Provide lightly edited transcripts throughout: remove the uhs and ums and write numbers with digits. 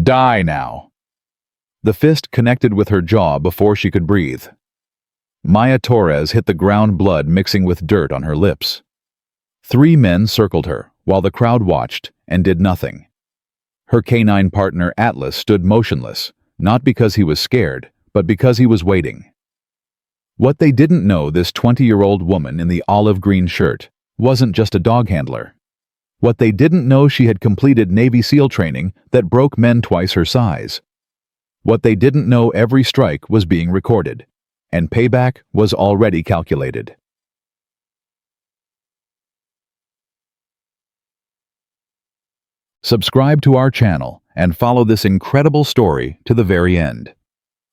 Die now." The fist connected with her jaw before she could breathe. Maya Torres hit the ground, blood mixing with dirt on her lips. 3 men circled her, while the crowd watched and did nothing. Her canine partner Atlas stood motionless, not because he was scared, but because he was waiting. What they didn't know, this 20-year-old woman in the olive green shirt wasn't just a dog handler. What they didn't know, she had completed Navy SEAL training that broke men twice her size. What they didn't know, every strike was being recorded, and payback was already calculated. Subscribe to our channel and follow this incredible story to the very end.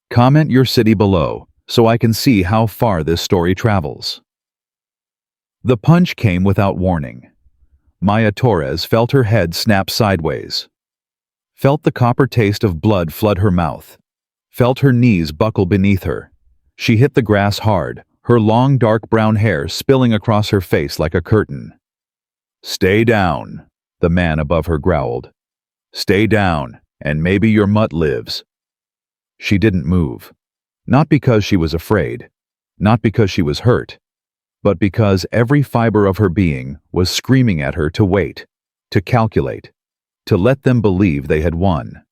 Comment your city below so I can see how far this story travels. The punch came without warning. Maya Torres felt her head snap sideways, felt the copper taste of blood flood her mouth, felt her knees buckle beneath her. She hit the grass hard, her long dark brown hair spilling across her face like a curtain. "Stay down," the man above her growled. "Stay down, and maybe your mutt lives." She didn't move. Not because she was afraid, not because she was hurt, but because every fiber of her being was screaming at her to wait, to calculate, to let them believe they had won.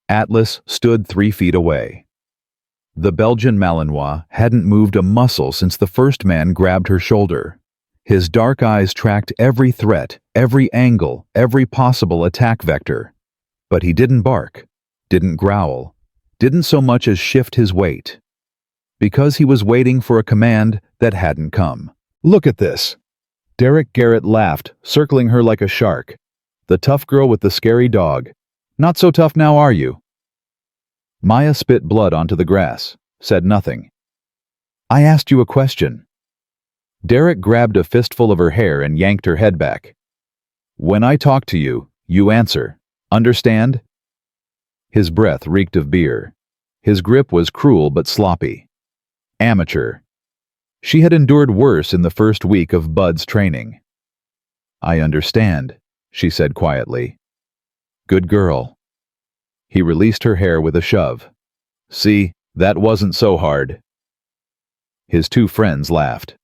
Atlas stood 3 feet away. The Belgian Malinois hadn't moved a muscle since the first man grabbed her shoulder. His dark eyes tracked every threat, every angle, every possible attack vector. But he didn't bark, didn't growl, didn't so much as shift his weight. Because he was waiting for a command that hadn't come. "Look at this." Derek Garrett laughed, circling her like a shark. "The tough girl with the scary dog. Not so tough now, are you?" Maya spit blood onto the grass, said nothing. "I asked you a question." Derek grabbed a fistful of her hair and yanked her head back. "When I talk to you, you answer. Understand?" His breath reeked of beer. His grip was cruel but sloppy. Amateur. She had endured worse in the first week of Bud's training. "I understand," she said quietly. "Good girl." He released her hair with a shove. "See, that wasn't so hard." His 2 friends laughed.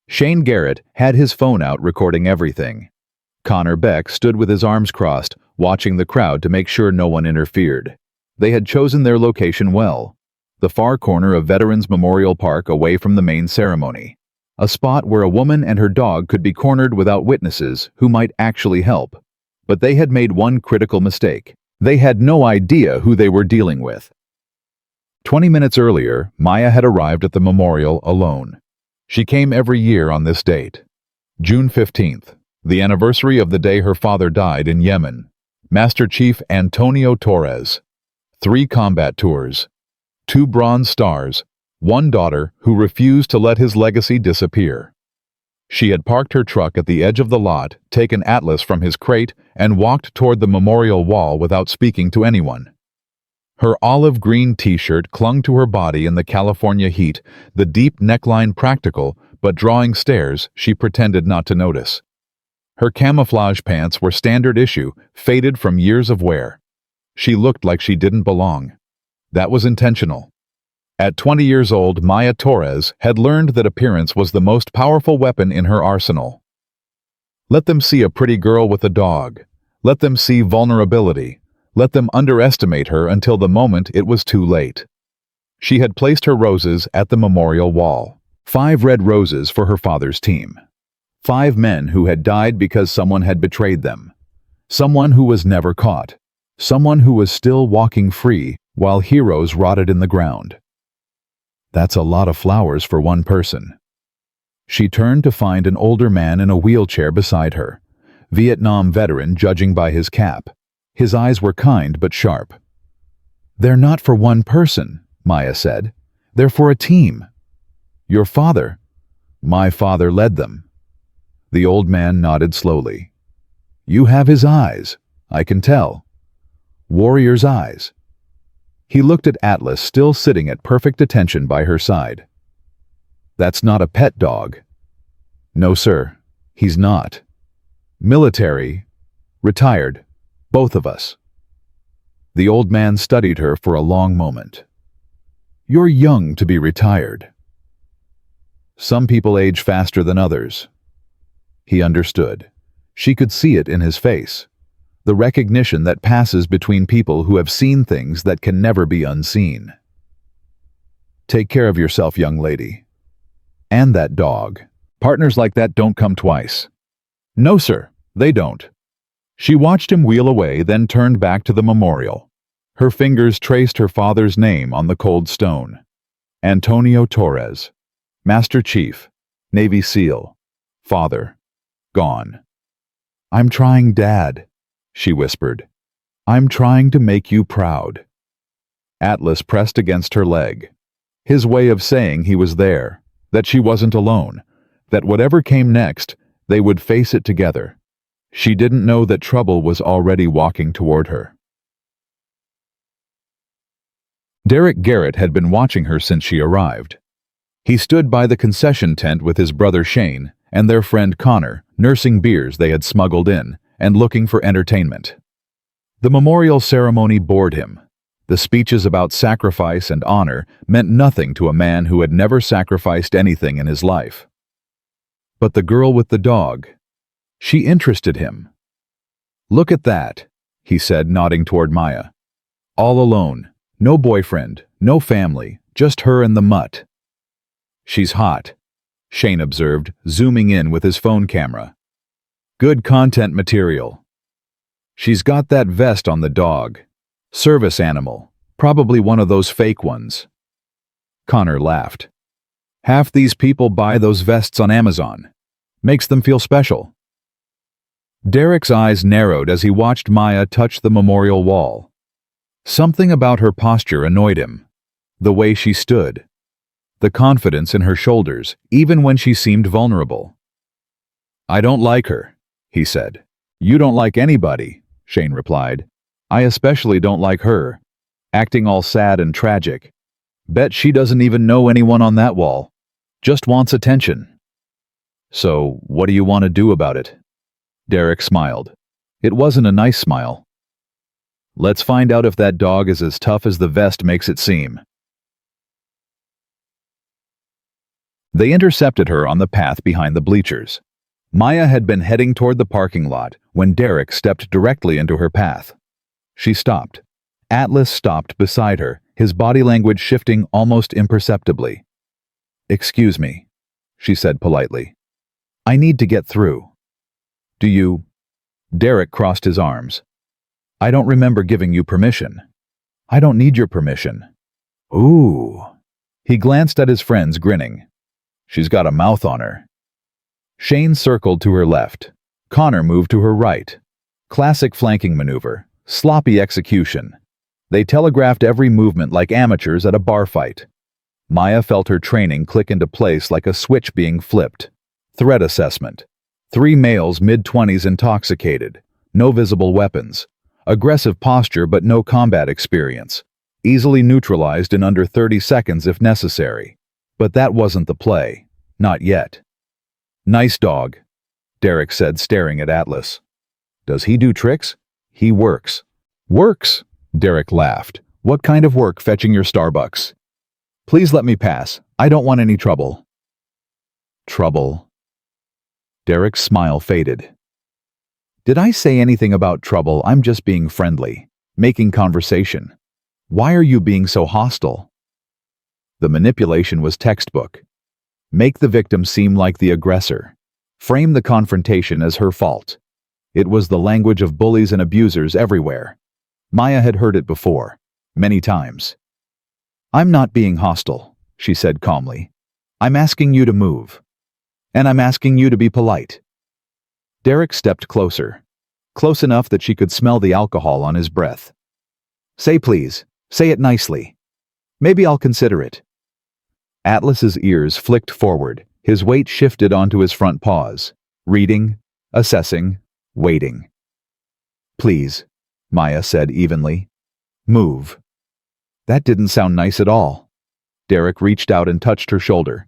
Shane Garrett had his phone out recording everything. Connor Beck stood with his arms crossed, watching the crowd to make sure no one interfered. They had chosen their location well. The far corner of Veterans Memorial Park, away from the main ceremony. A spot where a woman and her dog could be cornered without witnesses who might actually help. But they had made one critical mistake. They had no idea who they were dealing with. 20 minutes earlier, Maya had arrived at the memorial alone. She came every year on this date. June 15th, the anniversary of the day her father died in Yemen. Master Chief Antonio Torres. 3 combat tours. 2 Bronze Stars, 1 daughter who refused to let his legacy disappear. She had parked her truck at the edge of the lot, taken Atlas from his crate, and walked toward the memorial wall without speaking to anyone. Her olive green t-shirt clung to her body in the California heat, the deep neckline practical, but drawing stares she pretended not to notice. Her camouflage pants were standard issue, faded from years of wear. She looked like she didn't belong. That was intentional. At 20 years old, Maya Torres had learned that appearance was the most powerful weapon in her arsenal. Let them see a pretty girl with a dog. Let them see vulnerability. Let them underestimate her until the moment it was too late. She had placed her roses at the memorial wall. 5 red roses for her father's team. 5 men who had died because someone had betrayed them. Someone who was never caught. Someone who was still walking free while heroes rotted in the ground. That's a lot of flowers for one person. She turned to find an older man in a wheelchair beside her. Vietnam veteran, judging by his cap. His eyes were kind but sharp. "They're not for one person," Maya said. "They're for a team." "Your father?" "My father led them." The old man nodded slowly. "You have his eyes, I can tell. Warrior's eyes." He looked at Atlas, still sitting at perfect attention by her side. "That's not a pet dog." "No, sir, he's not. Military, retired, both of us." The old man studied her for a long moment. "You're young to be retired." "Some people age faster than others." He understood. She could see it in his face. The recognition that passes between people who have seen things that can never be unseen. "Take care of yourself, young lady. And that dog. Partners like that don't come twice." "No, sir, they don't." She watched him wheel away, then turned back to the memorial. Her fingers traced her father's name on the cold stone. Antonio Torres. Master Chief. Navy SEAL. Father. Gone. "I'm trying, Dad," she whispered. "I'm trying to make you proud." Atlas pressed against her leg. His way of saying he was there, that she wasn't alone, that whatever came next, they would face it together. She didn't know that trouble was already walking toward her. Derek Garrett had been watching her since she arrived. He stood by the concession tent with his brother Shane and their friend Connor, nursing beers they had smuggled in and looking for entertainment. The memorial ceremony bored him. The speeches about sacrifice and honor meant nothing to a man who had never sacrificed anything in his life. But the girl with the dog, she interested him. "Look at that," he said, nodding toward Maya. "All alone, no boyfriend, no family, just her and the mutt." "She's hot," Shane observed, zooming in with his phone camera. "Good content material." "She's got that vest on the dog. Service animal, probably one of those fake ones." Connor laughed. "Half these people buy those vests on Amazon. Makes them feel special." Derek's eyes narrowed as he watched Maya touch the memorial wall. Something about her posture annoyed him. The way she stood. The confidence in her shoulders, even when she seemed vulnerable. "I don't like her," he said. "You don't like anybody," Shane replied. "I especially don't like her. Acting all sad and tragic. Bet she doesn't even know anyone on that wall. Just wants attention." "So, what do you want to do about it?" Derek smiled. It wasn't a nice smile. "Let's find out if that dog is as tough as the vest makes it seem." They intercepted her on the path behind the bleachers. Maya had been heading toward the parking lot when Derek stepped directly into her path. She stopped. Atlas stopped beside her, his body language shifting almost imperceptibly. "Excuse me," she said politely. "I need to get through." "Do you—" Derek crossed his arms. "I don't remember giving you permission." "I don't need your permission." "Ooh." He glanced at his friends, grinning. "She's got a mouth on her." Shane circled to her left. Connor moved to her right. Classic flanking maneuver. Sloppy execution. They telegraphed every movement like amateurs at a bar fight. Maya felt her training click into place like a switch being flipped. Threat assessment. 3 males mid-20s intoxicated. No visible weapons. Aggressive posture but no combat experience. Easily neutralized in under 30 seconds if necessary. But that wasn't the play. Not yet. "Nice dog," Derek said, staring at Atlas. "Does he do tricks?" "He works." "Works?" Derek laughed. "What kind of work fetching your Starbucks?" "Please let me pass. I don't want any trouble." "Trouble?" Derek's smile faded. "Did I say anything about trouble? I'm just being friendly. Making conversation. Why are you being so hostile?" The manipulation was textbook. Make the victim seem like the aggressor. Frame the confrontation as her fault. It was the language of bullies and abusers everywhere. Maya had heard it before, many times. "I'm not being hostile," she said calmly. "I'm asking you to move. And I'm asking you to be polite." Derek stepped closer, close enough that she could smell the alcohol on his breath. "Say please. Say it nicely. Maybe I'll consider it." Atlas's ears flicked forward, his weight shifted onto his front paws, reading, assessing, waiting. "Please," Maya said evenly. "Move." That didn't sound nice at all. Derek reached out and touched her shoulder.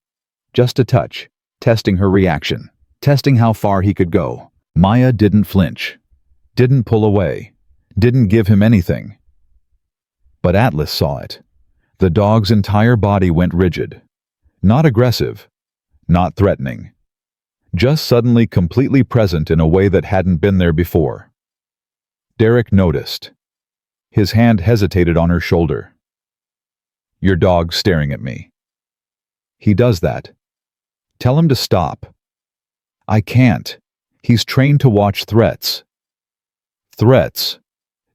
Just a touch, testing her reaction, testing how far he could go. Maya didn't flinch, didn't pull away, didn't give him anything. But Atlas saw it. The dog's entire body went rigid. Not aggressive, not threatening. Just suddenly completely present in a way that hadn't been there before. Derek noticed. His hand hesitated on her shoulder. "Your dog's staring at me." "He does that. Tell him to stop." "I can't. He's trained to watch threats." "Threats?"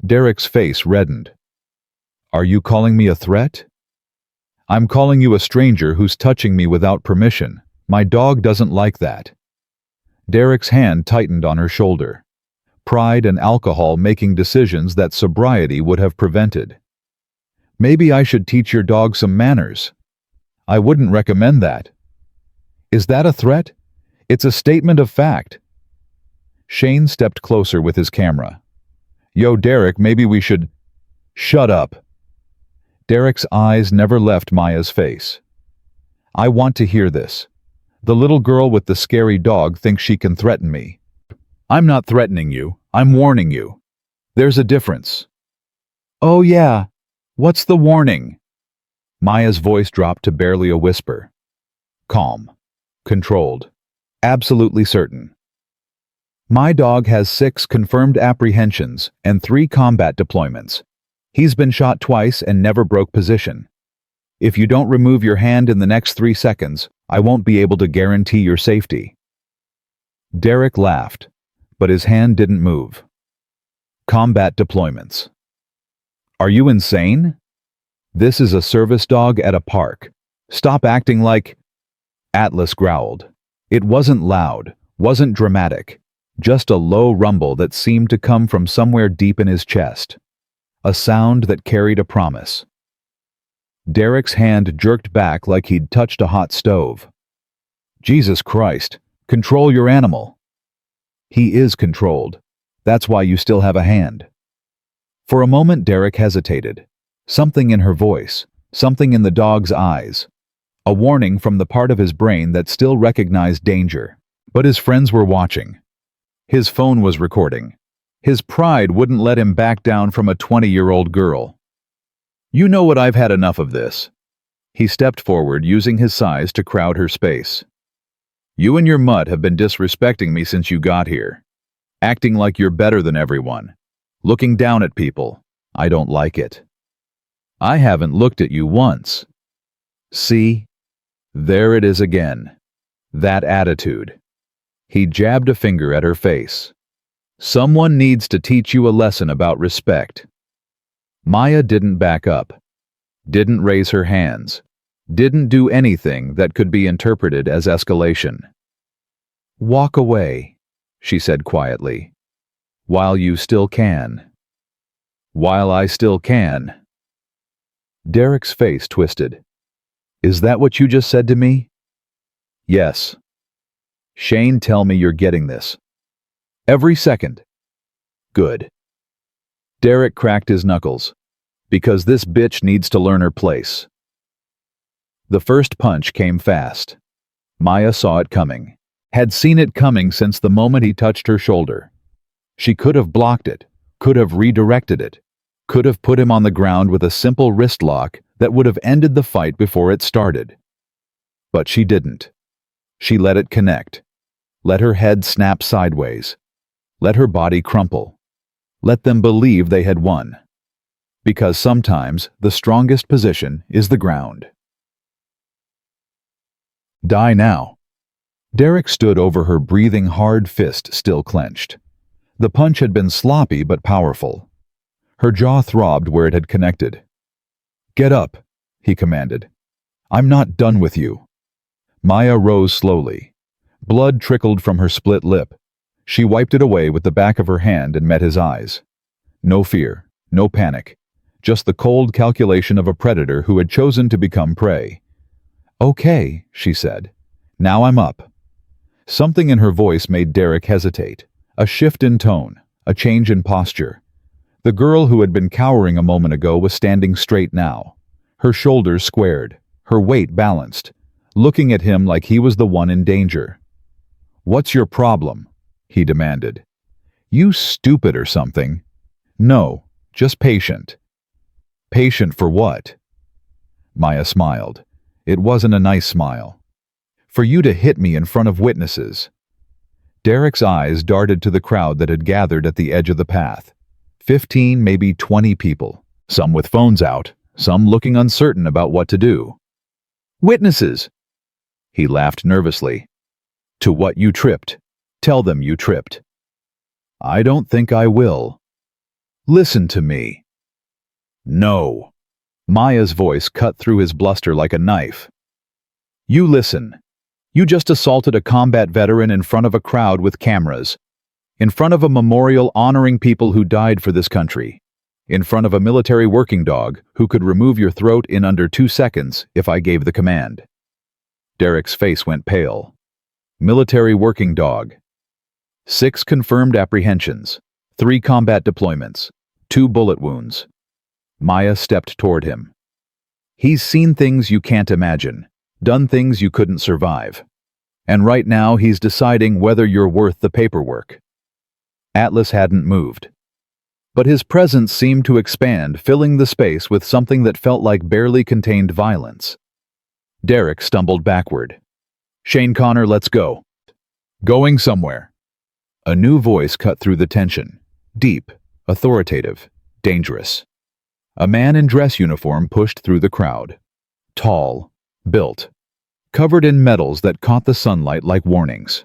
Derek's face reddened. "Are you calling me a threat?" "I'm calling you a stranger who's touching me without permission. My dog doesn't like that." Derek's hand tightened on her shoulder. Pride and alcohol making decisions that sobriety would have prevented. "Maybe I should teach your dog some manners." "I wouldn't recommend that." "Is that a threat?" "It's a statement of fact." Shane stepped closer with his camera. "Yo, Derek, maybe we should—" "Shut up." Derek's eyes never left Maya's face. "I want to hear this. The little girl with the scary dog thinks she can threaten me." "I'm not threatening you. I'm warning you. There's a difference." "Oh yeah. What's the warning?" Maya's voice dropped to barely a whisper. Calm. Controlled. Absolutely certain. "My dog has 6 confirmed apprehensions and 3 combat deployments. He's been shot twice and never broke position. If you don't remove your hand in the next 3 seconds, I won't be able to guarantee your safety." Derek laughed, but his hand didn't move. "Combat deployments. Are you insane? This is a service dog at a park. Stop acting like—" Atlas growled. It wasn't loud, wasn't dramatic, just a low rumble that seemed to come from somewhere deep in his chest. A sound that carried a promise. Derek's hand jerked back like he'd touched a hot stove. "Jesus Christ, control your animal." "He is controlled. That's why you still have a hand." For a moment Derek hesitated. Something in her voice, something in the dog's eyes. A warning from the part of his brain that still recognized danger. But his friends were watching. His phone was recording. His pride wouldn't let him back down from a 20-year-old girl. "You know what, I've had enough of this." He stepped forward, using his size to crowd her space. "You and your mutt have been disrespecting me since you got here. Acting like you're better than everyone. Looking down at people. I don't like it. I haven't looked at you once. See? There it is again. That attitude." He jabbed a finger at her face. "Someone needs to teach you a lesson about respect." Maya didn't back up. Didn't raise her hands. Didn't do anything that could be interpreted as escalation. "Walk away," she said quietly. "While you still can." "While I still can." Derek's face twisted. "Is that what you just said to me?" "Yes." "Shane, tell me you're getting this." "Every second." "Good." Derek cracked his knuckles. "Because this bitch needs to learn her place." The first punch came fast. Maya saw it coming. Had seen it coming since the moment he touched her shoulder. She could have blocked it, could have redirected it, could have put him on the ground with a simple wrist lock that would have ended the fight before it started. But she didn't. She let it connect. Let her head snap sideways. Let her body crumple. Let them believe they had won. Because sometimes the strongest position is the ground. "Die now." Derek stood over her, breathing hard, fist still clenched. The punch had been sloppy but powerful. Her jaw throbbed where it had connected. "Get up," he commanded. "I'm not done with you." Maya rose slowly. Blood trickled from her split lip. She wiped it away with the back of her hand and met his eyes. No fear, no panic, just the cold calculation of a predator who had chosen to become prey. "Okay," she said. "Now I'm up." Something in her voice made Derek hesitate. A shift in tone, a change in posture. The girl who had been cowering a moment ago was standing straight now. Her shoulders squared, her weight balanced, looking at him like he was the one in danger. "What's your problem?" he demanded. "You stupid or something?" "No, just patient." Patient for what? Maya smiled. It wasn't a nice smile. For you to hit me in front of witnesses. Derek's eyes darted to the crowd that had gathered at the edge of the path. 15, maybe 20 people, some with phones out, some looking uncertain about what to do. Witnesses! He laughed nervously. To what you tripped. Tell them you tripped. I don't think I will. Listen to me. No. Maya's voice cut through his bluster like a knife. You listen. You just assaulted a combat veteran in front of a crowd with cameras. In front of a memorial honoring people who died for this country. In front of a military working dog who could remove your throat in under 2 seconds if I gave the command. Derek's face went pale. Military working dog. 6 confirmed apprehensions. 3 combat deployments. 2 bullet wounds. Maya stepped toward him. He's seen things you can't imagine. Done things you couldn't survive. And right now he's deciding whether you're worth the paperwork. Atlas hadn't moved. But his presence seemed to expand, filling the space with something that felt like barely contained violence. Derek stumbled backward. Shane Connor, let's go. Going somewhere. A new voice cut through the tension. Deep, authoritative, dangerous. A man in dress uniform pushed through the crowd. Tall, built, covered in medals that caught the sunlight like warnings.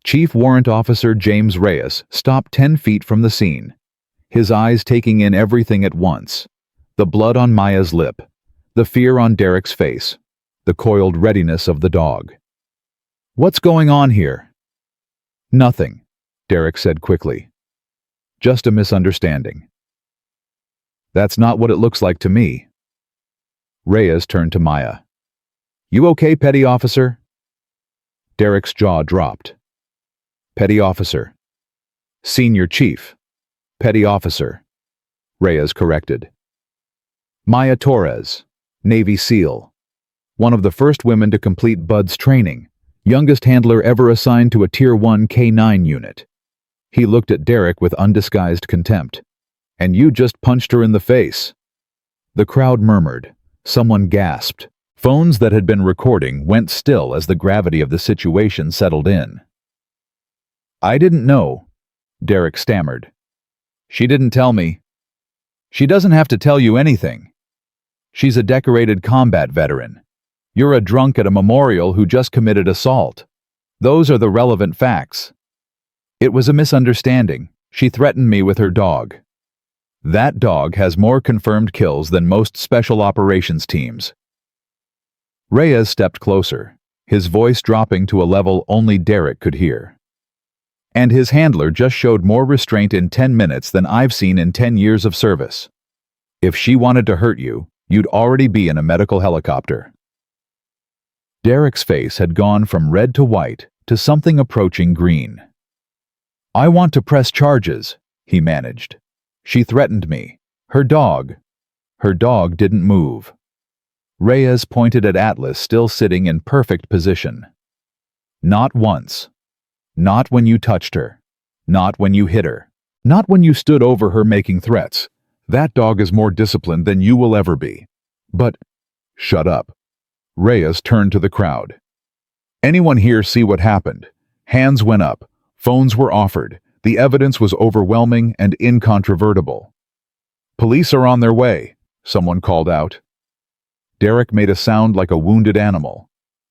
Chief Warrant Officer James Reyes stopped 10 feet from the scene, his eyes taking in everything at once. The blood on Maya's lip, the fear on Derek's face, the coiled readiness of the dog. What's going on here? Nothing, Derek said quickly. Just a misunderstanding. That's not what it looks like to me. Reyes turned to Maya. You okay, Petty Officer? Derek's jaw dropped. Petty Officer. Senior Chief. Petty Officer. Reyes corrected. Maya Torres, Navy SEAL. One of the first women to complete Bud's training, youngest handler ever assigned to a Tier 1 K-9 unit. He looked at Derek with undisguised contempt. And you just punched her in the face. The crowd murmured. Someone gasped. Phones that had been recording went still as the gravity of the situation settled in. I didn't know, Derek stammered. She didn't tell me. She doesn't have to tell you anything. She's a decorated combat veteran. You're a drunk at a memorial who just committed assault. Those are the relevant facts. It was a misunderstanding. She threatened me with her dog. That dog has more confirmed kills than most special operations teams. Reyes stepped closer, his voice dropping to a level only Derek could hear. And his handler just showed more restraint in 10 minutes than I've seen in 10 years of service. If she wanted to hurt you, you'd already be in a medical helicopter. Derek's face had gone from red to white to something approaching green. I want to press charges, he managed. She threatened me. Her dog didn't move. Reyes pointed at Atlas still sitting in perfect position. Not once. Not when you touched her. Not when you hit her. Not when you stood over her making threats. That dog is more disciplined than you will ever be. But, shut up. Reyes turned to the crowd. Anyone here see what happened? Hands went up. Phones were offered. The evidence was overwhelming and incontrovertible. Police are on their way, someone called out. Derek made a sound like a wounded animal.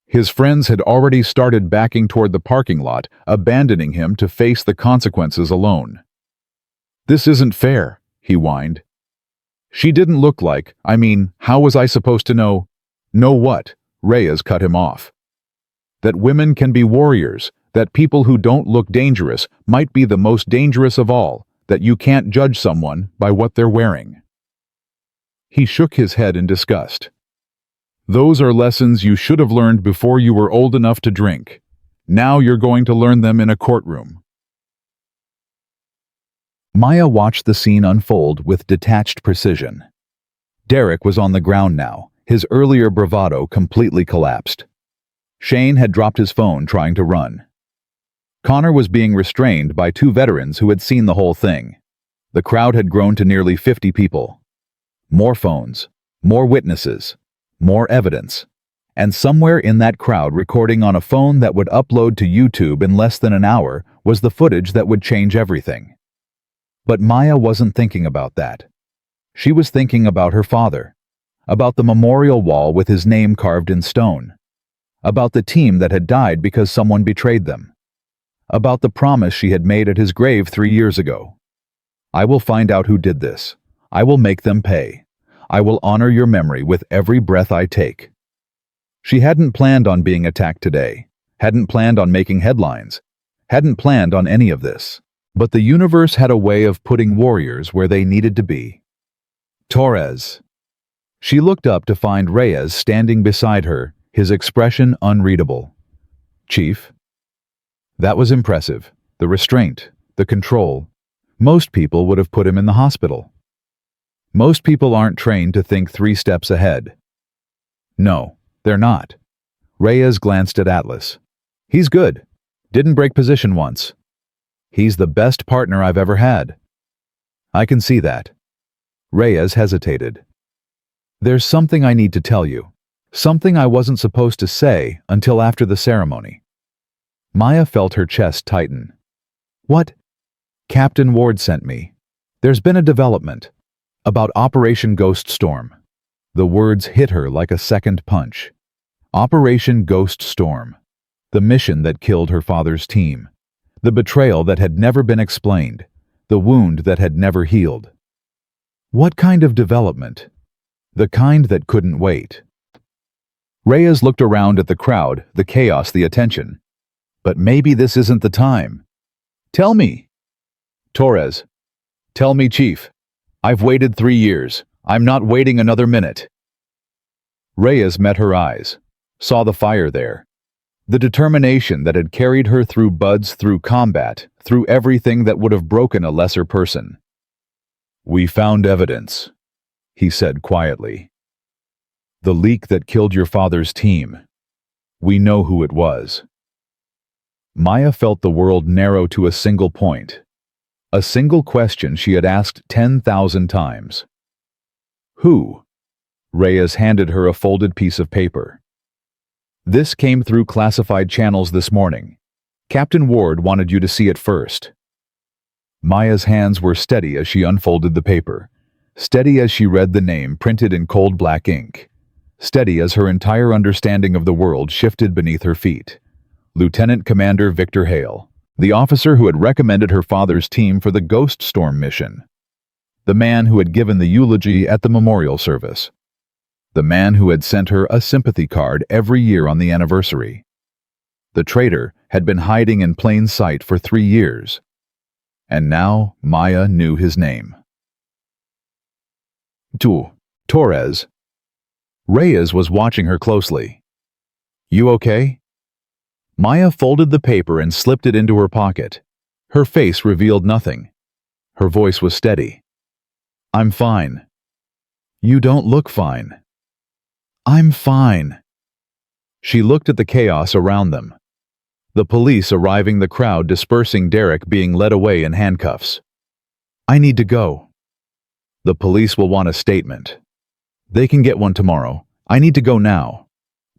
His friends had already started backing toward the parking lot, abandoning him to face the consequences alone. This isn't fair, he whined. She didn't look like, how was I supposed to know? Know what? Reyes cut him off. That women can be warriors, that people who don't look dangerous might be the most dangerous of all, that you can't judge someone by what they're wearing. He shook his head in disgust. Those are lessons you should have learned before you were old enough to drink. Now you're going to learn them in a courtroom. Maya watched the scene unfold with detached precision. Derek was on the ground now, his earlier bravado completely collapsed. Shane had dropped his phone trying to run. Connor was being restrained by 2 veterans who had seen the whole thing. The crowd had grown to nearly 50 people. More phones, more witnesses, more evidence. And somewhere in that crowd recording on a phone that would upload to YouTube in less than an hour was the footage that would change everything. But Maya wasn't thinking about that. She was thinking about her father, about the memorial wall with his name carved in stone, about the team that had died because someone betrayed them, about the promise she had made at his grave 3 years ago. I will find out who did this. I will make them pay. I will honor your memory with every breath I take. She hadn't planned on being attacked today, hadn't planned on making headlines, hadn't planned on any of this. But the universe had a way of putting warriors where they needed to be. Torres. She looked up to find Reyes standing beside her, his expression unreadable. Chief? That was impressive. The restraint, the control. Most people would have put him in the hospital. Most people aren't trained to think 3 steps ahead. No, they're not. Reyes glanced at Atlas. He's good. Didn't break position once. He's the best partner I've ever had. I can see that. Reyes hesitated. There's something I need to tell you. Something I wasn't supposed to say until after the ceremony. Maya felt her chest tighten. What? Captain Ward sent me. There's been a development. About Operation Ghost Storm. The words hit her like a second punch. Operation Ghost Storm. The mission that killed her father's team. The betrayal that had never been explained. The wound that had never healed. What kind of development? The kind that couldn't wait. Reyes looked around at the crowd, the chaos, the attention. But maybe this isn't the time. Tell me. Torres. Tell me, Chief. I've waited 3 years. I'm not waiting another minute. Reyes met her eyes, saw the fire there. The determination that had carried her through buds, through combat, through everything that would have broken a lesser person. We found evidence, he said quietly. The leak that killed your father's team. We know who it was. Maya felt the world narrow to a single point. A single question she had asked 10,000 times. Who? Reyes handed her a folded piece of paper. This came through classified channels this morning. Captain Ward wanted you to see it first. Maya's hands were steady as she unfolded the paper, steady as she read the name printed in cold black ink, steady as her entire understanding of the world shifted beneath her feet. Lieutenant Commander Victor Hale, the officer who had recommended her father's team for the Ghost Storm mission. The man who had given the eulogy at the memorial service. The man who had sent her a sympathy card every year on the anniversary. The traitor had been hiding in plain sight for 3 years. And now Maya knew his name. Torres. Reyes was watching her closely. You okay? Maya folded the paper and slipped it into her pocket. Her face revealed nothing. Her voice was steady. I'm fine. You don't look fine. I'm fine. She looked at the chaos around them. The police arriving, the crowd dispersing, Derek being led away in handcuffs. I need to go. The police will want a statement. They can get one tomorrow. I need to go now.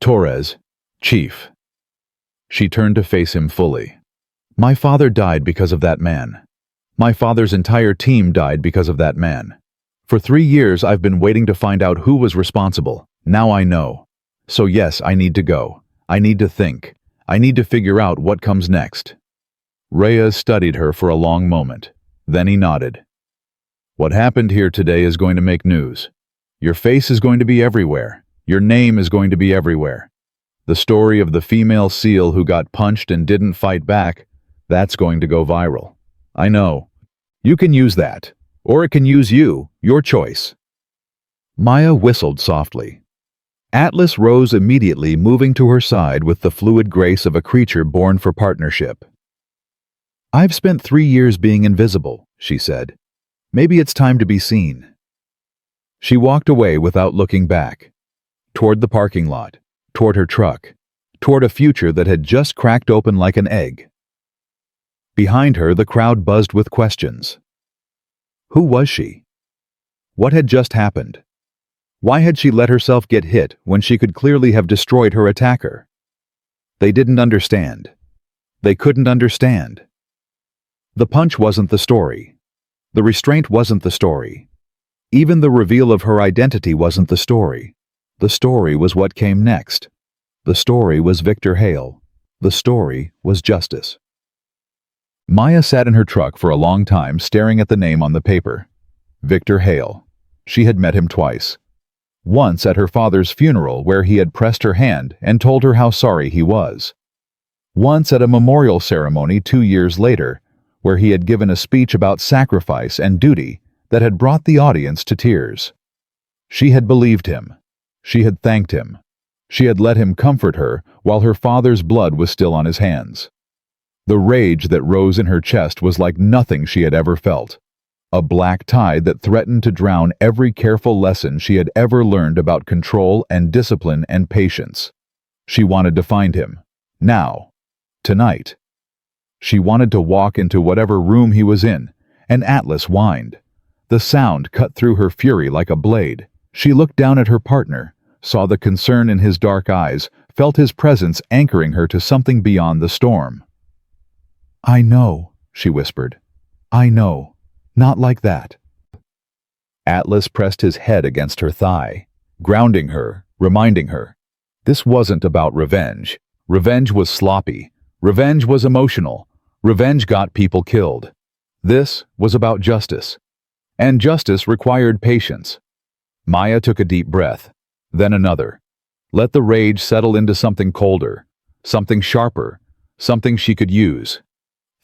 Torres, Chief. She turned to face him fully. My father died because of that man. My father's entire team died because of that man. For 3 years I've been waiting to find out who was responsible. Now I know. So yes, I need to go. I need to think. I need to figure out what comes next. Reyes studied her for a long moment. Then he nodded. What happened here today is going to make news. Your face is going to be everywhere. Your name is going to be everywhere. The story of the female SEAL who got punched and didn't fight back, that's going to go viral. I know. You can use that. Or it can use you. Your choice. Maya whistled softly. Atlas rose immediately, moving to her side with the fluid grace of a creature born for partnership. I've spent 3 years being invisible, she said. Maybe it's time to be seen. She walked away without looking back. Toward the parking lot. Toward her truck. Toward a future that had just cracked open like an egg. Behind her, the crowd buzzed with questions. Who was she? What had just happened? Why had she let herself get hit when she could clearly have destroyed her attacker? They didn't understand. They couldn't understand. The punch wasn't the story. The restraint wasn't the story. Even the reveal of her identity wasn't the story. The story was what came next. The story was Victor Hale. The story was justice. Maya sat in her truck for a long time staring at the name on the paper. Victor Hale. She had met him twice. Once at her father's funeral where he had pressed her hand and told her how sorry he was. Once at a memorial ceremony 2 years later, where he had given a speech about sacrifice and duty that had brought the audience to tears. She had believed him. She had thanked him. She had let him comfort her while her father's blood was still on his hands. The rage that rose in her chest was like nothing she had ever felt. A black tide that threatened to drown every careful lesson she had ever learned about control and discipline and patience. She wanted to find him. Now. Tonight. She wanted to walk into whatever room he was in, and Atlas whined. The sound cut through her fury like a blade. She looked down at her partner, saw the concern in his dark eyes, felt his presence anchoring her to something beyond the storm. "I know," she whispered. "I know. Not like that." Atlas pressed his head against her thigh, grounding her, reminding her. This wasn't about revenge. Revenge was sloppy. Revenge was emotional. Revenge got people killed. This was about justice. And justice required patience. Maya took a deep breath, then another. Let the rage settle into something colder, something sharper, something she could use.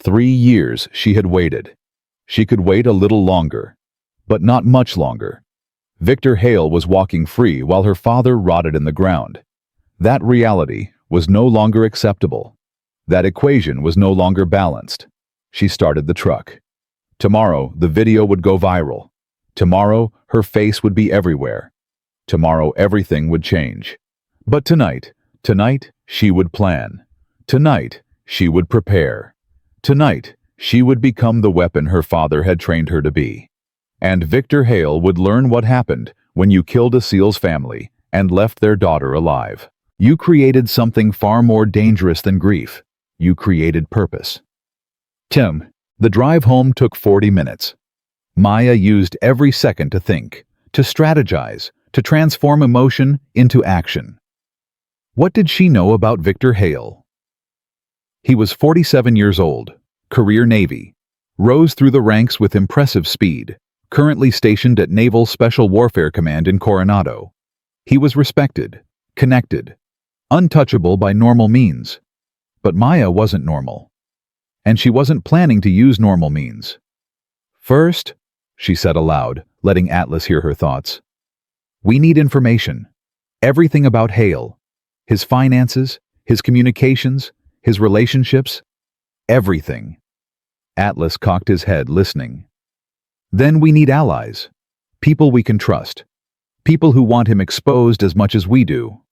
3 years she had waited. She could wait a little longer, but not much longer. Victor Hale was walking free while her father rotted in the ground. That reality was no longer acceptable. That equation was no longer balanced. She started the truck. Tomorrow, the video would go viral. Tomorrow, her face would be everywhere. Tomorrow, everything would change. But tonight, she would plan. Tonight, she would prepare. Tonight, she would become the weapon her father had trained her to be. And Victor Hale would learn what happened when you killed a SEAL's family and left their daughter alive. You created something far more dangerous than grief. You created purpose. The drive home took 40 minutes. Maya used every second to think, to strategize, to transform emotion into action. What did she know about Victor Hale? He was 47 years old, career Navy, rose through the ranks with impressive speed, currently stationed at Naval Special Warfare Command in Coronado. He was respected, connected, untouchable by normal means. But Maya wasn't normal. And she wasn't planning to use normal means. "First," she said aloud, letting Atlas hear her thoughts, "we need information. Everything about Hale. His finances, his communications, his relationships. Everything." Atlas cocked his head, listening. "Then we need allies. People we can trust. People who want him exposed as much as we do."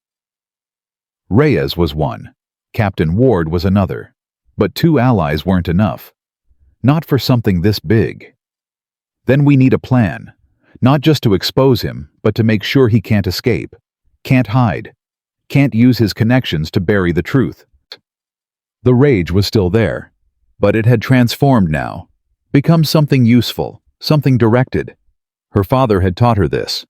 Reyes was one. Captain Ward was another. But 2 allies weren't enough. Not for something this big. Then we need a plan. Not just to expose him, but to make sure he can't escape, can't hide, can't use his connections to bury the truth. The rage was still there, but it had transformed now, become something useful, something directed. Her father had taught her this.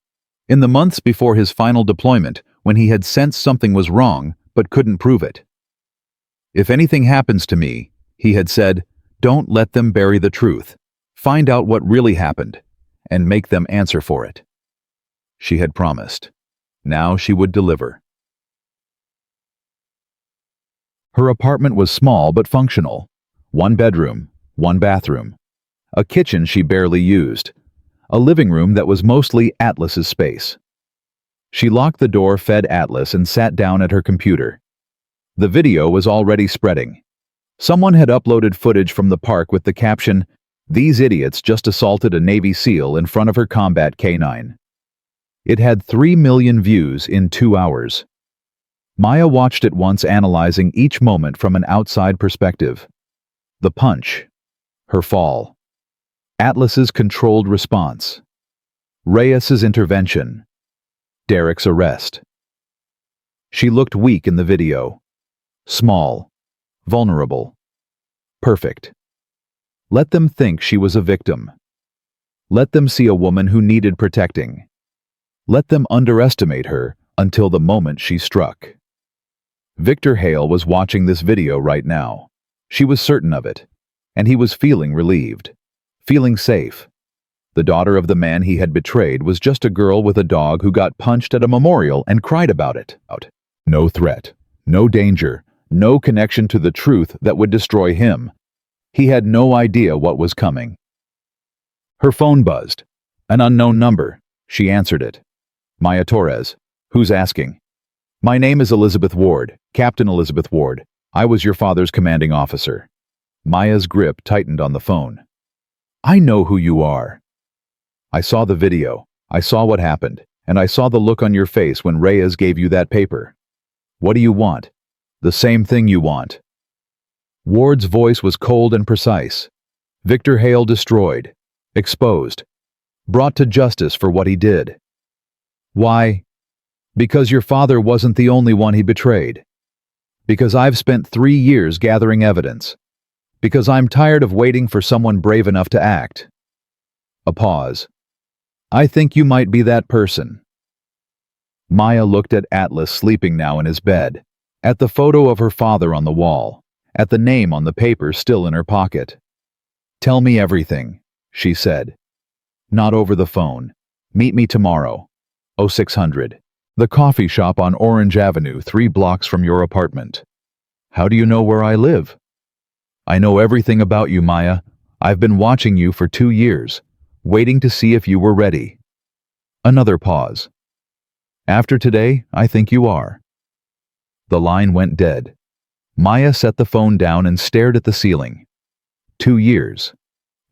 In the months before his final deployment, when he had sensed something was wrong, but couldn't prove it. "If anything happens to me," he had said, "don't let them bury the truth. Find out what really happened, and make them answer for it." She had promised. Now she would deliver. Her apartment was small but functional. 1 bedroom, 1 bathroom. A kitchen she barely used. A living room that was mostly Atlas's space. She locked the door, fed Atlas, and sat down at her computer. The video was already spreading. Someone had uploaded footage from the park with the caption, "These idiots just assaulted a Navy SEAL in front of her combat K9." It had 3 million views in 2 hours. Maya watched it once, analyzing each moment from an outside perspective. The punch. Her fall. Atlas's controlled response. Reyes's intervention. Derek's arrest. She looked weak in the video. Small. Vulnerable. Perfect. Let them think she was a victim. Let them see a woman who needed protecting. Let them underestimate her until the moment she struck. Victor Hale was watching this video right now. She was certain of it. And he was feeling relieved. Feeling safe. The daughter of the man he had betrayed was just a girl with a dog who got punched at a memorial and cried about it. No threat. No danger. No connection to the truth that would destroy him. He had no idea what was coming. Her phone buzzed. An unknown number. She answered it. Maya Torres. Who's asking? My name is Elizabeth Ward, Captain Elizabeth Ward. I was your father's commanding officer. Maya's grip tightened on the phone. I know who you are. I saw the video. I saw what happened, and I saw the look on your face when Reyes gave you that paper. What do you want? The same thing you want. Ward's voice was cold and precise. Victor Hale destroyed, exposed, brought to justice for what he did. Why? Because your father wasn't the only one he betrayed. Because I've spent 3 years gathering evidence. Because I'm tired of waiting for someone brave enough to act. A pause. I think you might be that person. Maya looked at Atlas sleeping now in his bed, at the photo of her father on the wall, at the name on the paper still in her pocket. Tell me everything, she said. Not over the phone. Meet me tomorrow. 0600. The coffee shop on Orange Avenue, 3 blocks from your apartment. How do you know where I live? I know everything about you, Maya. I've been watching you for 2 years, waiting to see if you were ready. Another pause. After today, I think you are. The line went dead. Maya set the phone down and stared at the ceiling. 2 years.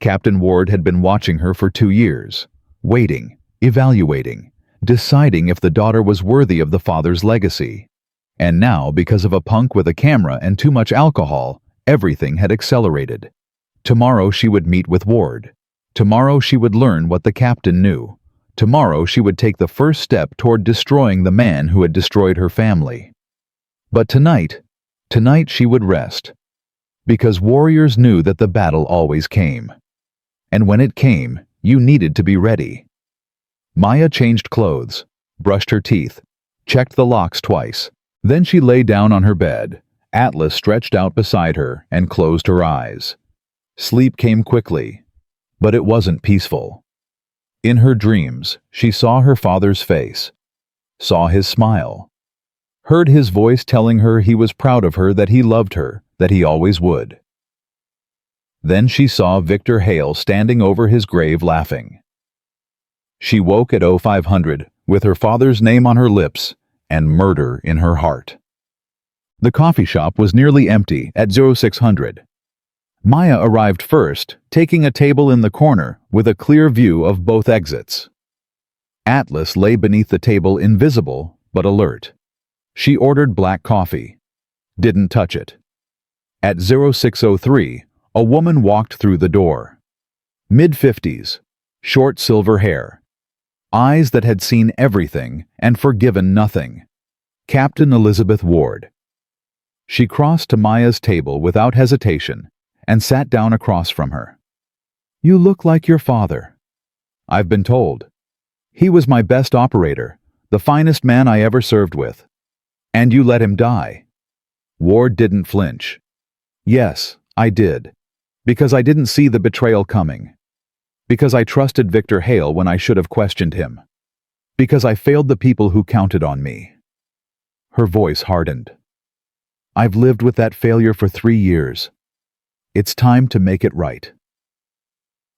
Captain Ward had been watching her for 2 years, waiting, evaluating, deciding if the daughter was worthy of the father's legacy. And now, because of a punk with a camera and too much alcohol, everything had accelerated. Tomorrow she would meet with Ward. Tomorrow she would learn what the captain knew. Tomorrow she would take the first step toward destroying the man who had destroyed her family. But tonight she would rest. Because warriors knew that the battle always came. And when it came, you needed to be ready. Maya changed clothes, brushed her teeth, checked the locks twice. Then she lay down on her bed. Atlas stretched out beside her and closed her eyes. Sleep came quickly, but it wasn't peaceful. In her dreams, she saw her father's face, saw his smile, heard his voice telling her he was proud of her, that he loved her, that he always would. Then she saw Victor Hale standing over his grave laughing. She woke at 0500 with her father's name on her lips and murder in her heart. The coffee shop was nearly empty at 0600. Maya arrived first, taking a table in the corner with a clear view of both exits. Atlas lay beneath the table, invisible but alert. She ordered black coffee. Didn't touch it. At 0603, a woman walked through the door. Mid-50s, short silver hair. Eyes that had seen everything and forgiven nothing. Captain Elizabeth Ward. She crossed to Maya's table without hesitation and sat down across from her. You look like your father. I've been told. He was my best operator, the finest man I ever served with. And you let him die. Ward didn't flinch. Yes, I did. Because I didn't see the betrayal coming. Because I trusted Victor Hale when I should have questioned him. Because I failed the people who counted on me. Her voice hardened. I've lived with that failure for 3 years. It's time to make it right.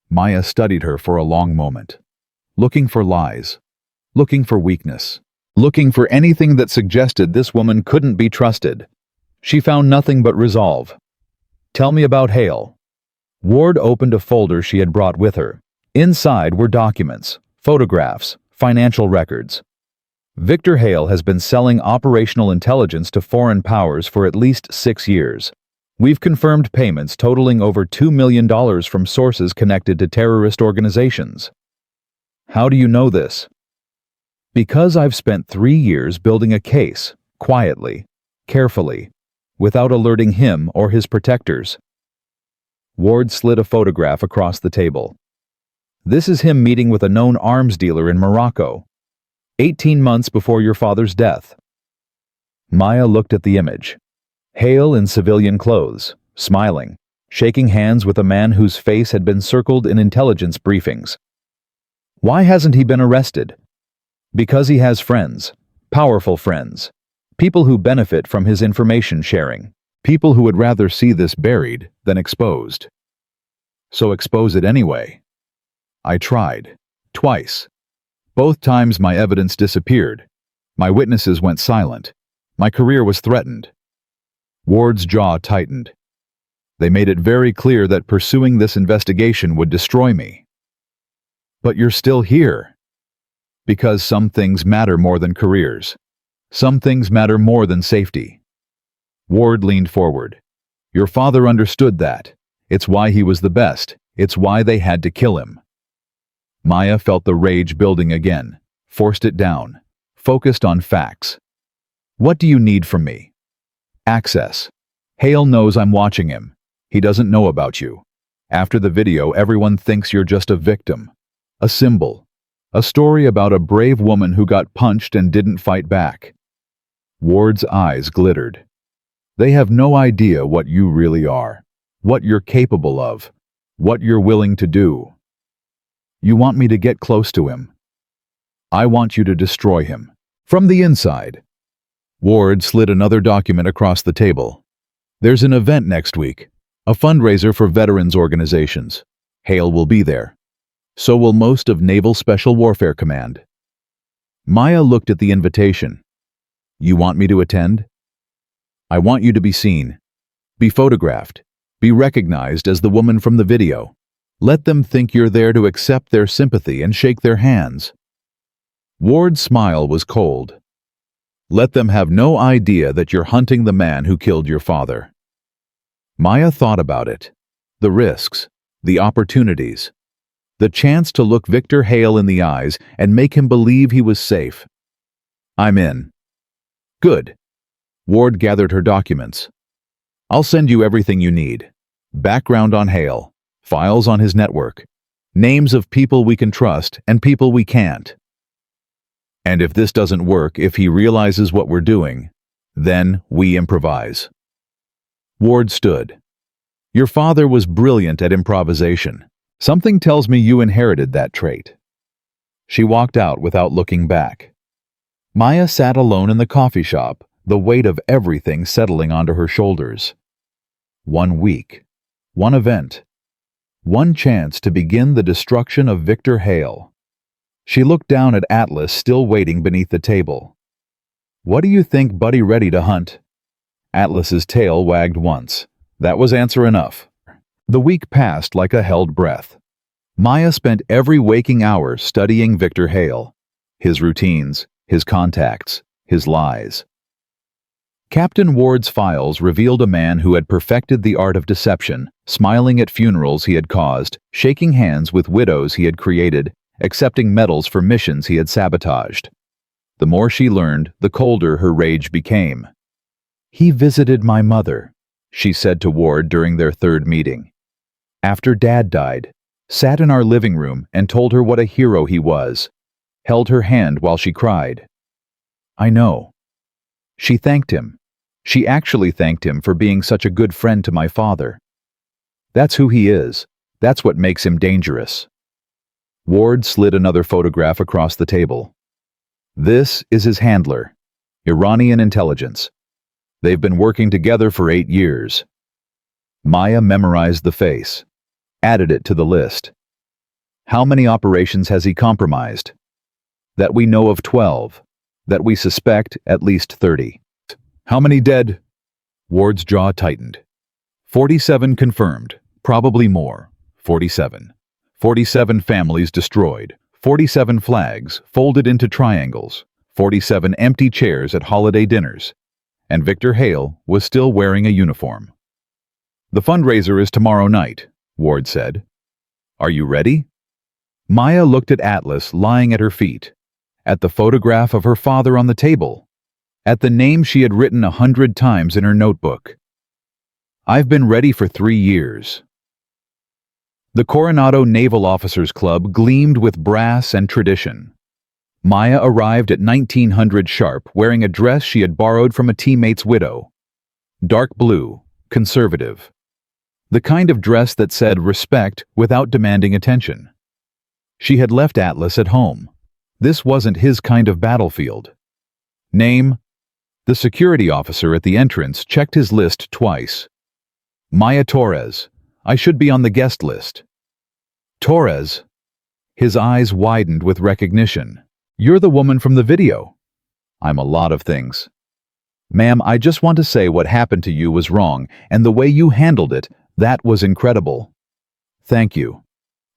Maya studied her for a long moment, looking for lies, looking for weakness, looking for anything that suggested this woman couldn't be trusted. She found nothing but resolve. Tell me about Hale. Ward opened a folder she had brought with her. Inside were documents, photographs, financial records. Victor Hale has been selling operational intelligence to foreign powers for at least 6 years. We've confirmed payments totaling over $2 million from sources connected to terrorist organizations. How do you know this? Because I've spent 3 years building a case, quietly, carefully, without alerting him or his protectors. Ward slid a photograph across the table. This is him meeting with a known arms dealer in Morocco, 18 months before your father's death. Maya looked at the image. Hale in civilian clothes, smiling, shaking hands with a man whose face had been circled in intelligence briefings. Why hasn't he been arrested? Because he has friends, powerful friends, people who benefit from his information sharing, people who would rather see this buried than exposed. So expose it anyway. I tried, twice. Both times my evidence disappeared. My witnesses went silent. My career was threatened. Ward's jaw tightened. They made it very clear that pursuing this investigation would destroy me. But you're still here. Because some things matter more than careers. Some things matter more than safety. Ward leaned forward. Your father understood that. It's why he was the best. It's why they had to kill him. Maya felt the rage building again, forced it down, focused on facts. What do you need from me? Access. Hale knows I'm watching him. He doesn't know about you. After the video, everyone thinks you're just a victim. A symbol. A story about a brave woman who got punched and didn't fight back. Ward's eyes glittered. They have no idea what you really are, what you're capable of, what you're willing to do. You want me to get close to him. I want you to destroy him. From the inside. Ward slid another document across the table. There's an event next week, a fundraiser for veterans organizations. Hale will be there. So will most of Naval Special Warfare Command. Maya looked at the invitation. You want me to attend? I want you to be seen, be photographed, be recognized as the woman from the video. Let them think you're there to accept their sympathy and shake their hands. Ward's smile was cold. Let them have no idea that you're hunting the man who killed your father. Maya thought about it. The risks, the opportunities. The chance to look Victor Hale in the eyes and make him believe he was safe. I'm in. Good. Ward gathered her documents. I'll send you everything you need. Background on Hale, files on his network, names of people we can trust and people we can't. And if this doesn't work, if he realizes what we're doing, then we improvise. Ward stood. Your father was brilliant at improvisation. Something tells me you inherited that trait. She walked out without looking back. Maya sat alone in the coffee shop, the weight of everything settling onto her shoulders. 1 week, one event, one chance to begin the destruction of Victor Hale. She looked down at Atlas still waiting beneath the table. What do you think, buddy? Ready to hunt? Atlas's tail wagged once. That was answer enough. The week passed like a held breath. Maya spent every waking hour studying Victor Hale, his routines, his contacts, his lies. Captain Ward's files revealed a man who had perfected the art of deception, smiling at funerals he had caused, shaking hands with widows he had created, accepting medals for missions he had sabotaged. The more she learned, the colder her rage became. He visited my mother, she said to Ward during their third meeting. After Dad died, sat in our living room and told her what a hero he was, held her hand while she cried. I know. She thanked him. She actually thanked him for being such a good friend to my father. That's who he is. That's what makes him dangerous. Ward slid another photograph across the table. This is his handler, Iranian intelligence. They've been working together for 8 years. Maya memorized the face, added it to the list. How many operations has he compromised? That we know of 12. That we suspect at least 30. How many dead? Ward's jaw tightened. 47 confirmed, probably more. 47. 47 families destroyed. 47 flags folded into triangles. 47 empty chairs at holiday dinners. And Victor Hale was still wearing a uniform. The fundraiser is tomorrow night, Ward said. Are you ready? Maya looked at Atlas lying at her feet, at the photograph of her father on the table, at the name she had written 100 times in her notebook. I've been ready for 3 years. The Coronado Naval Officers Club gleamed with brass and tradition. Maya arrived at 1900 sharp wearing a dress she had borrowed from a teammate's widow. Dark blue, conservative. The kind of dress that said respect without demanding attention. She had left Atlas at home. This wasn't his kind of battlefield. Name? The security officer at the entrance checked his list twice. Maya Torres. I should be on the guest list. Torres? His eyes widened with recognition. You're the woman from the video. I'm a lot of things. Ma'am, I just want to say what happened to you was wrong, and the way you handled it, that was incredible. Thank you.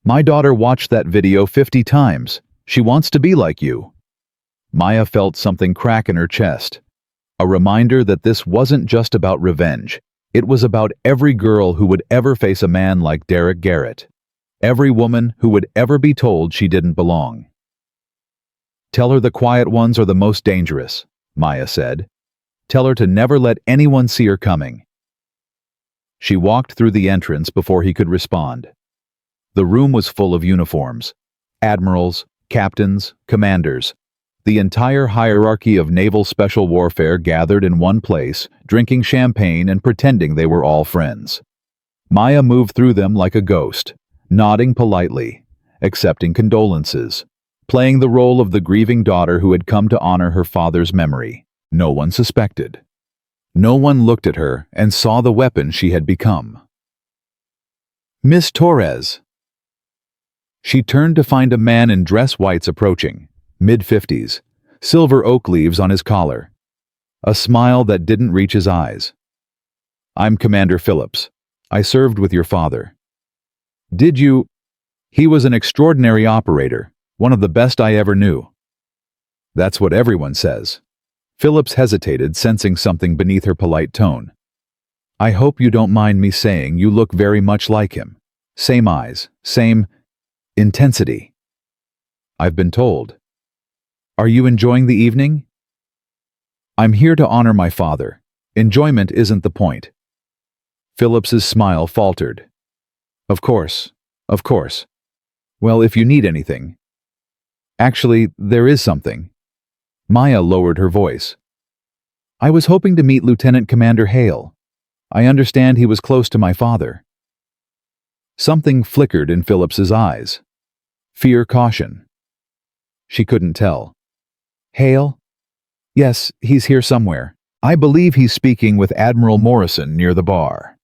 My daughter watched that video 50 times. She wants to be like you. Maya felt something crack in her chest. A reminder that this wasn't just about revenge. It was about every girl who would ever face a man like Derek Garrett. Every woman who would ever be told she didn't belong. Tell her the quiet ones are the most dangerous, Maya said. Tell her to never let anyone see her coming. She walked through the entrance before he could respond. The room was full of uniforms. Admirals, captains, commanders. The entire hierarchy of naval special warfare gathered in one place, drinking champagne and pretending they were all friends. Maya moved through them like a ghost, nodding politely, accepting condolences, playing the role of the grieving daughter who had come to honor her father's memory. No one suspected. No one looked at her and saw the weapon she had become. Miss Torres. She turned to find a man in dress whites approaching, mid-50s, silver oak leaves on his collar. A smile that didn't reach his eyes. I'm Commander Phillips. I served with your father. Did you? He was an extraordinary operator, one of the best I ever knew. That's what everyone says. Phillips hesitated, sensing something beneath her polite tone. I hope you don't mind me saying you look very much like him. Same eyes, same intensity. I've been told. Are you enjoying the evening? I'm here to honor my father. Enjoyment isn't the point. Phillips's smile faltered. Of course, of course. Well, if you need anything. Actually, there is something. Maya lowered her voice. I was hoping to meet Lieutenant Commander Hale. I understand he was close to my father. Something flickered in Phillips's eyes. Fear, caution. She couldn't tell. Hale? Yes, he's here somewhere. I believe he's speaking with Admiral Morrison near the bar.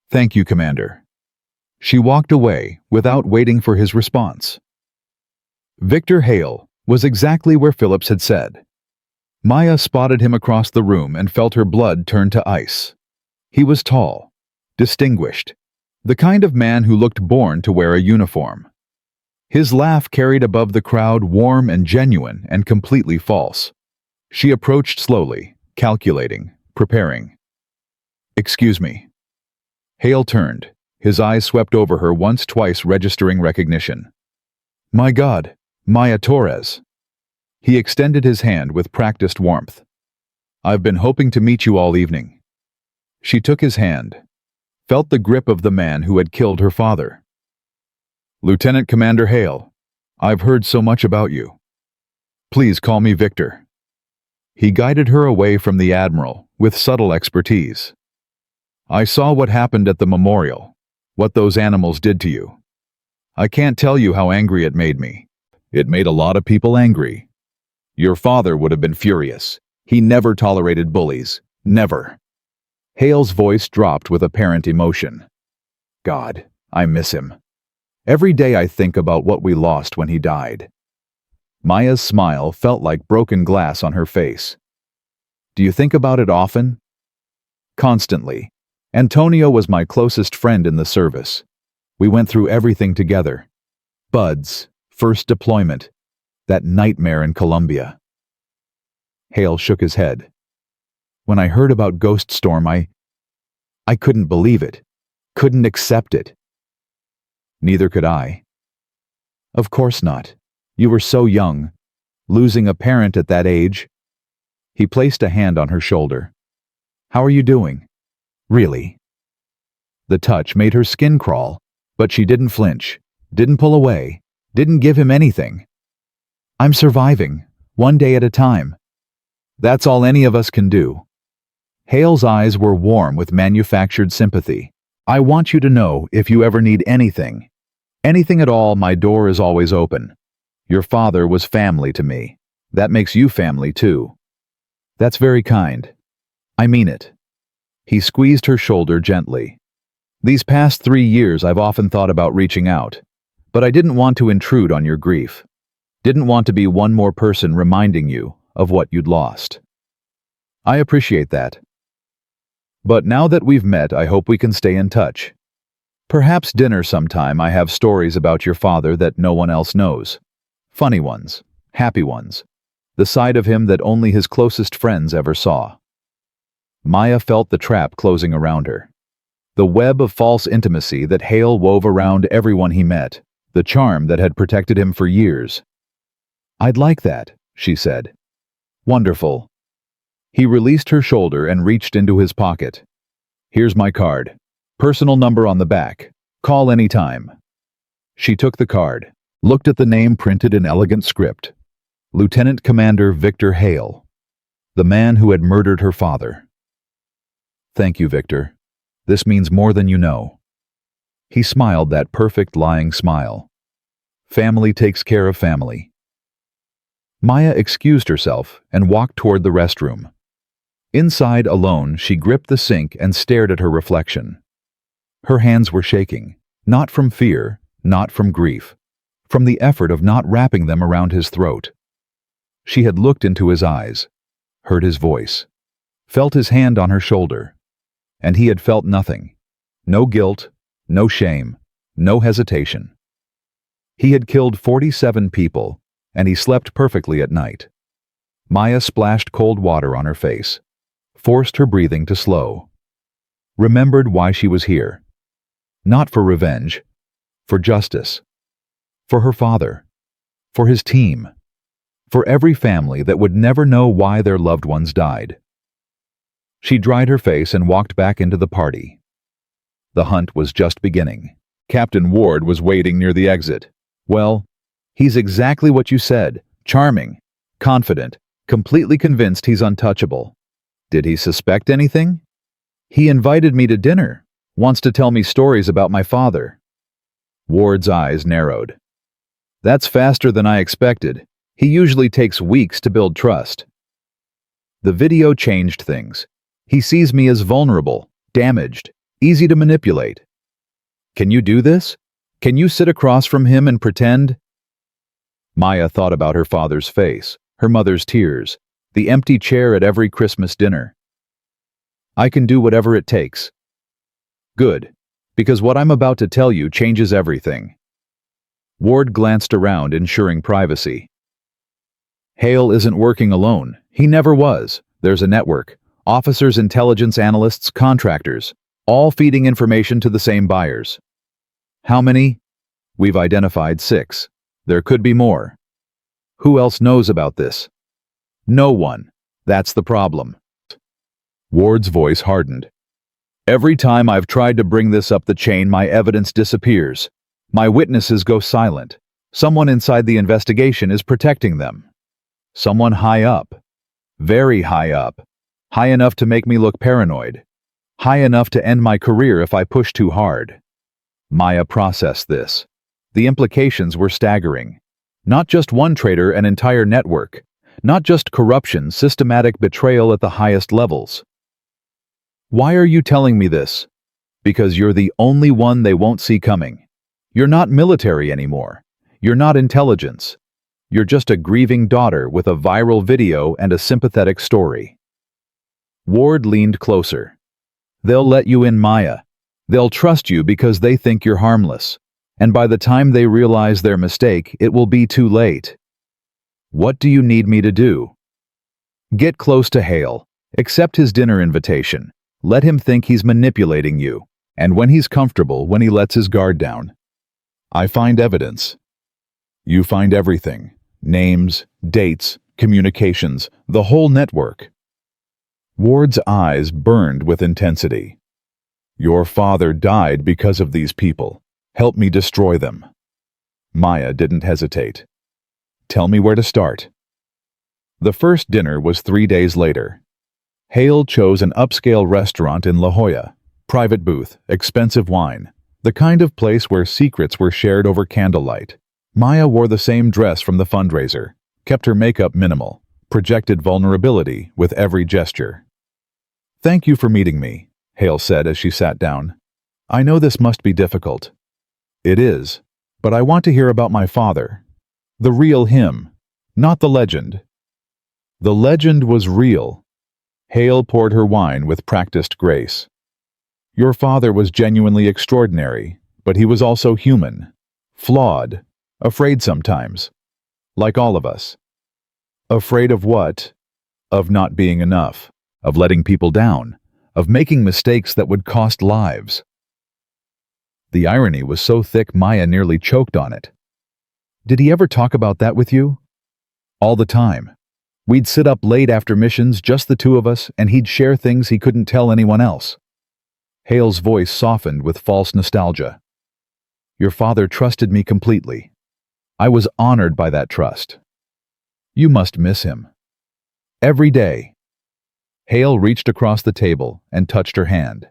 Thank you, Commander. She walked away without waiting for his response. Victor Hale was exactly where Phillips had said. Maya spotted him across the room and felt her blood turn to ice. He was tall, distinguished, the kind of man who looked born to wear a uniform. His laugh carried above the crowd, warm and genuine and completely false. She approached slowly, calculating, preparing. Excuse me. Hale turned. His eyes swept over her once, twice, registering recognition. My God, Maya Torres. He extended his hand with practiced warmth. I've been hoping to meet you all evening. She took his hand, felt the grip of the man who had killed her father. Lieutenant Commander Hale, I've heard so much about you. Please call me Victor. He guided her away from the Admiral with subtle expertise. I saw what happened at the memorial, what those animals did to you. I can't tell you how angry it made me. It made a lot of people angry. Your father would have been furious. He never tolerated bullies. Never. Hale's voice dropped with apparent emotion. God, I miss him. Every day I think about what we lost when he died. Maya's smile felt like broken glass on her face. Do you think about it often? Constantly. Antonio was my closest friend in the service. We went through everything together. Buds, first deployment, that nightmare in Colombia. Hale shook his head. When I heard about Ghost Storm, I couldn't believe it, couldn't accept it. Neither could I. Of course not. You were so young. Losing a parent at that age. He placed a hand on her shoulder. How are you doing? Really? The touch made her skin crawl, but she didn't flinch, didn't pull away, didn't give him anything. I'm surviving, one day at a time. That's all any of us can do. Hale's eyes were warm with manufactured sympathy. I want you to know if you ever need anything. Anything at all, my door is always open. Your father was family to me. That makes you family too. That's very kind. I mean it. He squeezed her shoulder gently. These past 3 years I've often thought about reaching out, but I didn't want to intrude on your grief. Didn't want to be one more person reminding you of what you'd lost. I appreciate that. But now that we've met, I hope we can stay in touch. Perhaps dinner sometime. I have stories about your father that no one else knows. Funny ones, happy ones, the side of him that only his closest friends ever saw. Maya felt the trap closing around her. The web of false intimacy that Hale wove around everyone he met, the charm that had protected him for years. I'd like that, she said. Wonderful. He released her shoulder and reached into his pocket. Here's my card. Personal number on the back. Call anytime. She took the card, looked at the name printed in elegant script. Lieutenant Commander Victor Hale, the man who had murdered her father. Thank you, Victor. This means more than you know. He smiled that perfect lying smile. Family takes care of family. Maya excused herself and walked toward the restroom. Inside, alone, she gripped the sink and stared at her reflection. Her hands were shaking, not from fear, not from grief, from the effort of not wrapping them around his throat. She had looked into his eyes, heard his voice, felt his hand on her shoulder, and he had felt nothing. No guilt, no shame, no hesitation. He had killed 47 people, and he slept perfectly at night. Maya splashed cold water on her face, forced her breathing to slow. Remembered why she was here. Not for revenge, for justice. For her father. For his team. For every family that would never know why their loved ones died. She dried her face and walked back into the party. The hunt was just beginning. Captain Ward was waiting near the exit. Well, he's exactly what you said. Charming, confident, completely convinced he's untouchable. Did he suspect anything? He invited me to dinner. Wants to tell me stories about my father. Ward's eyes narrowed. That's faster than I expected. He usually takes weeks to build trust. The video changed things. He sees me as vulnerable, damaged, easy to manipulate. Can you do this? Can you sit across from him and pretend? Maya thought about her father's face, her mother's tears, the empty chair at every Christmas dinner. I can do whatever it takes. Good, because what I'm about to tell you changes everything. Ward glanced around, ensuring privacy. Hale isn't working alone. He never was. There's a network. Officers, intelligence analysts, contractors, all feeding information to the same buyers. How many? We've identified 6. There could be more. Who else knows about this? No one. That's the problem. Ward's voice hardened. Every time I've tried to bring this up the chain, my evidence disappears. My witnesses go silent. Someone inside the investigation is protecting them. Someone high up. Very high up. High enough to make me look paranoid. High enough to end my career if I push too hard. Maya processed this. The implications were staggering. Not just one traitor, an entire network. Not just corruption, systematic betrayal at the highest levels. Why are you telling me this? Because you're the only one they won't see coming. You're not military anymore. You're not intelligence. You're just a grieving daughter with a viral video and a sympathetic story. Ward leaned closer. They'll let you in, Maya. They'll trust you because they think you're harmless. And by the time they realize their mistake, it will be too late. What do you need me to do? Get close to Hale. Accept his dinner invitation. Let him think he's manipulating you. And when he's comfortable, when he lets his guard down. I find evidence. You find everything: names, dates, communications, the whole network. Ward's eyes burned with intensity. Your father died because of these people. Help me destroy them. Maya didn't hesitate. Tell me where to start. The first dinner was 3 days later. Hale chose an upscale restaurant in La Jolla. Private booth, expensive wine, the kind of place where secrets were shared over candlelight. Maya wore the same dress from the fundraiser, kept her makeup minimal, projected vulnerability with every gesture. Thank you for meeting me, Hale said as she sat down. I know this must be difficult. It is, but I want to hear about my father. The real him, not the legend. The legend was real. Hale poured her wine with practiced grace. Your father was genuinely extraordinary, but he was also human, flawed, afraid sometimes, like all of us. Afraid of what? Of not being enough, of letting people down, of making mistakes that would cost lives. The irony was so thick Maya nearly choked on it. Did he ever talk about that with you? All the time. We'd sit up late after missions, just the two of us, and he'd share things he couldn't tell anyone else. Hale's voice softened with false nostalgia. Your father trusted me completely. I was honored by that trust. You must miss him. Every day. Hale reached across the table and touched her hand.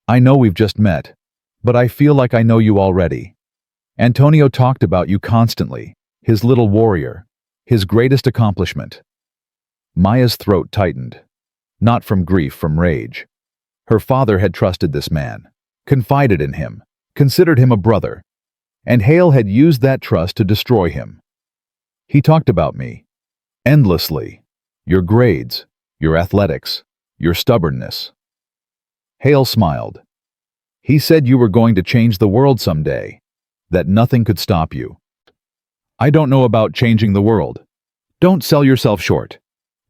I know we've just met, but I feel like I know you already. Antonio talked about you constantly, his little warrior, his greatest accomplishment. Maya's throat tightened, not from grief, from rage. Her father had trusted this man, confided in him, considered him a brother, and Hale had used that trust to destroy him. He talked about me, endlessly, your grades, your athletics, your stubbornness. Hale smiled. He said you were going to change the world someday, that nothing could stop you. I don't know about changing the world. Don't sell yourself short.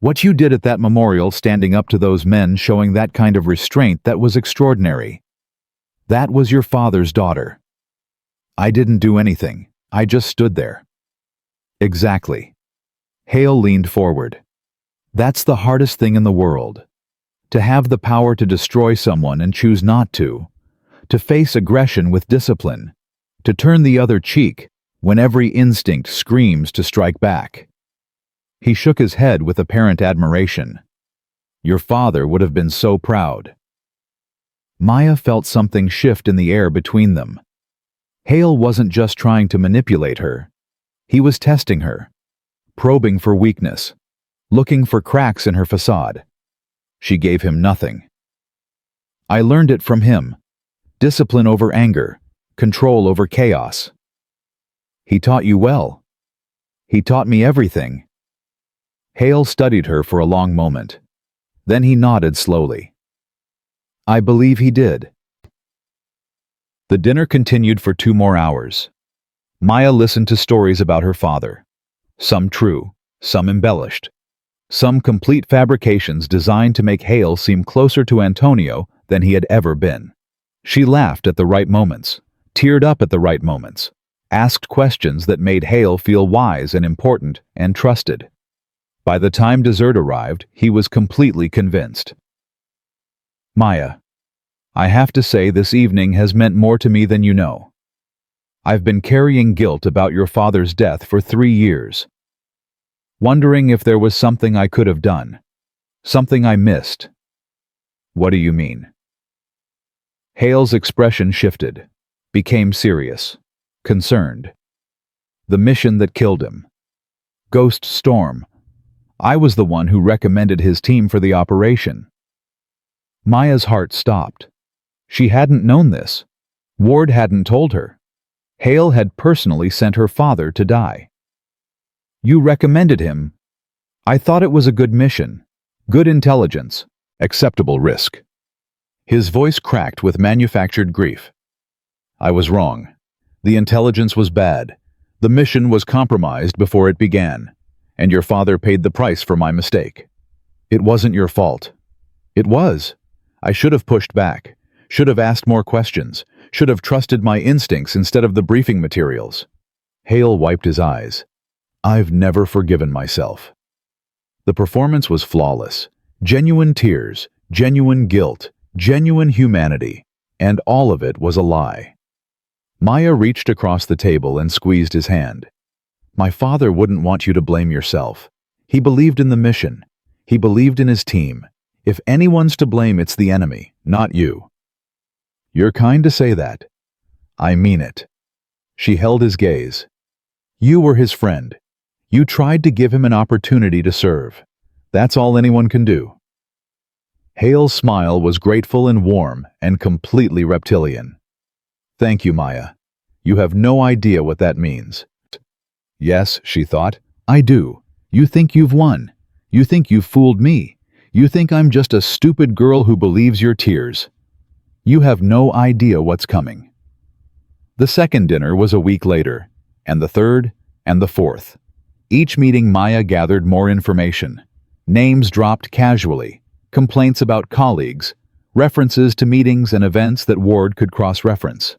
What you did at that memorial, standing up to those men, showing that kind of restraint, that was extraordinary. That was your father's daughter. I didn't do anything. I just stood there. Exactly. Hale leaned forward. That's the hardest thing in the world. To have the power to destroy someone and choose not to face aggression with discipline, to turn the other cheek when every instinct screams to strike back. He shook his head with apparent admiration. Your father would have been so proud. Maya felt something shift in the air between them. Hale wasn't just trying to manipulate her. He was testing her, probing for weakness, looking for cracks in her facade. She gave him nothing. I learned it from him. Discipline over anger, control over chaos. He taught you well. He taught me everything. Hale studied her for a long moment. Then he nodded slowly. I believe he did. The dinner continued for 2 more hours. Maya listened to stories about her father. Some true, some embellished. Some complete fabrications designed to make Hale seem closer to Antonio than he had ever been. She laughed at the right moments, teared up at the right moments, asked questions that made Hale feel wise and important and trusted. By the time dessert arrived, he was completely convinced. Maya, I have to say this evening has meant more to me than you know. I've been carrying guilt about your father's death for 3 years, wondering if there was something I could have done, something I missed. What do you mean? Hale's expression shifted, became serious, concerned. The mission that killed him. Ghost Storm. I was the one who recommended his team for the operation. Maya's heart stopped. She hadn't known this. Ward hadn't told her. Hale had personally sent her father to die. You recommended him. I thought it was a good mission, good intelligence, acceptable risk. His voice cracked with manufactured grief. I was wrong. The intelligence was bad. The mission was compromised before it began, and your father paid the price for my mistake. It wasn't your fault. It was. I should have pushed back, should have asked more questions, should have trusted my instincts instead of the briefing materials. Hale wiped his eyes. I've never forgiven myself. The performance was flawless. Genuine tears, genuine guilt, genuine humanity, and all of it was a lie. Maya reached across the table and squeezed his hand. My father wouldn't want you to blame yourself. He believed in the mission. He believed in his team. If anyone's to blame, it's the enemy, not you. You're kind to say that. I mean it. She held his gaze. You were his friend. You tried to give him an opportunity to serve. That's all anyone can do. Hale's smile was grateful and warm and completely reptilian. Thank you, Maya. You have no idea what that means. Yes, she thought, I do. You think you've won. You think you've fooled me. You think I'm just a stupid girl who believes your tears. You have no idea what's coming. The second dinner was a week later, and the third, and the fourth. Each meeting Maya gathered more information. Names dropped casually, complaints about colleagues, references to meetings and events that Ward could cross-reference.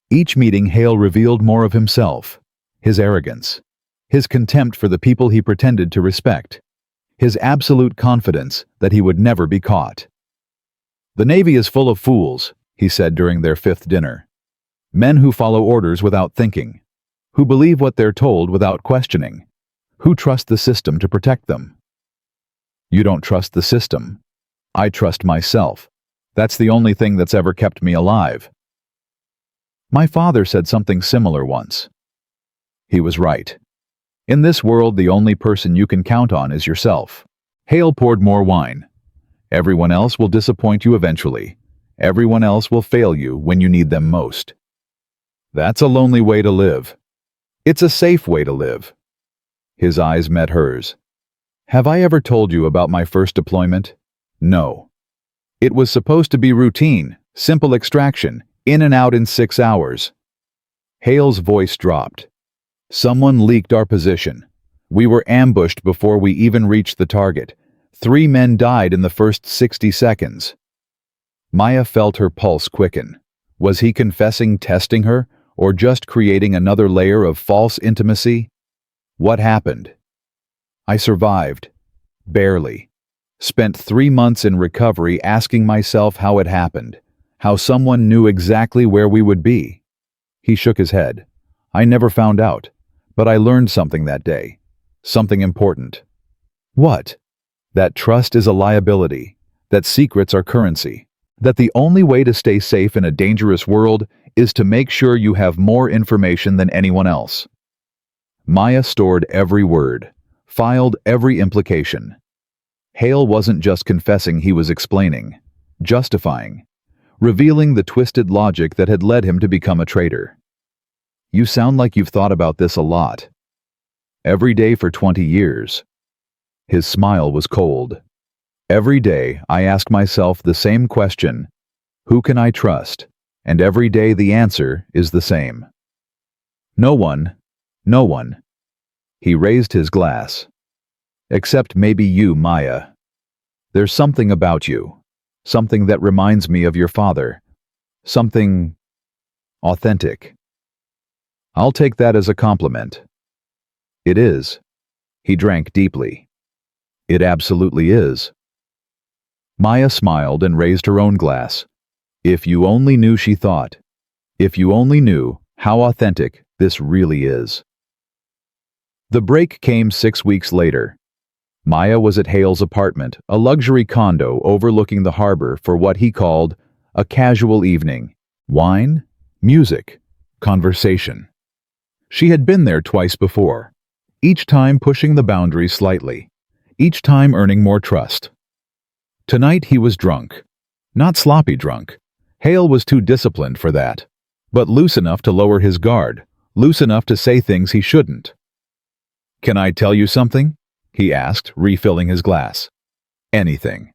Each meeting Hale revealed more of himself, his arrogance, his contempt for the people he pretended to respect, his absolute confidence that he would never be caught. The Navy is full of fools, he said during their fifth dinner. Men who follow orders without thinking, who believe what they're told without questioning, who trust the system to protect them. You don't trust the system. I trust myself. That's the only thing that's ever kept me alive. My father said something similar once. He was right. In this world, the only person you can count on is yourself. Hale poured more wine. Everyone else will disappoint you eventually. Everyone else will fail you when you need them most. That's a lonely way to live. It's a safe way to live. His eyes met hers. Have I ever told you about my first deployment? No. It was supposed to be routine, simple extraction, in and out in 6 hours. Hale's voice dropped. Someone leaked our position. We were ambushed before we even reached the target. 3 men died in the first 60 seconds. Maya felt her pulse quicken. Was he confessing testing her, or just creating another layer of false intimacy? What happened? I survived. Barely. Spent 3 months in recovery asking myself how it happened, how someone knew exactly where we would be. He shook his head. I never found out, but I learned something that day. Something important. What? That trust is a liability, that secrets are currency, that the only way to stay safe in a dangerous world is to make sure you have more information than anyone else. Maya stored every word, filed every implication. Hale wasn't just confessing, he was explaining, justifying, revealing the twisted logic that had led him to become a traitor. You sound like you've thought about this a lot. Every day for 20 years. His smile was cold. Every day I ask myself the same question, who can I trust? And every day the answer is the same. No one, no one. He raised his glass. Except maybe you, Maya. There's something about you, something that reminds me of your father, something authentic. I'll take that as a compliment. It is. He drank deeply. It absolutely is. Maya smiled and raised her own glass. If you only knew, she thought. If you only knew how authentic this really is. The break came 6 weeks later. Maya was at Hale's apartment, a luxury condo overlooking the harbor, for what he called a casual evening. Wine, music, conversation. She had been there twice before, each time pushing the boundaries slightly, each time earning more trust. Tonight he was drunk. Not sloppy drunk. Hale was too disciplined for that, but loose enough to lower his guard, loose enough to say things he shouldn't. Can I tell you something? He asked, refilling his glass. Anything.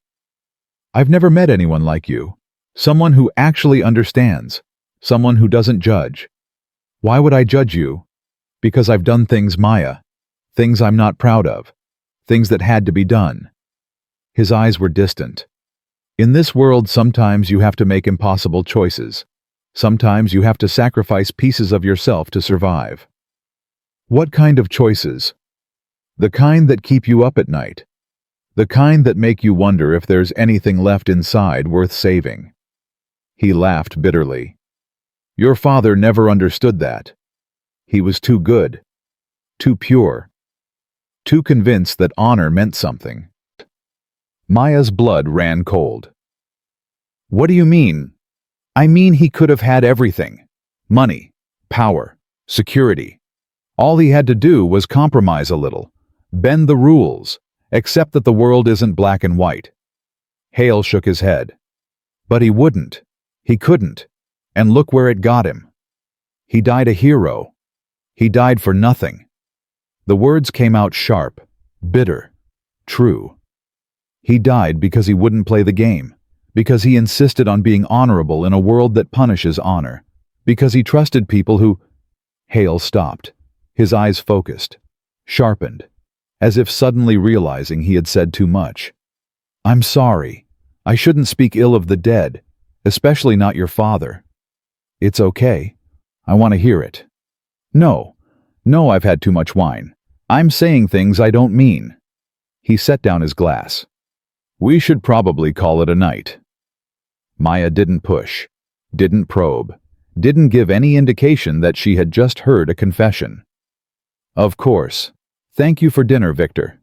I've never met anyone like you. Someone who actually understands. Someone who doesn't judge. Why would I judge you? Because I've done things, Maya. Things I'm not proud of. Things that had to be done. His eyes were distant. In this world, sometimes you have to make impossible choices. Sometimes you have to sacrifice pieces of yourself to survive. What kind of choices? The kind that keep you up at night. The kind that make you wonder if there's anything left inside worth saving. He laughed bitterly. Your father never understood that. He was too good, too pure, too convinced that honor meant something. Maya's blood ran cold. What do you mean? I mean he could have had everything. Money, power, security. All he had to do was compromise a little, bend the rules, accept that the world isn't black and white. Hale shook his head. But he wouldn't. He couldn't. And look where it got him. He died a hero. He died for nothing. The words came out sharp, bitter, true. He died because he wouldn't play the game, because he insisted on being honorable in a world that punishes honor, because he trusted people who... Hale stopped, his eyes focused, sharpened, as if suddenly realizing he had said too much. I'm sorry. I shouldn't speak ill of the dead, especially not your father. It's okay. I want to hear it. No, I've had too much wine. I'm saying things I don't mean. He set down his glass. We should probably call it a night. Maya didn't push, didn't probe, didn't give any indication that she had just heard a confession. Of course. Thank you for dinner, Victor.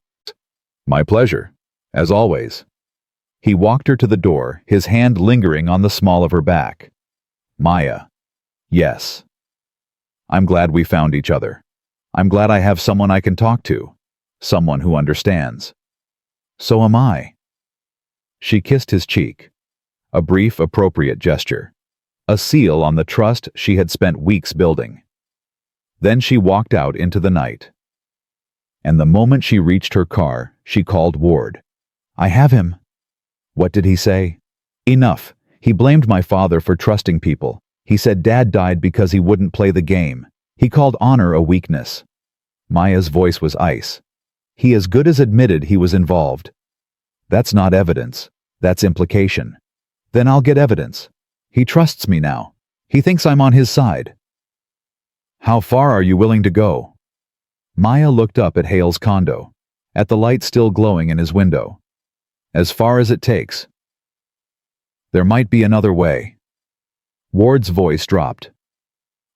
My pleasure, as always. He walked her to the door, his hand lingering on the small of her back. Maya. Yes. I'm glad we found each other. I'm glad I have someone I can talk to, someone who understands. So am I. She kissed his cheek, a brief, appropriate gesture, a seal on the trust she had spent weeks building. Then she walked out into the night. And the moment she reached her car, she called Ward. I have him. What did he say? Enough. He blamed my father for trusting people. He said Dad died because he wouldn't play the game. He called honor a weakness. Maya's voice was ice. He as good as admitted he was involved. That's not evidence. That's implication. Then I'll get evidence. He trusts me now. He thinks I'm on his side. How far are you willing to go? Maya looked up at Hale's condo, at the light still glowing in his window. As far as it takes. There might be another way. Ward's voice dropped.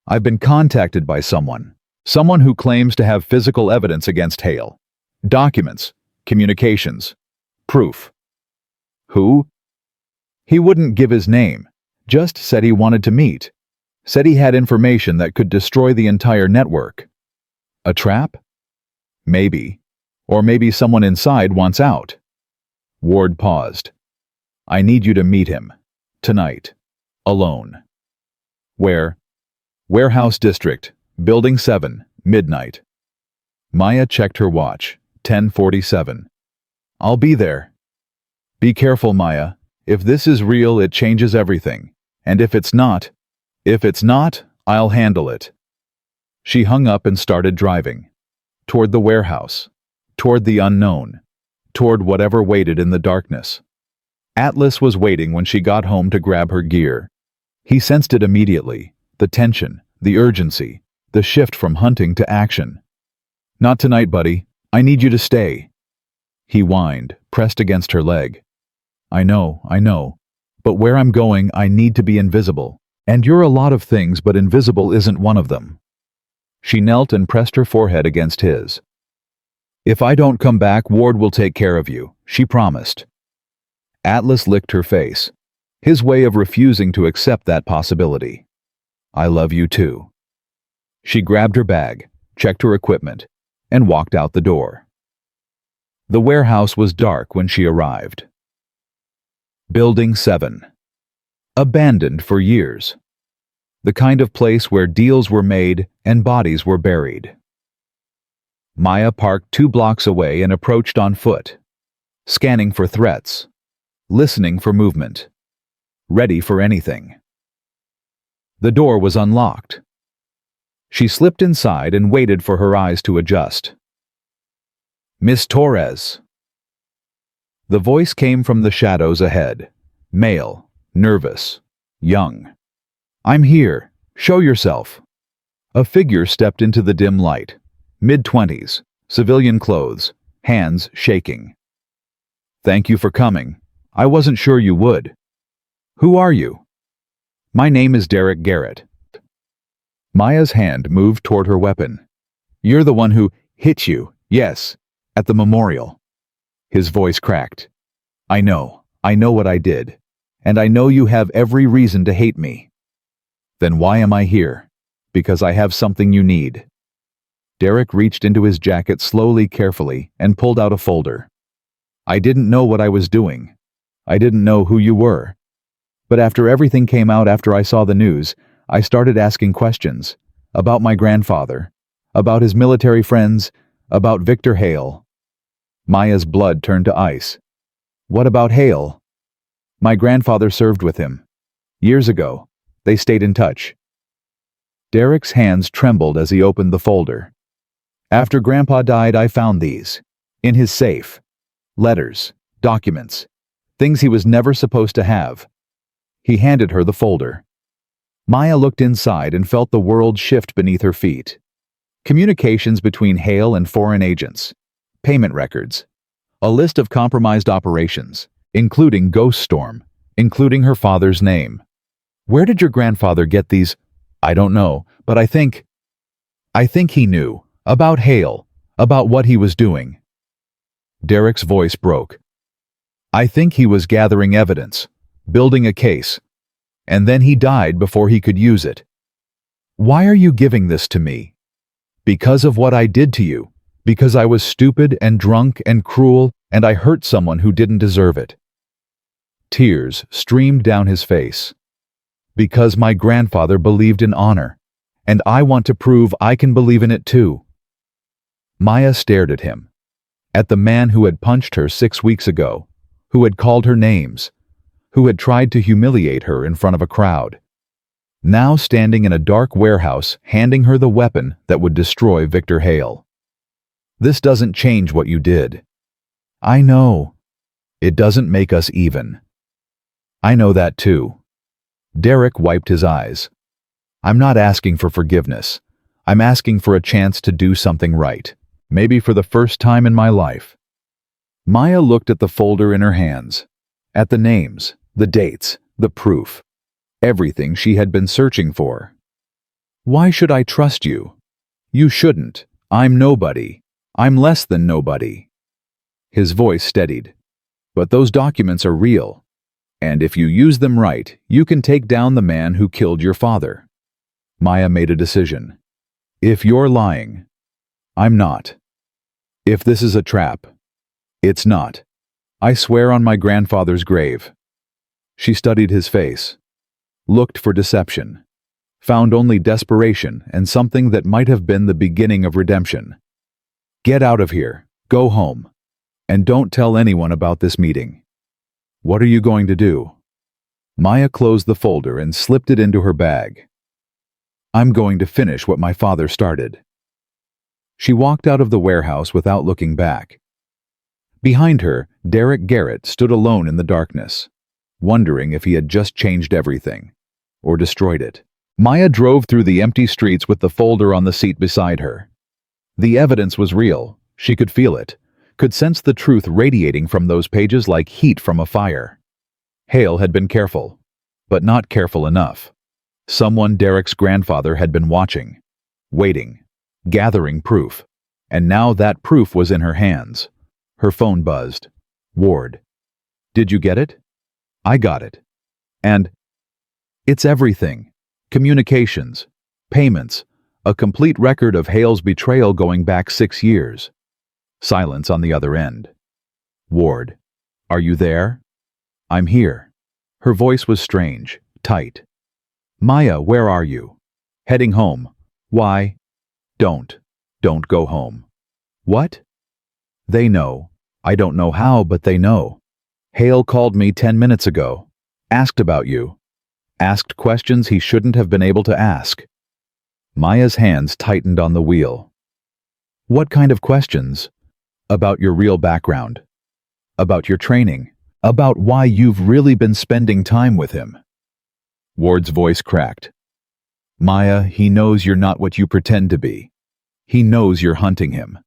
I've been contacted by someone who claims to have physical evidence against Hale. Documents, communications, proof. Who? He wouldn't give his name, just said he wanted to meet. Said he had information that could destroy the entire network. A trap? Maybe. Or maybe someone inside wants out. Ward paused. I need you to meet him. Tonight. Alone. Where? Warehouse District, Building 7, midnight. Maya checked her watch. 10:47. I'll be there. Be careful, Maya. If this is real, it changes everything. And if it's not, I'll handle it. She hung up and started driving. Toward the warehouse. Toward the unknown. Toward whatever waited in the darkness. Atlas was waiting when she got home to grab her gear. He sensed it immediately. The tension, the urgency, the shift from hunting to action. Not tonight, buddy. I need you to stay. He whined, pressed against her leg. I know. But where I'm going, I need to be invisible. And you're a lot of things, but invisible isn't one of them. She knelt and pressed her forehead against his. If I don't come back, Ward will take care of you, she promised. Atlas licked her face, his way of refusing to accept that possibility. I love you too. She grabbed her bag, checked her equipment, and walked out the door. The warehouse was dark when she arrived. Building 7. Abandoned for years. The kind of place where deals were made and bodies were buried. Maya parked 2 blocks away and approached on foot, scanning for threats, listening for movement, ready for anything. The door was unlocked. She slipped inside and waited for her eyes to adjust. Miss Torres. The voice came from the shadows ahead, male, nervous, young. I'm here. Show yourself. A figure stepped into the dim light, mid-20s, civilian clothes, hands shaking. "Thank you for coming. I wasn't sure you would. Who are you?" "My name is Derek Garrett." Maya's hand moved toward her weapon. "You're the one who hit you, yes, at the memorial." His voice cracked. I know what I did, and I know you have every reason to hate me." "Then why am I here?" "Because I have something you need." Derek reached into his jacket slowly, carefully, and pulled out a folder. "I didn't know what I was doing. I didn't know who you were. But after everything came out, after I saw the news, I started asking questions about my grandfather, about his military friends, about Victor Hale." Maya's blood turned to ice. "What about Hale?" "My grandfather served with him. Years ago. They stayed in touch." Derek's hands trembled as he opened the folder. "After Grandpa died, I found these. In his safe. Letters, documents, things he was never supposed to have." He handed her the folder. Maya looked inside and felt the world shift beneath her feet. Communications between Hale and foreign agents. Payment records. A list of compromised operations, including Ghost Storm, including her father's name. "Where did your grandfather get these?" "I don't know, but I think he knew. About Hale, about what he was doing." Derek's voice broke. "I think he was gathering evidence, building a case, and then he died before he could use it." "Why are you giving this to me?" "Because of what I did to you. Because I was stupid and drunk and cruel, and I hurt someone who didn't deserve it." Tears streamed down his face. "Because my grandfather believed in honor, and I want to prove I can believe in it too." Maya stared at him, at the man who had punched her 6 weeks ago, who had called her names, who had tried to humiliate her in front of a crowd. Now standing in a dark warehouse, handing her the weapon that would destroy Victor Hale. "This doesn't change what you did." "I know. It doesn't make us even." "I know that too." Derek wiped his eyes. "I'm not asking for forgiveness. I'm asking for a chance to do something right, maybe for the first time in my life." Maya looked at the folder in her hands, at the names, the dates, the proof, everything she had been searching for. "Why should I trust you?" "You shouldn't. I'm nobody. I'm less than nobody." His voice steadied. "But those documents are real, and if you use them right, you can take down the man who killed your father." Maya made a decision. "If you're lying, I'm not. If this is a trap, it's not. I swear on my grandfather's grave." She studied his face, looked for deception, found only desperation and something that might have been the beginning of redemption. "Get out of here. Go home. And don't tell anyone about this meeting." "What are you going to do?" Maya closed the folder and slipped it into her bag. "I'm going to finish what my father started." She walked out of the warehouse without looking back. Behind her, Derek Garrett stood alone in the darkness, wondering if he had just changed everything, or destroyed it. Maya drove through the empty streets with the folder on the seat beside her. The evidence was real. She could feel it, could sense the truth radiating from those pages like heat from a fire. Hale had been careful, but not careful enough. Someone Derek's grandfather had been watching, waiting, gathering proof, and now that proof was in her hands. Her phone buzzed. "Ward. Did you get it?" "I got it. And it's everything. Communications, payments, a complete record of Hale's betrayal going back 6 years." Silence on the other end. "Ward, are you there?" "I'm here." Her voice was strange, tight. "Maya, where are you?" "Heading home." "Why?" Don't go home." "What?" "They know. I don't know how, but they know. Hale called me 10 minutes ago. Asked about you. Asked questions he shouldn't have been able to ask." Maya's hands tightened on the wheel. "What kind of questions?" "About your real background. About your training. About why you've really been spending time with him." Ward's voice cracked. "Maya, he knows you're not what you pretend to be. He knows you're hunting him.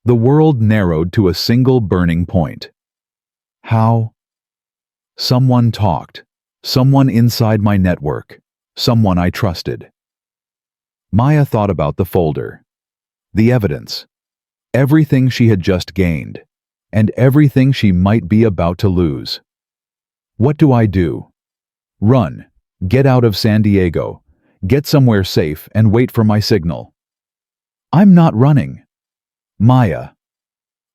The world narrowed to a single burning point. How? Someone talked. Someone inside my network. Someone I trusted. Maya thought about the folder. The evidence. Everything she had just gained. And everything she might be about to lose. What do I do? Run. Get out of San Diego. Get somewhere safe and wait for my signal. I'm not running. Maya.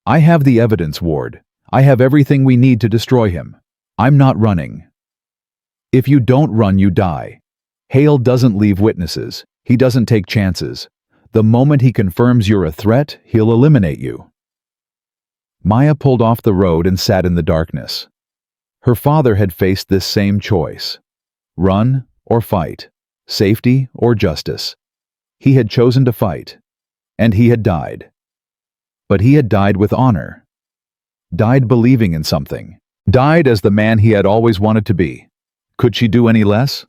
I have the evidence, Ward. I have everything we need to destroy him. I'm not running. If you don't run, you die. Hale doesn't leave witnesses. He doesn't take chances. The moment he confirms you're a threat, he'll eliminate you. Maya pulled off the road and sat in the darkness. Her father had faced this same choice. Run or fight. Safety or justice. He had chosen to fight. And he had died. But he had died with honor. Died believing in something. Died as the man he had always wanted to be. Could she do any less?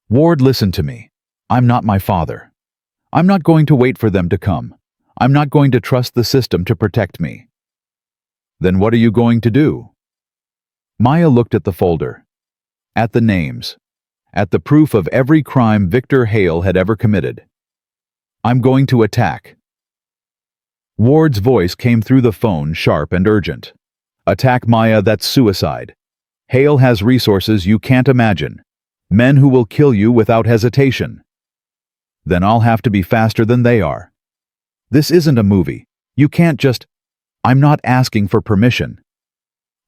Ward, listen to me. I'm not my father. I'm not going to wait for them to come. I'm not going to trust the system to protect me. Then what are you going to do? Maya looked at the folder. At the names. At the proof of every crime Victor Hale had ever committed. I'm going to attack. Ward's voice came through the phone, sharp and urgent. Attack, Maya, that's suicide. Hale has resources you can't imagine. Men who will kill you without hesitation. Then I'll have to be faster than they are. This isn't a movie. You can't just... I'm not asking for permission.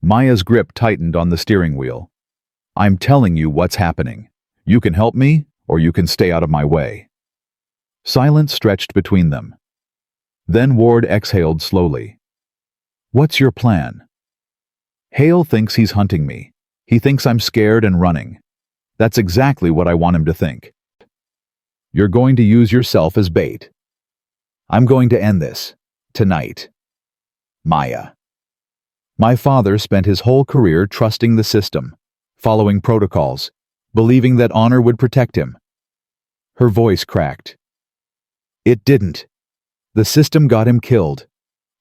Maya's grip tightened on the steering wheel. I'm telling you what's happening. You can help me, or you can stay out of my way. Silence stretched between them. Then Ward exhaled slowly. What's your plan? Hale thinks he's hunting me. He thinks I'm scared and running. That's exactly what I want him to think. You're going to use yourself as bait. I'm going to end this. Tonight. Maya. My father spent his whole career trusting the system, following protocols, believing that honor would protect him. Her voice cracked. It didn't. The system got him killed.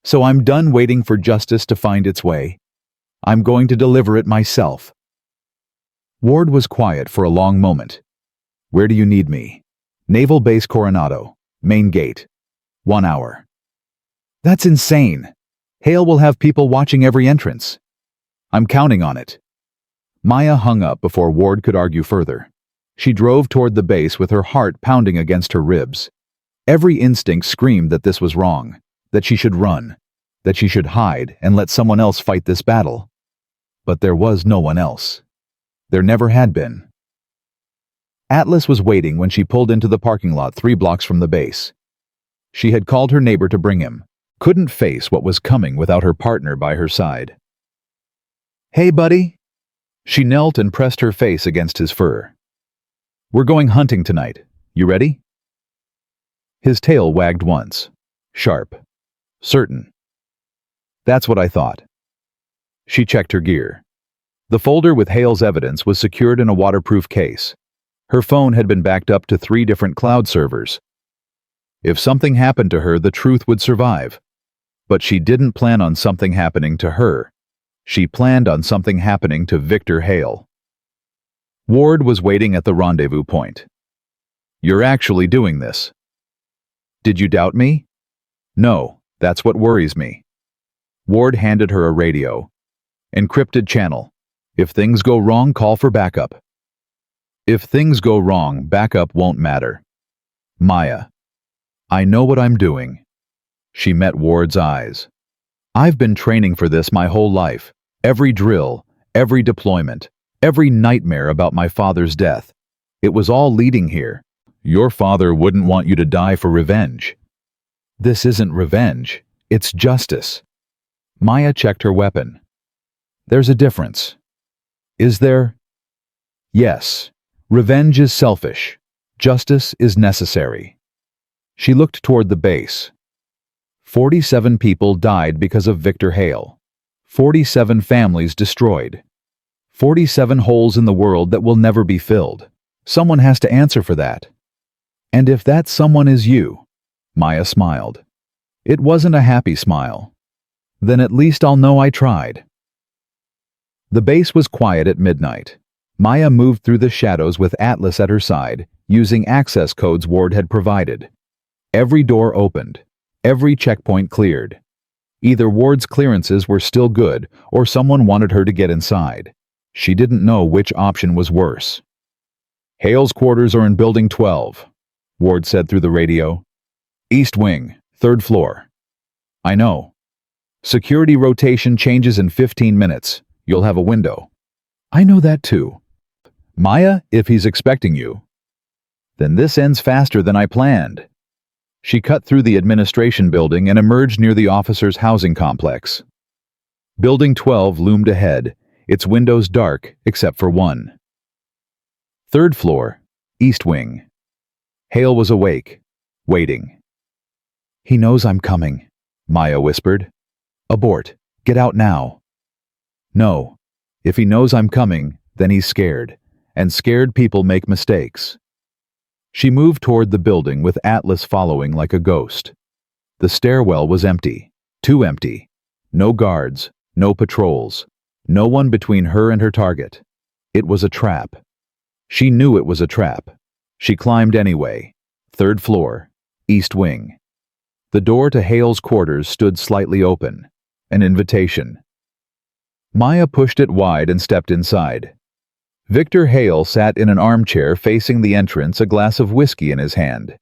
So I'm done waiting for justice to find its way. I'm going to deliver it myself. Ward was quiet for a long moment. Where do you need me? Naval Base Coronado, main gate. 1 hour. That's insane. Hale will have people watching every entrance. I'm counting on it. Maya hung up before Ward could argue further. She drove toward the base with her heart pounding against her ribs. Every instinct screamed that this was wrong, that she should run, that she should hide and let someone else fight this battle. But there was no one else. There never had been. Atlas was waiting when she pulled into the parking lot 3 blocks from the base. She had called her neighbor to bring him, couldn't face what was coming without her partner by her side. Hey, buddy. She knelt and pressed her face against his fur. We're going hunting tonight. You ready? His tail wagged once. Sharp. Certain. That's what I thought. She checked her gear. The folder with Hale's evidence was secured in a waterproof case. Her phone had been backed up to 3 different cloud servers. If something happened to her, the truth would survive. But she didn't plan on something happening to her. She planned on something happening to Victor Hale. Ward was waiting at the rendezvous point. You're actually doing this. Did you doubt me? No, that's what worries me. Ward handed her a radio. Encrypted channel. If things go wrong, call for backup. If things go wrong, backup won't matter. Maya. I know what I'm doing. She met Ward's eyes. I've been training for this my whole life. Every drill, every deployment, every nightmare about my father's death. It was all leading here. Your father wouldn't want you to die for revenge. This isn't revenge. It's justice. Maya checked her weapon. There's a difference. Is there? Yes. Revenge is selfish. Justice is necessary. She looked toward the base. 47 people died because of Victor Hale. 47 families destroyed. 47 holes in the world that will never be filled. Someone has to answer for that. And if that someone is you, Maya smiled. It wasn't a happy smile. Then at least I'll know I tried. The base was quiet at midnight. Maya moved through the shadows with Atlas at her side, using access codes Ward had provided. Every door opened. Every checkpoint cleared. Either Ward's clearances were still good, or someone wanted her to get inside. She didn't know which option was worse. Hale's quarters are in Building 12, Ward said through the radio. East Wing, 3rd floor. I know. Security rotation changes in 15 minutes. You'll have a window. I know that too. Maya, if he's expecting you. Then this ends faster than I planned. She cut through the administration building and emerged near the officers' housing complex. Building 12 loomed ahead, its windows dark except for one. 3rd floor, East Wing. Hale was awake, waiting. He knows I'm coming, Maya whispered. Abort. Get out now. No. If he knows I'm coming, then he's scared, and scared people make mistakes. She moved toward the building with Atlas following like a ghost. The stairwell was empty, too empty. No guards, no patrols, no one between her and her target. It was a trap. She knew it was a trap. She climbed anyway. 3rd floor, East Wing. The door to Hale's quarters stood slightly open, an invitation. Maya pushed it wide and stepped inside. Victor Hale sat in an armchair facing the entrance, a glass of whiskey in his hand.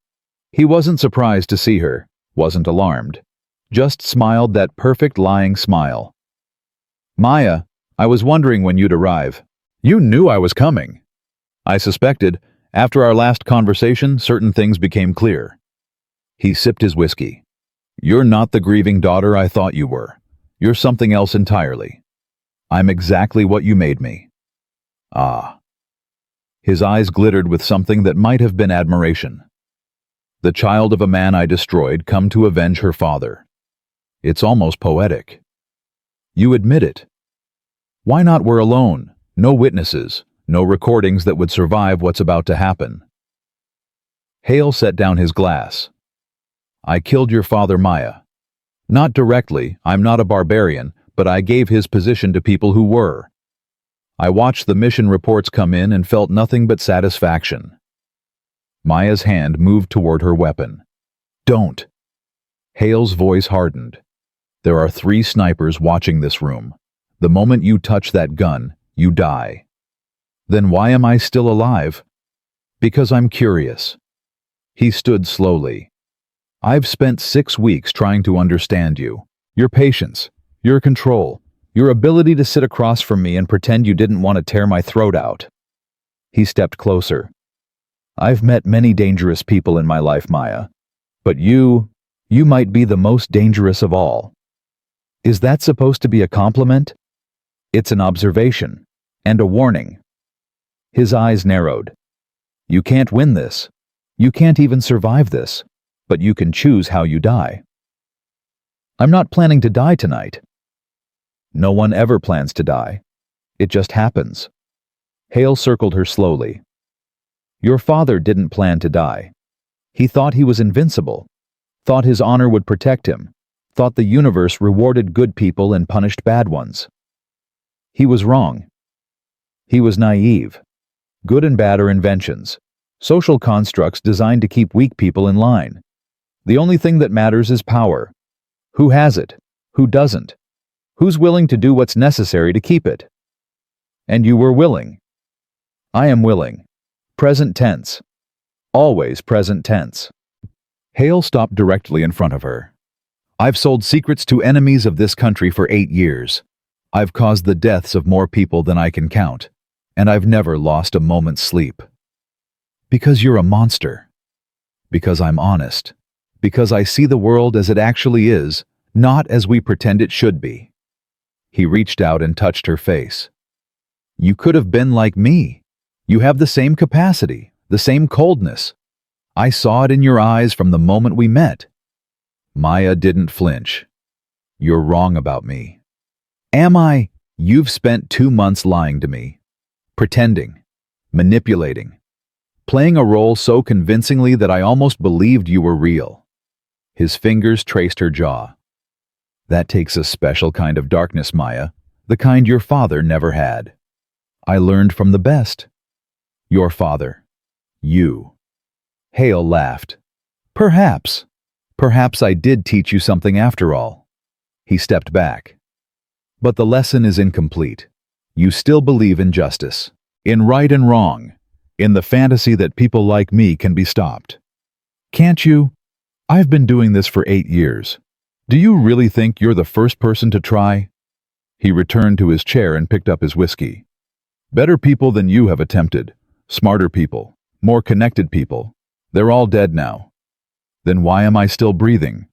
He wasn't surprised to see her, wasn't alarmed, just smiled that perfect lying smile. Maya, I was wondering when you'd arrive. You knew I was coming. I suspected. After our last conversation, certain things became clear. He sipped his whiskey. You're not the grieving daughter I thought you were. You're something else entirely. I'm exactly what you made me. Ah. His eyes glittered with something that might have been admiration. The child of a man I destroyed come to avenge her father. It's almost poetic. You admit it. Why not we're alone? No witnesses, no recordings that would survive what's about to happen. Hale set down his glass. I killed your father, Maya. Not directly, I'm not a barbarian, but I gave his position to people who were. I watched the mission reports come in and felt nothing but satisfaction. Maya's hand moved toward her weapon. Don't. Hale's voice hardened. There are 3 snipers watching this room. The moment you touch that gun, you die. Then why am I still alive? Because I'm curious. He stood slowly. I've spent 6 weeks trying to understand you. Your patience, your control, your ability to sit across from me and pretend you didn't want to tear my throat out. He stepped closer. I've met many dangerous people in my life, Maya. But you might be the most dangerous of all. Is that supposed to be a compliment? It's an observation, and a warning. His eyes narrowed. You can't win this. You can't even survive this, but you can choose how you die. I'm not planning to die tonight. No one ever plans to die. It just happens. Hale circled her slowly. Your father didn't plan to die. He thought he was invincible, thought his honor would protect him, thought the universe rewarded good people and punished bad ones. He was wrong. He was naive. Good and bad are inventions, social constructs designed to keep weak people in line. The only thing that matters is power. Who has it? Who doesn't? Who's willing to do what's necessary to keep it? And you were willing. I am willing. Present tense. Always present tense. Hale stopped directly in front of her. I've sold secrets to enemies of this country for 8 years. I've caused the deaths of more people than I can count, and I've never lost a moment's sleep. Because you're a monster. Because I'm honest. Because I see the world as it actually is, not as we pretend it should be. He reached out and touched her face. You could have been like me. You have the same capacity, the same coldness. I saw it in your eyes from the moment we met. Maya didn't flinch. You're wrong about me. Am I? You've spent 2 months lying to me. Pretending. Manipulating. Playing a role so convincingly that I almost believed you were real. His fingers traced her jaw. That takes a special kind of darkness, Maya, the kind your father never had. I learned from the best. Your father. You. Hale laughed. Perhaps. Perhaps I did teach you something after all. He stepped back. But the lesson is incomplete. You still believe in justice, in right and wrong, in the fantasy that people like me can be stopped. Can't you? I've been doing this for 8 years. Do you really think you're the first person to try? He returned to his chair and picked up his whiskey. Better people than you have attempted. Smarter people. More connected people. They're all dead now. Then why am I still breathing?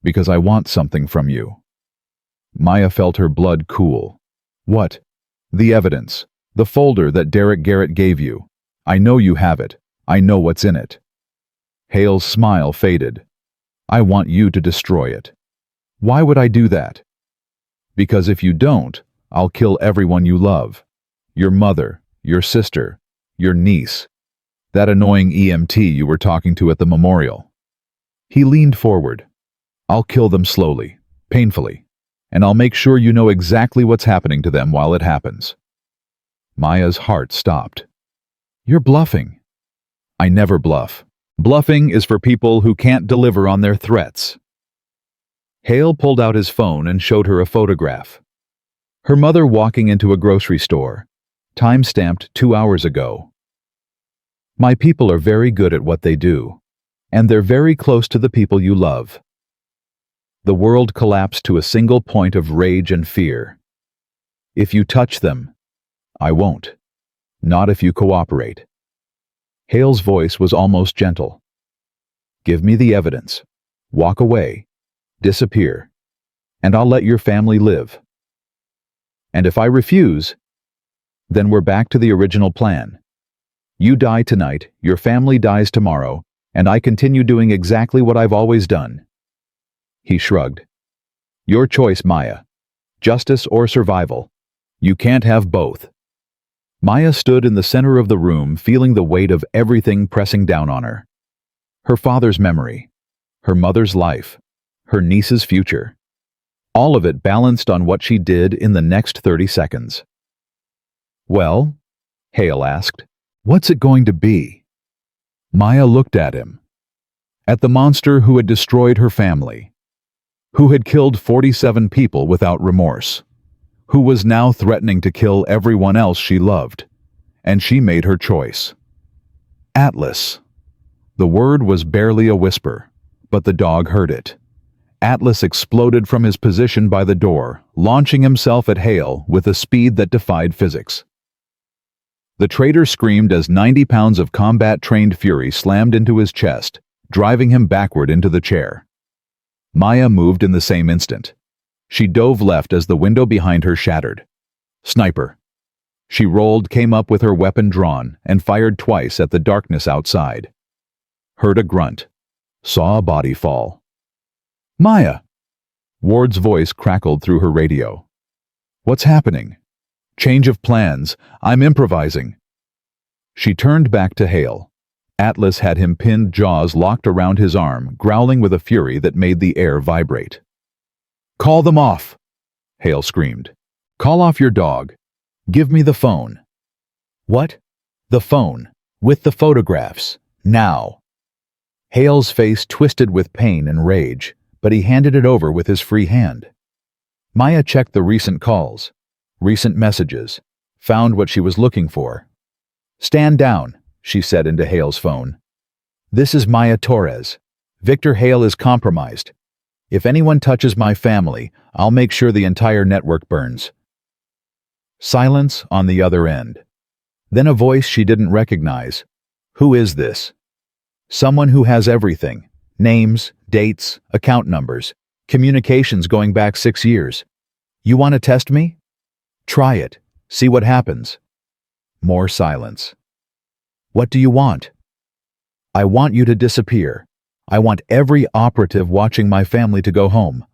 Because I want something from you. Maya felt her blood cool. What? The evidence. The folder that Derek Garrett gave you. I know you have it. I know what's in it. Hale's smile faded. I want you to destroy it. Why would I do that? Because if you don't, I'll kill everyone you love. Your mother, your sister, your niece. That annoying EMT you were talking to at the memorial. He leaned forward. I'll kill them slowly, painfully, and I'll make sure you know exactly what's happening to them while it happens. Maya's heart stopped. You're bluffing. I never bluff. Bluffing is for people who can't deliver on their threats. Hale pulled out his phone and showed her a photograph. Her mother walking into a grocery store, time-stamped 2 hours ago. My people are very good at what they do, and they're very close to the people you love. The world collapsed to a single point of rage and fear. If you touch them, I won't. Not if you cooperate. Hale's voice was almost gentle. Give me the evidence. Walk away. Disappear. And I'll let your family live. And if I refuse, then we're back to the original plan. You die tonight, your family dies tomorrow, and I continue doing exactly what I've always done. He shrugged. Your choice, Maya. Justice or survival. You can't have both. Maya stood in the center of the room, feeling the weight of everything pressing down on her. Her father's memory, her mother's life, her niece's future. All of it balanced on what she did in the next 30 seconds. Well, Hale asked, what's it going to be? Maya looked at him. At the monster who had destroyed her family, who had killed 47 people without remorse, who was now threatening to kill everyone else she loved, and she made her choice. Atlas. The word was barely a whisper, but the dog heard it. Atlas exploded from his position by the door, launching himself at Hale with a speed that defied physics. The traitor screamed as 90 pounds of combat-trained fury slammed into his chest, driving him backward into the chair. Maya moved in the same instant. She dove left as the window behind her shattered. Sniper. She rolled, came up with her weapon drawn, and fired twice at the darkness outside. Heard a grunt. Saw a body fall. Maya! Ward's voice crackled through her radio. What's happening? Change of plans. I'm improvising. She turned back to Hale. Atlas had him pinned, jaws locked around his arm, growling with a fury that made the air vibrate. Call them off! Hale screamed. Call off your dog. Give me the phone. What? The phone. With the photographs. Now. Hale's face twisted with pain and rage, but he handed it over with his free hand. Maya checked the recent calls, recent messages, found what she was looking for. Stand down, she said into Hale's phone. This is Maya Torres. Victor Hale is compromised. If anyone touches my family, I'll make sure the entire network burns. Silence on the other end. Then a voice she didn't recognize. Who is this? Someone who has everything. Names, dates, account numbers, communications going back 6 years. You want to test me? Try it. See what happens. More silence. What do you want? I want you to disappear. I want every operative watching my family to go home.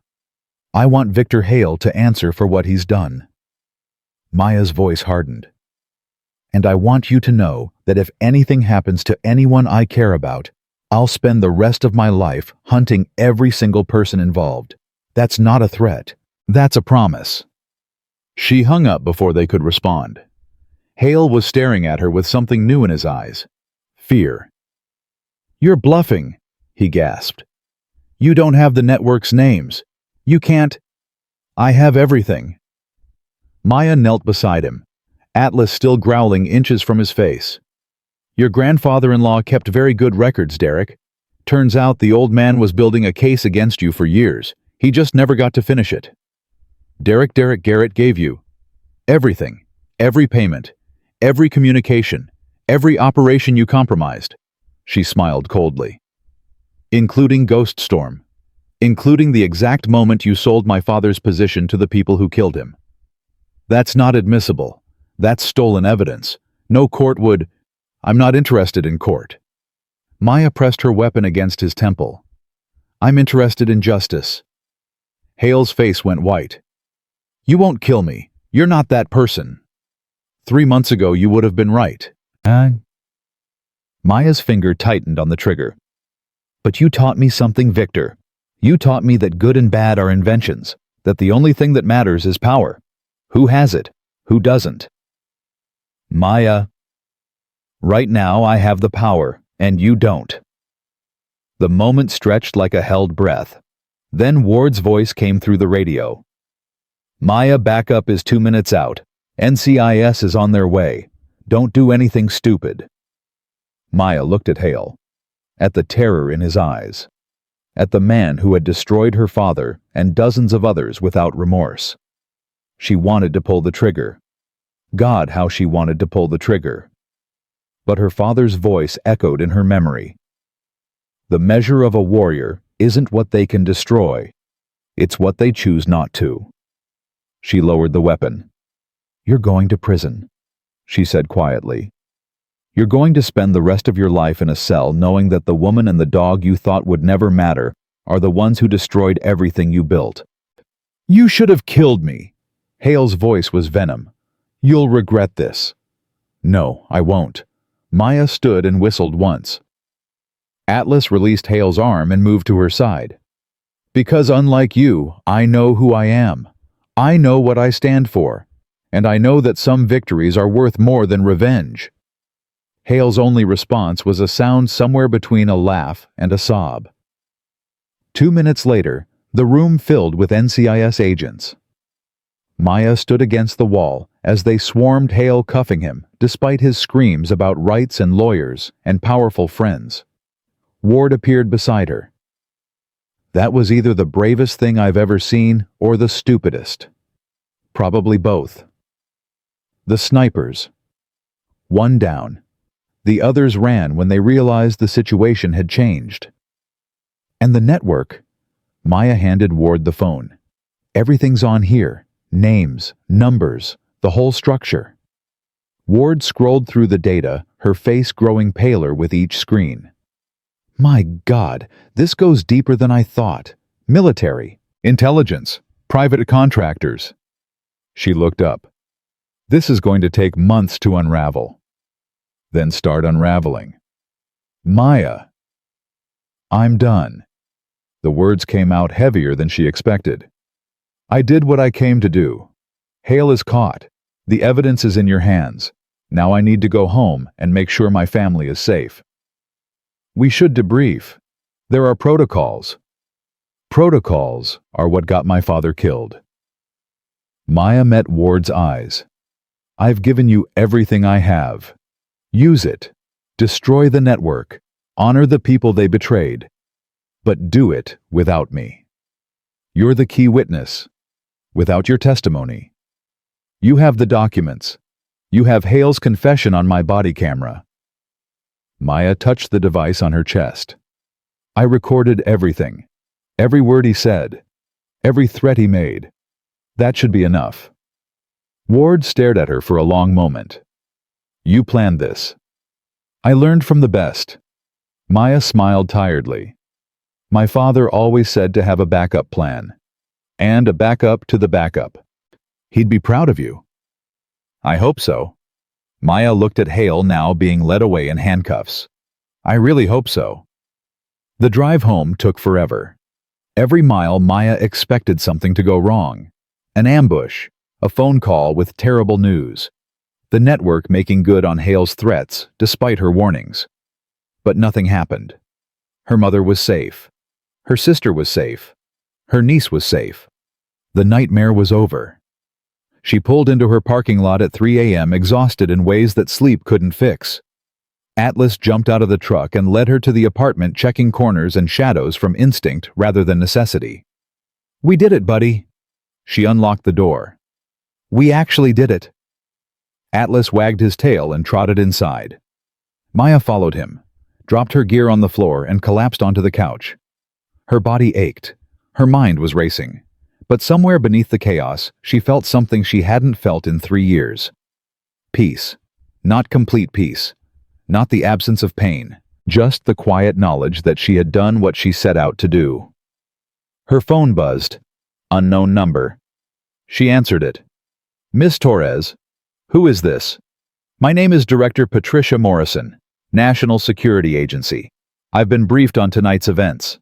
I want Victor Hale to answer for what he's done. Maya's voice hardened. And I want you to know that if anything happens to anyone I care about, I'll spend the rest of my life hunting every single person involved. That's not a threat. That's a promise." She hung up before they could respond. Hale was staring at her with something new in his eyes. Fear. "You're bluffing," he gasped. "You don't have the network's names. You can't—" "I have everything." Maya knelt beside him, Atlas still growling inches from his face. "Your grandfather-in-law kept very good records, Derek. Turns out the old man was building a case against you for years. He just never got to finish it. Derek Garrett gave you everything, every payment, every communication, every operation you compromised." She smiled coldly. "Including Ghost Storm. Including the exact moment you sold my father's position to the people who killed him. That's not admissible. That's stolen evidence. No court would—" "I'm not interested in court." Maya pressed her weapon against his temple. "I'm interested in justice." Hale's face went white. "You won't kill me. You're not that person. 3 months ago you would have been right." Maya's finger tightened on the trigger. "But you taught me something, Victor. You taught me that good and bad are inventions, that the only thing that matters is power. Who has it? Who doesn't?" "Maya, right now I have the power, and you don't." The moment stretched like a held breath. Then Ward's voice came through the radio. "Maya, backup is 2 minutes out. NCIS is on their way. Don't do anything stupid." Maya looked at Hale, at the terror in his eyes, at the man who had destroyed her father and dozens of others without remorse. She wanted to pull the trigger. God, how she wanted to pull the trigger. But her father's voice echoed in her memory. "The measure of a warrior isn't what they can destroy. It's what they choose not to." She lowered the weapon. "You're going to prison," she said quietly. "You're going to spend the rest of your life in a cell knowing that the woman and the dog you thought would never matter are the ones who destroyed everything you built." "You should have killed me." Hale's voice was venom. "You'll regret this." "No, I won't." Maya stood and whistled once. Atlas released Hale's arm and moved to her side. "Because unlike you, I know who I am. I know what I stand for. And I know that some victories are worth more than revenge." Hale's only response was a sound somewhere between a laugh and a sob. 2 minutes later, the room filled with NCIS agents. Maya stood against the wall as they swarmed Hale, cuffing him, despite his screams about rights and lawyers and powerful friends. Ward appeared beside her. "That was either the bravest thing I've ever seen or the stupidest. Probably both." The snipers. One down. The others ran when they realized the situation had changed. "And the network?" Maya handed Ward the phone. "Everything's on here. Names, numbers, the whole structure." Ward scrolled through the data, her face growing paler with each screen. "My God, this goes deeper than I thought. Military, intelligence, private contractors." She looked up. "This is going to take months to unravel." Then start unraveling. "Maya." "I'm done." The words came out heavier than she expected. "I did what I came to do. Hale is caught. The evidence is in your hands. Now I need to go home and make sure my family is safe. We should debrief. There are protocols." "Protocols are what got my father killed." Maya met Ward's eyes. "I've given you everything I have. Use it. Destroy the network. Honor the people they betrayed. But do it without me. You're the key witness. Without your testimony. You have the documents. You have Hale's confession on my body camera." Maya touched the device on her chest. "I recorded everything. Every word he said. Every threat he made. That should be enough." Ward stared at her for a long moment. "You planned this." "I learned from the best." Maya smiled tiredly. "My father always said to have a backup plan. And a backup to the backup. He'd be proud of you." "I hope so." Maya looked at Hale, now being led away in handcuffs. "I really hope so." The drive home took forever. Every mile, Maya expected something to go wrong. An ambush, a phone call with terrible news, the network making good on Hale's threats despite her warnings. But nothing happened. Her mother was safe. Her sister was safe. Her niece was safe. The nightmare was over. She pulled into her parking lot at 3 a.m. exhausted in ways that sleep couldn't fix. Atlas jumped out of the truck and led her to the apartment, checking corners and shadows from instinct rather than necessity. "We did it, buddy." She unlocked the door. "We actually did it." Atlas wagged his tail and trotted inside. Maya followed him, dropped her gear on the floor and collapsed onto the couch. Her body ached. Her mind was racing. But somewhere beneath the chaos, she felt something she hadn't felt in 3 years. Peace. Not complete peace. Not the absence of pain. Just the quiet knowledge that she had done what she set out to do. Her phone buzzed. Unknown number. She answered it. "Miss Torres, who is this?" "My name is Director Patricia Morrison, National Security Agency. I've been briefed on tonight's events."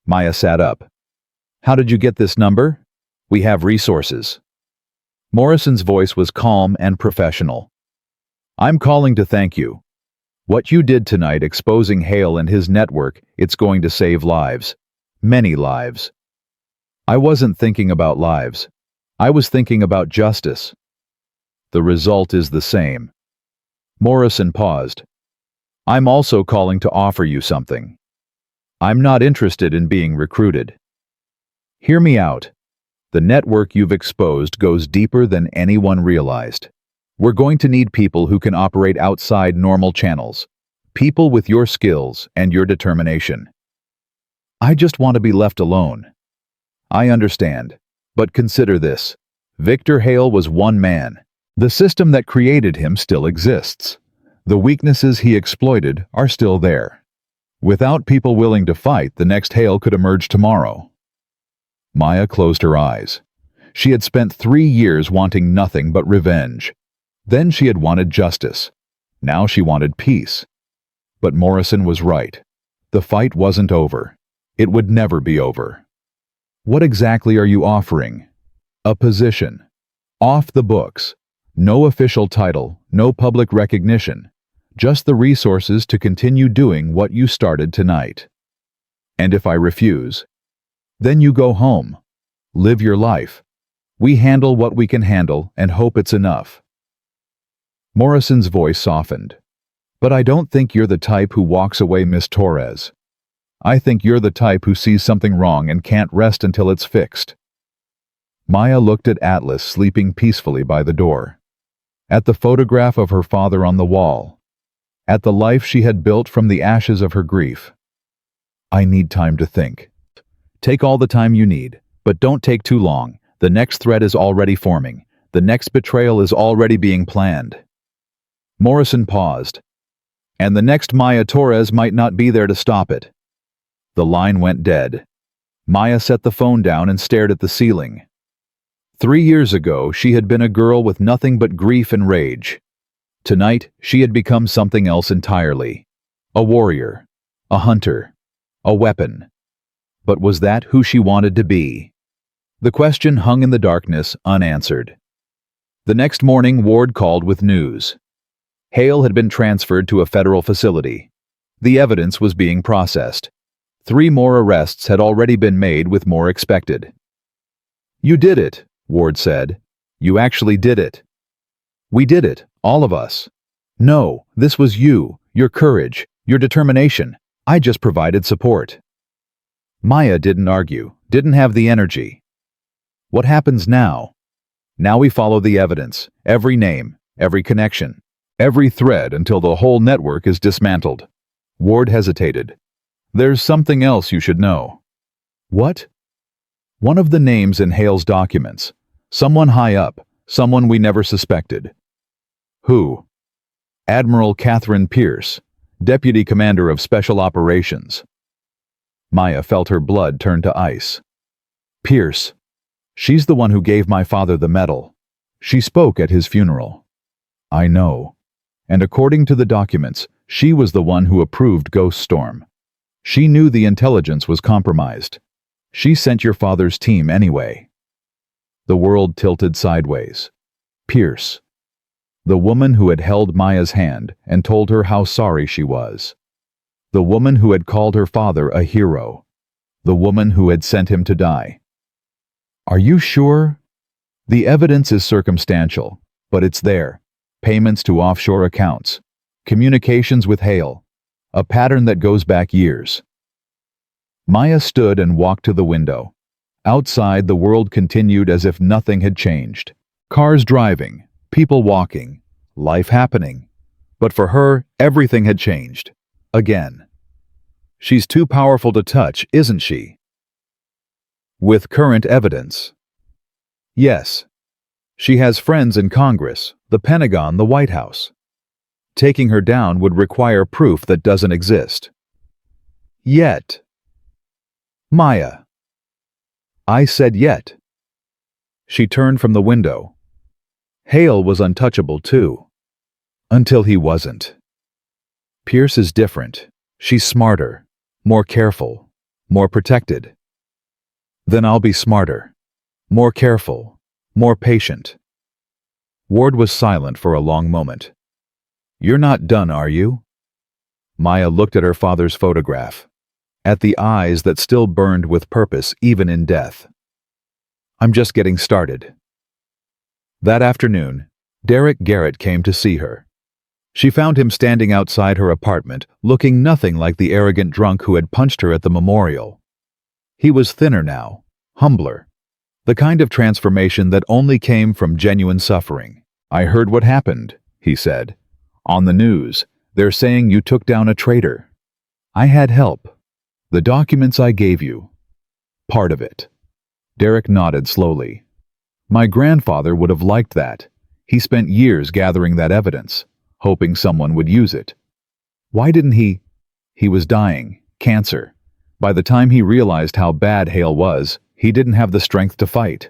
Maya sat up. "How did you get this number?" "We have resources." Morrison's voice was calm and professional. "I'm calling to thank you. What you did tonight exposing Hale and his network, it's going to save lives. Many lives." "I wasn't thinking about lives. I was thinking about justice." "The result is the same." Morrison paused. "I'm also calling to offer you something. I'm not interested in being recruited. Hear me out. The network you've exposed goes deeper than anyone realized. We're going to need people who can operate outside normal channels. People with your skills and your determination." "I just want to be left alone." "I understand. But consider this. Victor Hale was one man. The system that created him still exists. The weaknesses he exploited are still there. Without people willing to fight, the next Hale could emerge tomorrow." Maya closed her eyes. She had spent 3 years wanting nothing but revenge. Then she had wanted justice. Now she wanted peace. But Morrison was right. The fight wasn't over. It would never be over. "What exactly are you offering?" "A position. Off the books. No official title, no public recognition. Just the resources to continue doing what you started tonight." "And if I refuse?" "Then you go home. Live your life. We handle what we can handle and hope it's enough." Morrison's voice softened. "But I don't think you're the type who walks away, Miss Torres. I think you're the type who sees something wrong and can't rest until it's fixed." Maya looked at Atlas sleeping peacefully by the door. At the photograph of her father on the wall. At the life she had built from the ashes of her grief. "I need time to think." "Take all the time you need, but don't take too long. The next threat is already forming. The next betrayal is already being planned." Morrison paused. "And the next Maya Torres might not be there to stop it." The line went dead. Maya set the phone down and stared at the ceiling. 3 years ago, she had been a girl with nothing but grief and rage. Tonight, she had become something else entirely. A warrior. A hunter. A weapon. But was that who she wanted to be? The question hung in the darkness, unanswered. The next morning, Ward called with news. Hale had been transferred to a federal facility. The evidence was being processed. 3 more arrests had already been made, with more expected. "You did it," Ward said. "You actually did it." "We did it, all of us." "No, this was you, your courage, your determination. I just provided support." Maya didn't argue, didn't have the energy. "What happens now?" "Now we follow the evidence, every name, every connection, every thread until the whole network is dismantled." Ward hesitated. "There's something else you should know." "What?" "One of the names in Hale's documents. Someone high up, someone we never suspected." "Who?" "Admiral Catherine Pierce, Deputy Commander of Special Operations." Maya felt her blood turn to ice. "Pierce. She's the one who gave my father the medal. She spoke at his funeral." "I know. And according to the documents, she was the one who approved Ghost Storm. She knew the intelligence was compromised. She sent your father's team anyway. The world tilted sideways. Pierce. The woman who had held Maya's hand and told her how sorry she was. The woman who had called her father a hero. The woman who had sent him to die. Are you sure? The evidence is circumstantial, but it's there. Payments to offshore accounts. Communications with Hale. A pattern that goes back years. Maya stood and walked to the window. Outside, the world continued as if nothing had changed. Cars driving, people walking, life happening. But for her, everything had changed. Again. She's too powerful to touch, isn't she? With current evidence. Yes. She has friends in Congress, the Pentagon, the White House. Taking her down would require proof that doesn't exist. Yet. Maya. I said yet. She turned from the window. Hale was untouchable too. Until he wasn't. Pierce is different. She's smarter, more careful, more protected. Then I'll be smarter, more careful, more patient. Ward was silent for a long moment. You're not done, are you? Maya looked at her father's photograph, at the eyes that still burned with purpose even in death. I'm just getting started. That afternoon, Derek Garrett came to see her. She found him standing outside her apartment, looking nothing like the arrogant drunk who had punched her at the memorial. He was thinner now, humbler, the kind of transformation that only came from genuine suffering. I heard what happened, he said. On the news, they're saying you took down a traitor. I had help. The documents I gave you. Part of it. Derek nodded slowly. My grandfather would have liked that. He spent years gathering that evidence, hoping someone would use it. Why didn't he? He was dying, cancer. By the time he realized how bad Hale was, he didn't have the strength to fight.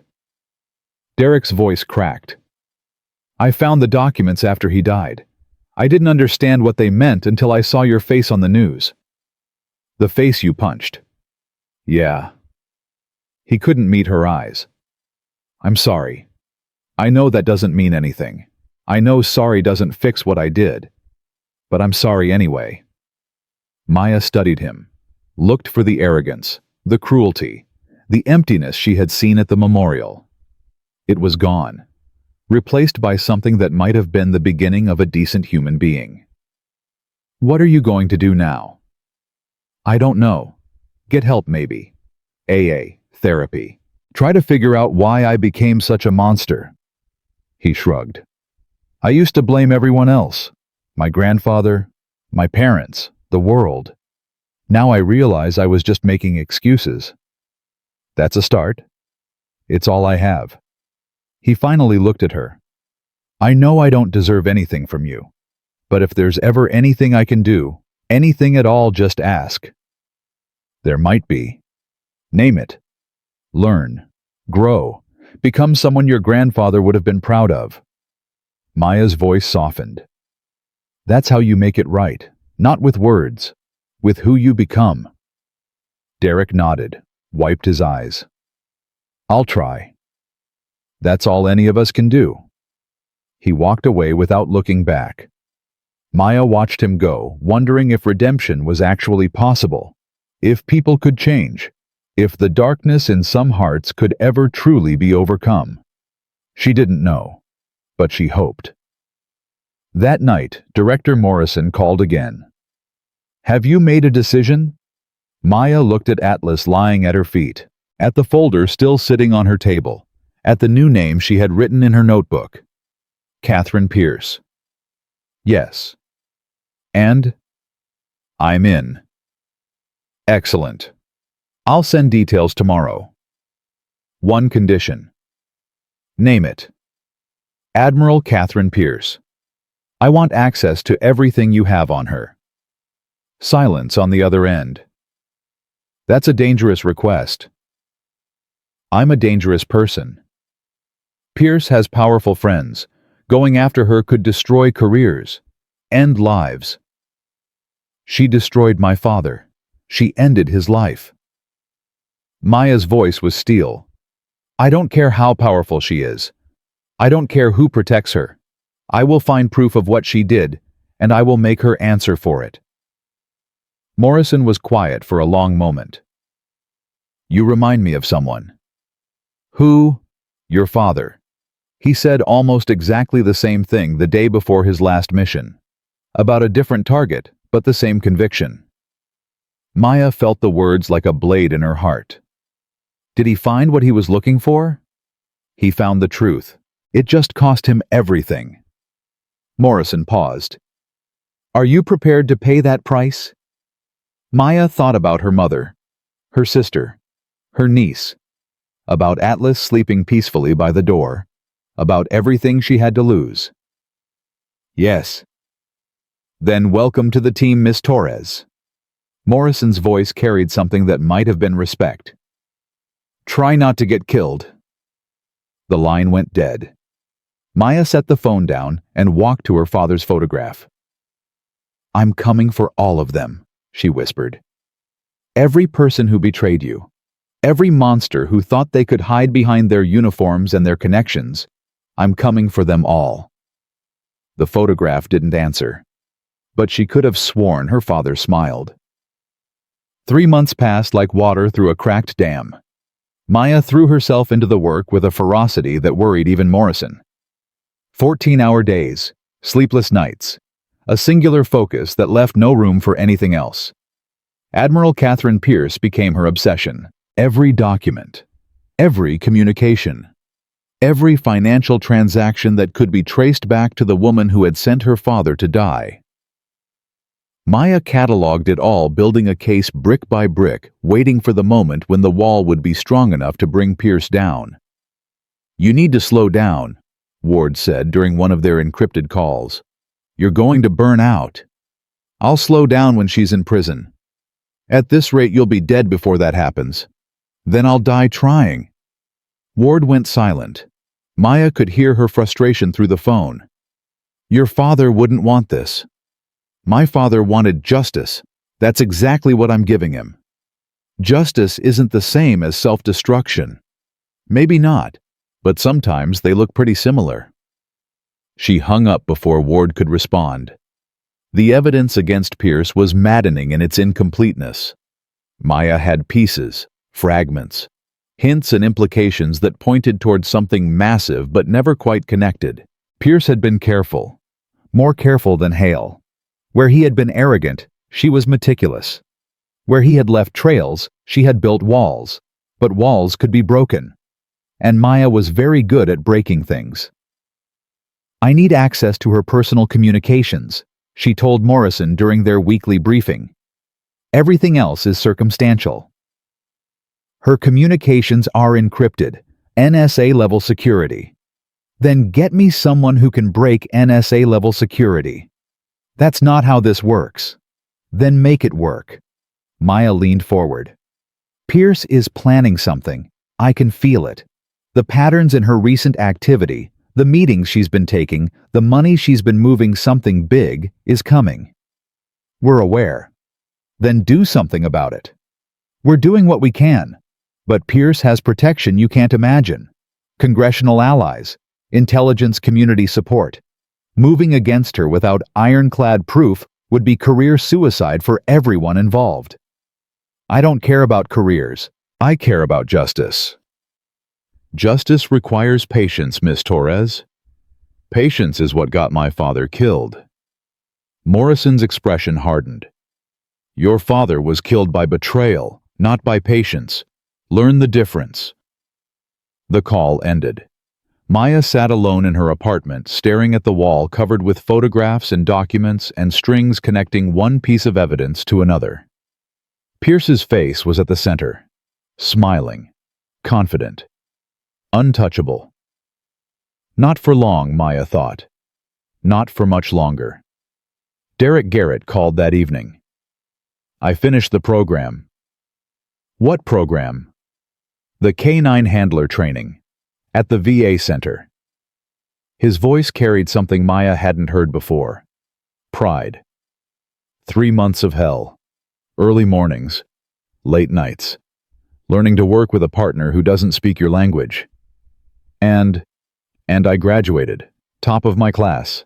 Derek's voice cracked. I found the documents after he died. I didn't understand what they meant until I saw your face on the news. The face you punched. Yeah. He couldn't meet her eyes. I'm sorry. I know that doesn't mean anything. I know sorry doesn't fix what I did. But I'm sorry anyway. Maya studied him, looked for the arrogance, the cruelty, the emptiness she had seen at the memorial. It was gone, replaced by something that might have been the beginning of a decent human being. What are you going to do now? I don't know. Get help maybe. AA, therapy. Try to figure out why I became such a monster. He shrugged. I used to blame everyone else. My grandfather, my parents, the world. Now I realize I was just making excuses. That's a start. It's all I have. He finally looked at her. I know I don't deserve anything from you, but if there's ever anything I can do, anything at all, just ask. There might be. Name it. Learn. Grow. Become someone your grandfather would have been proud of. Maya's voice softened. That's how you make it right, not with words, with who you become. Derek nodded, wiped his eyes. I'll try. That's all any of us can do. He walked away without looking back. Maya watched him go, wondering if redemption was actually possible, if people could change, if the darkness in some hearts could ever truly be overcome. She didn't know, but she hoped. That night, Director Morrison called again. Have you made a decision? Maya looked at Atlas lying at her feet, at the folder still sitting on her table, at the new name she had written in her notebook. Catherine Pierce. Yes. And? I'm in. Excellent. I'll send details tomorrow. One condition. Name it. Admiral Catherine Pierce. I want access to everything you have on her. Silence on the other end. That's a dangerous request. I'm a dangerous person. Pierce has powerful friends. Going after her could destroy careers, end lives. She destroyed my father. She ended his life. Maya's voice was steel. I don't care how powerful she is. I don't care who protects her. I will find proof of what she did, and I will make her answer for it. Morrison was quiet for a long moment. You remind me of someone. Who? Your father. He said almost exactly the same thing the day before his last mission. About a different target, but the same conviction. Maya felt the words like a blade in her heart. Did he find what he was looking for? He found the truth. It just cost him everything. Morrison paused. Are you prepared to pay that price? Maya thought about her mother, her sister, her niece, about Atlas sleeping peacefully by the door, about everything she had to lose. Yes. Then welcome to the team, Miss Torres. Morrison's voice carried something that might have been respect. Try not to get killed. The line went dead. Maya set the phone down and walked to her father's photograph. I'm coming for all of them, she whispered. Every person who betrayed you. Every monster who thought they could hide behind their uniforms and their connections. I'm coming for them all. The photograph didn't answer, but she could have sworn her father smiled. 3 months passed like water through a cracked dam. Maya threw herself into the work with a ferocity that worried even Morrison. 14-hour days, sleepless nights, a singular focus that left no room for anything else. Admiral Catherine Pierce became her obsession. Every document, every communication, every financial transaction that could be traced back to the woman who had sent her father to die. Maya cataloged it all, building a case brick by brick, waiting for the moment when the wall would be strong enough to bring Pierce down. You need to slow down, Ward said during one of their encrypted calls. You're going to burn out. I'll slow down when she's in prison. At this rate, you'll be dead before that happens. Then I'll die trying. Ward went silent. Maya could hear her frustration through the phone. Your father wouldn't want this. My father wanted justice. That's exactly what I'm giving him. Justice isn't the same as self-destruction. Maybe not, but sometimes they look pretty similar. She hung up before Ward could respond. The evidence against Pierce was maddening in its incompleteness. Maya had pieces, fragments, hints and implications that pointed toward something massive but never quite connected. Pierce had been careful, more careful than Hale. Where he had been arrogant, she was meticulous. Where he had left trails, she had built walls. But walls could be broken. And Maya was very good at breaking things. I need access to her personal communications, she told Morrison during their weekly briefing. Everything else is circumstantial. Her communications are encrypted, NSA-level security. Then get me someone who can break NSA-level security. That's not how this works. Then make it work. Maya leaned forward. Pierce is planning something. I can feel it. The patterns in her recent activity, the meetings she's been taking, the money she's been moving, something big is coming. We're aware. Then do something about it. We're doing what we can. But Pierce has protection you can't imagine. Congressional allies, intelligence community support. Moving against her without ironclad proof would be career suicide for everyone involved. I don't care about careers. I care about justice. Justice requires patience, Miss Torres. Patience is what got my father killed. Morrison's expression hardened. Your father was killed by betrayal, not by patience. Learn the difference. The call ended. Maya sat alone in her apartment, staring at the wall covered with photographs and documents and strings connecting one piece of evidence to another. Pierce's face was at the center, smiling, confident, untouchable. Not for long, Maya thought. Not for much longer. Derek Garrett called that evening. I finished the program. What program? The K-9 handler training. At the VA Center. His voice carried something Maya hadn't heard before. Pride. 3 months of hell. Early mornings, late nights, learning to work with a partner who doesn't speak your language. And I graduated, top of my class.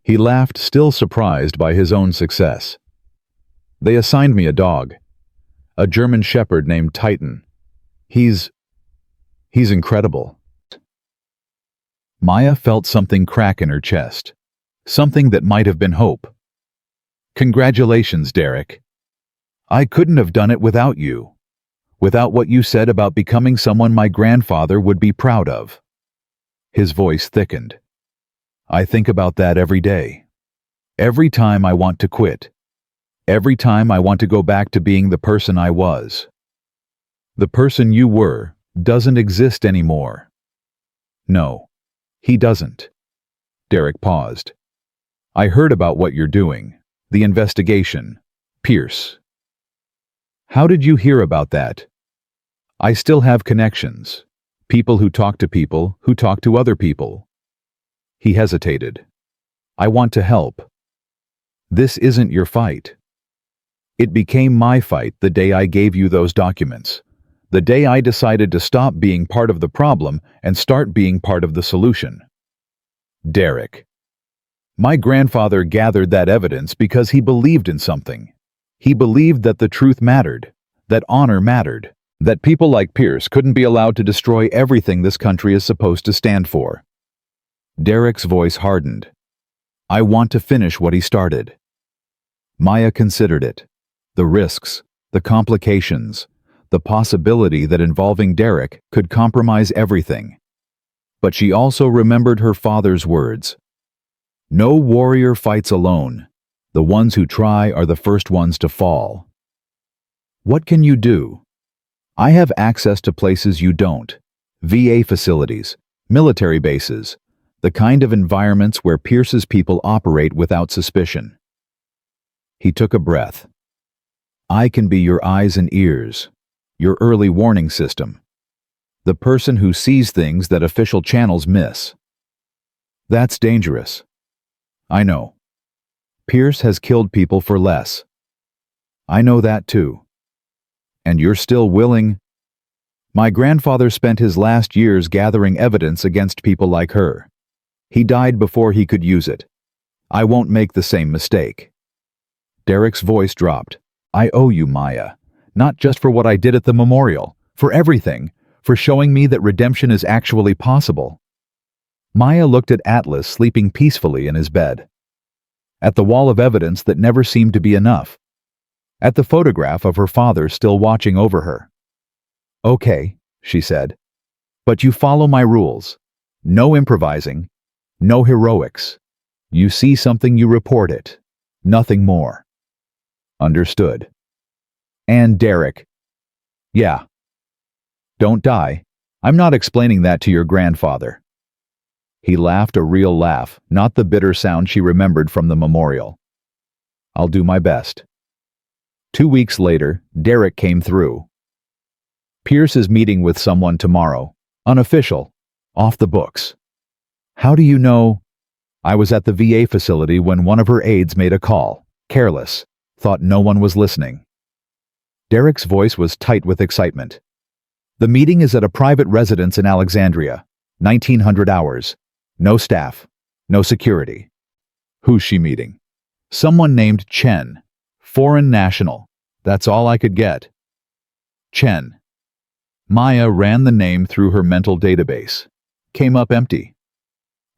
He laughed, still surprised by his own success. They assigned me a dog, a German shepherd named Titan. He's incredible. Maya felt something crack in her chest, something that might have been hope. Congratulations, Derek. I couldn't have done it without you, without what you said about becoming someone my grandfather would be proud of. His voice thickened. I think about that every day. Every time I want to quit. Every time I want to go back to being the person I was. The person you were doesn't exist anymore. No, he doesn't. Derek paused. I heard about what you're doing, the investigation, Pierce. How did you hear about that? I still have connections, people who talk to people who talk to other people. He hesitated. I want to help. This isn't your fight. It became my fight the day I gave you those documents. The day I decided to stop being part of the problem and start being part of the solution. Derek. My grandfather gathered that evidence because he believed in something. He believed that the truth mattered, that honor mattered, that people like Pierce couldn't be allowed to destroy everything this country is supposed to stand for. Derek's voice hardened. I want to finish what he started. Maya considered it. The risks, the complications, the possibility that involving Derek could compromise everything. But she also remembered her father's words. No warrior fights alone. The ones who try are the first ones to fall. What can you do? I have access to places you don't. VA facilities, military bases, the kind of environments where Pierce's people operate without suspicion. He took a breath. I can be your eyes and ears, your early warning system, the person who sees things that official channels miss. That's dangerous. I know. Pierce has killed people for less. I know that too. And you're still willing? My grandfather spent his last years gathering evidence against people like her. He died before he could use it. I won't make the same mistake. Derek's voice dropped. I owe you, Maya. Not just for what I did at the memorial, for everything, for showing me that redemption is actually possible. Maya looked at Atlas sleeping peacefully in his bed. At the wall of evidence that never seemed to be enough. At the photograph of her father still watching over her. Okay, she said. But you follow my rules. No improvising. No heroics. You see something, you report it. Nothing more. Understood. And Derek. Yeah. Don't die. I'm not explaining that to your grandfather. He laughed, a real laugh, not the bitter sound she remembered from the memorial. I'll do my best. 2 weeks later, Derek came through. Pierce is meeting with someone tomorrow. Unofficial. Off the books. How do you know? I was at the VA facility when one of her aides made a call. Careless. Thought no one was listening. Derek's voice was tight with excitement. The meeting is at a private residence in Alexandria. 1900 hours. No staff. No security. Who's she meeting? Someone named Chen. Foreign national. That's all I could get. Chen. Maya ran the name through her mental database. Came up empty.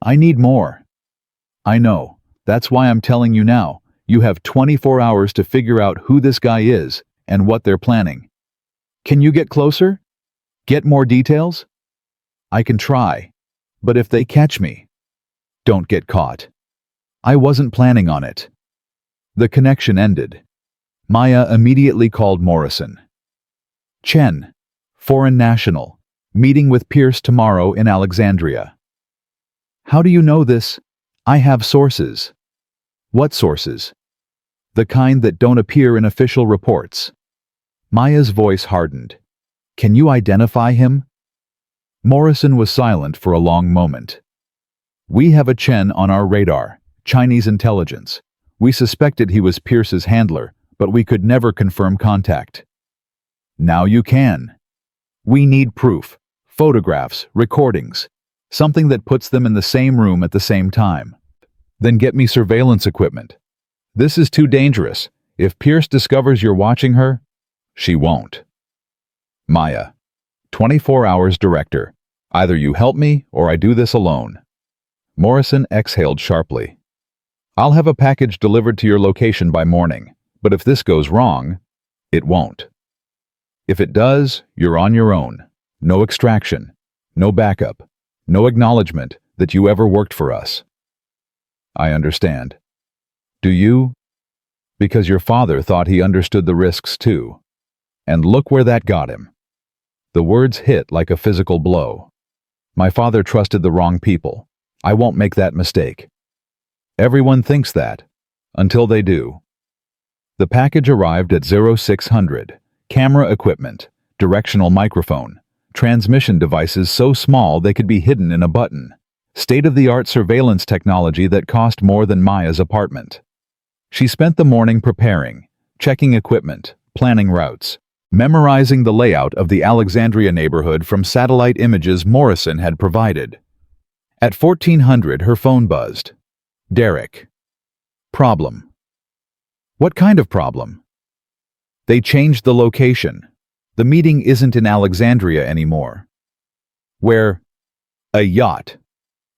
I need more. I know. That's why I'm telling you now. You have 24 hours to figure out who this guy is and what they're planning. Can you get closer? Get more details? I can try. But if they catch me, don't get caught. I wasn't planning on it. The connection ended. Maya immediately called Morrison. Chen, foreign national, meeting with Pierce tomorrow in Alexandria. How do you know this? I have sources. What sources? The kind that don't appear in official reports. Maya's voice hardened. Can you identify him? Morrison was silent for a long moment. We have a Chen on our radar, Chinese intelligence. We suspected he was Pierce's handler, but we could never confirm contact. Now you can. We need proof, photographs, recordings, something that puts them in the same room at the same time. Then get me surveillance equipment. This is too dangerous. If Pierce discovers you're watching her, she won't. Maya, 24 hours director. Either you help me or I do this alone. Morrison exhaled sharply. I'll have a package delivered to your location by morning, but if this goes wrong, it won't. If it does, you're on your own. No extraction, no backup, no acknowledgement that you ever worked for us. I understand. Do you? Because your father thought he understood the risks too. And look where that got him. The words hit like a physical blow. My father trusted the wrong people. I won't make that mistake. Everyone thinks that, until they do. The package arrived at 0600. Camera equipment, directional microphone, transmission devices so small they could be hidden in a button, state-of-the-art surveillance technology that cost more than Maya's apartment. She spent the morning preparing, checking equipment, planning routes, memorizing the layout of the Alexandria neighborhood from satellite images Morrison had provided. At 1400, her phone buzzed. Derek. Problem. What kind of problem? They changed the location. The meeting isn't in Alexandria anymore. Where? A yacht.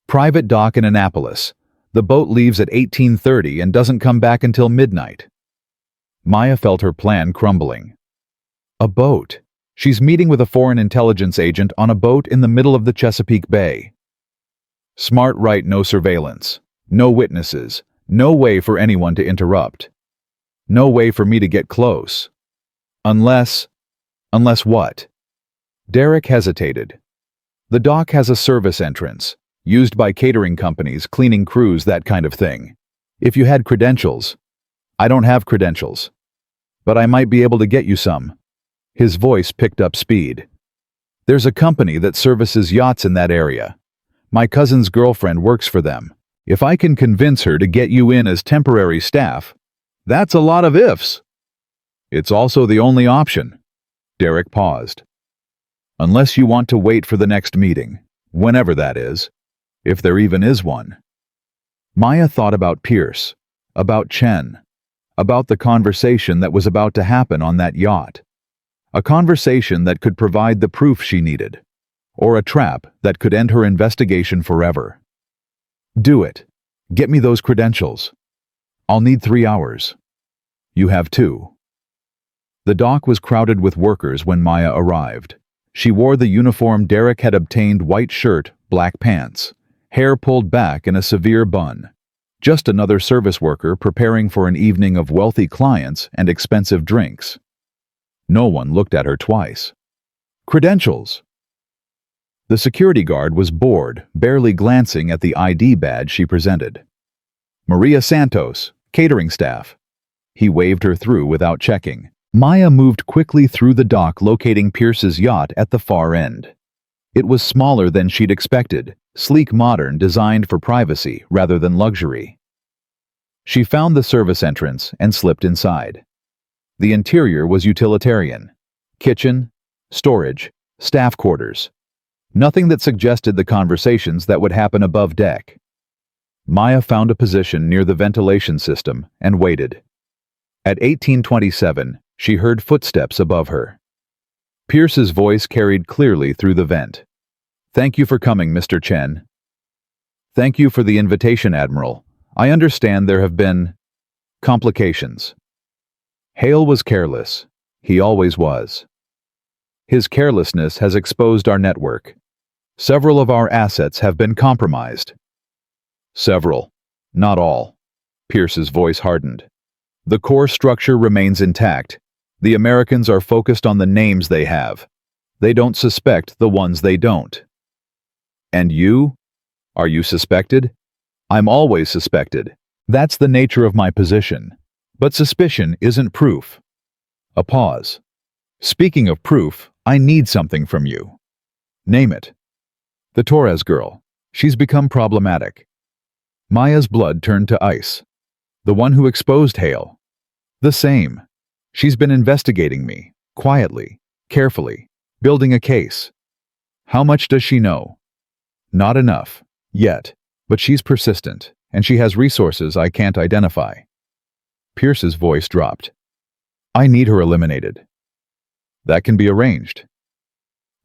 Private dock in Annapolis. The boat leaves at 18:30 and doesn't come back until midnight. Maya felt her plan crumbling. A boat. She's meeting with a foreign intelligence agent on a boat in the middle of the Chesapeake Bay. Smart right, no surveillance. No witnesses. No way for anyone to interrupt. No way for me to get close. Unless what? Derek hesitated. The dock has a service entrance, used by catering companies, cleaning crews, that kind of thing. If you had credentials. I don't have credentials. But I might be able to get you some. His voice picked up speed. There's a company that services yachts in that area. My cousin's girlfriend works for them. If I can convince her to get you in as temporary staff, that's a lot of ifs. It's also the only option. Derek paused. Unless you want to wait for the next meeting, whenever that is, if there even is one. Maya thought about Pierce, about Chen, about the conversation that was about to happen on that yacht. A conversation that could provide the proof she needed, or a trap that could end her investigation forever. Do it. Get me those credentials. I'll need 3 hours. You have 2. The dock was crowded with workers when Maya arrived. She wore the uniform Derek had obtained: white shirt, black pants, hair pulled back in a severe bun. Just another service worker preparing for an evening of wealthy clients and expensive drinks. No one looked at her twice. Credentials. The security guard was bored, barely glancing at the ID badge she presented. Maria Santos, catering staff. He waved her through without checking. Maya moved quickly through the dock, locating Pierce's yacht at the far end. It was smaller than she'd expected, sleek, modern, designed for privacy rather than luxury. She found the service entrance and slipped inside. The interior was utilitarian. Kitchen, storage, staff quarters. Nothing that suggested the conversations that would happen above deck. Maya found a position near the ventilation system and waited. At 1827, she heard footsteps above her. Pierce's voice carried clearly through the vent. Thank you for coming, Mr. Chen. Thank you for the invitation, Admiral. I understand there have been complications. Hale was careless. He always was. His carelessness has exposed our network. Several of our assets have been compromised. Several, not all. Pierce's voice hardened. The core structure remains intact. The Americans are focused on the names they have. They don't suspect the ones they don't. And you? Are you suspected? I'm always suspected. That's the nature of my position. But suspicion isn't proof. A pause. Speaking of proof, I need something from you. Name it. The Torres girl. She's become problematic. Maya's blood turned to ice. The one who exposed Hale. The same. She's been investigating me, quietly, carefully, building a case. How much does she know? Not enough, yet, but she's persistent, and she has resources I can't identify. Pierce's voice dropped. I need her eliminated. That can be arranged.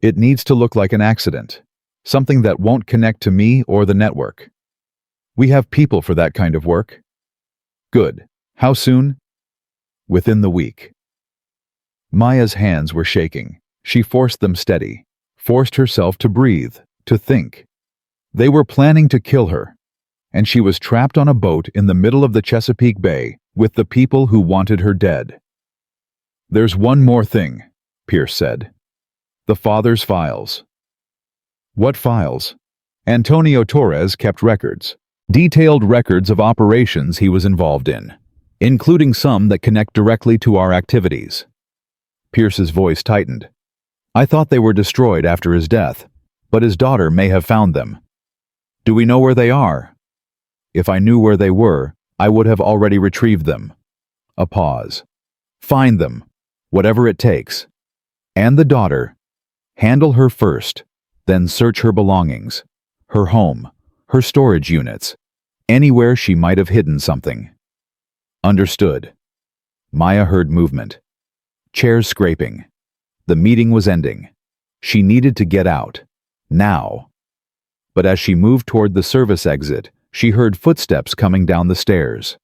It needs to look like an accident, something that won't connect to me or the network. We have people for that kind of work. Good. How soon? Within the week. Maya's hands were shaking. She forced them steady, forced herself to breathe, to think. They were planning to kill her, and she was trapped on a boat in the middle of the Chesapeake Bay with the people who wanted her dead. There's one more thing, Pierce said. The father's files. What files? Antonio Torres kept records, detailed records of operations he was involved in, including some that connect directly to our activities. Pierce's voice tightened. I thought they were destroyed after his death, but his daughter may have found them. Do we know where they are? If I knew where they were, I would have already retrieved them. A pause. Find them, whatever it takes. And the daughter. Handle her first, then search her belongings, her home, her storage units, anywhere she might have hidden something. Understood. Maya heard movement. Chairs scraping. The meeting was ending. She needed to get out. Now. But as she moved toward the service exit, she heard footsteps coming down the stairs.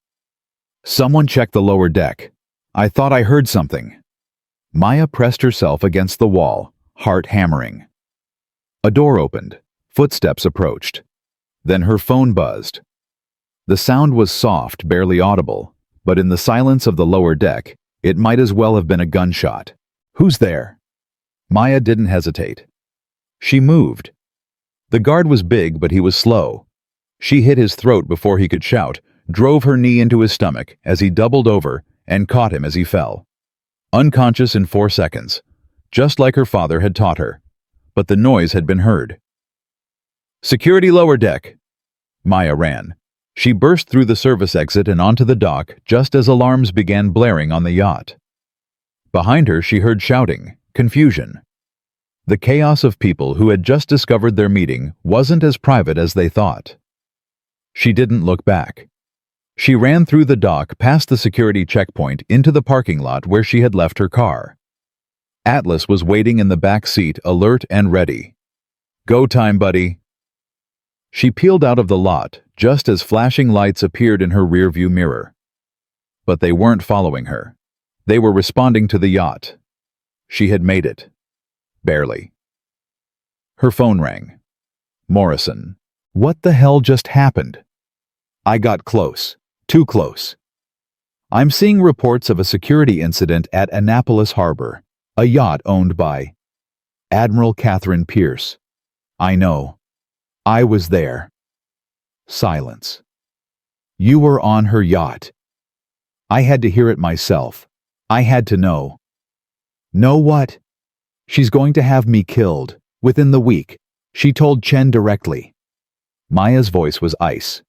Someone checked the lower deck. I thought I heard something. Maya pressed herself against the wall, heart hammering. A door opened. Footsteps approached. Then her phone buzzed. The sound was soft, barely audible, but in the silence of the lower deck, it might as well have been a gunshot. Who's there? Maya didn't hesitate. She moved. The guard was big, but he was slow. She hit his throat before he could shout, drove her knee into his stomach as he doubled over, and caught him as he fell. Unconscious in 4 seconds, just like her father had taught her. But the noise had been heard. Security lower deck. Maya ran. She burst through the service exit and onto the dock just as alarms began blaring on the yacht. Behind her she heard shouting, confusion. The chaos of people who had just discovered their meeting wasn't as private as they thought. She didn't look back. She ran through the dock past the security checkpoint into the parking lot where she had left her car. Atlas was waiting in the back seat, alert and ready. Go time, buddy. She peeled out of the lot just as flashing lights appeared in her rearview mirror. But they weren't following her. They were responding to the yacht. She had made it. Barely. Her phone rang. Morrison. What the hell just happened? I got close. Too close. I'm seeing reports of a security incident at Annapolis Harbor, a yacht owned by Admiral Catherine Pierce. I know. I was there. Silence. You were on her yacht. I had to hear it myself. I had to know. Know what? She's going to have me killed, within the week, she told Chen directly. Maya's voice was ice.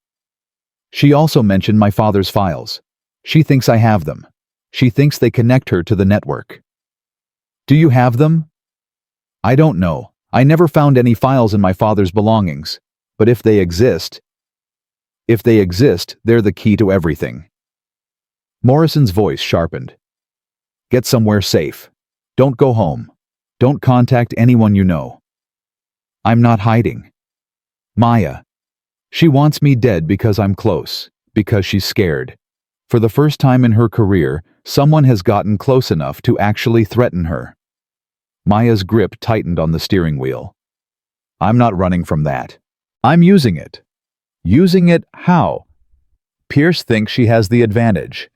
She also mentioned my father's files. She thinks I have them. She thinks they connect her to the network. Do you have them? I don't know. I never found any files in my father's belongings. But if they exist, they're the key to everything. Morrison's voice sharpened. Get somewhere safe. Don't go home. Don't contact anyone you know. I'm not hiding. Maya. She wants me dead because I'm close, because she's scared. For the first time in her career, someone has gotten close enough to actually threaten her. Maya's grip tightened on the steering wheel. I'm not running from that. I'm using it. Using it how? Pierce thinks she has the advantage.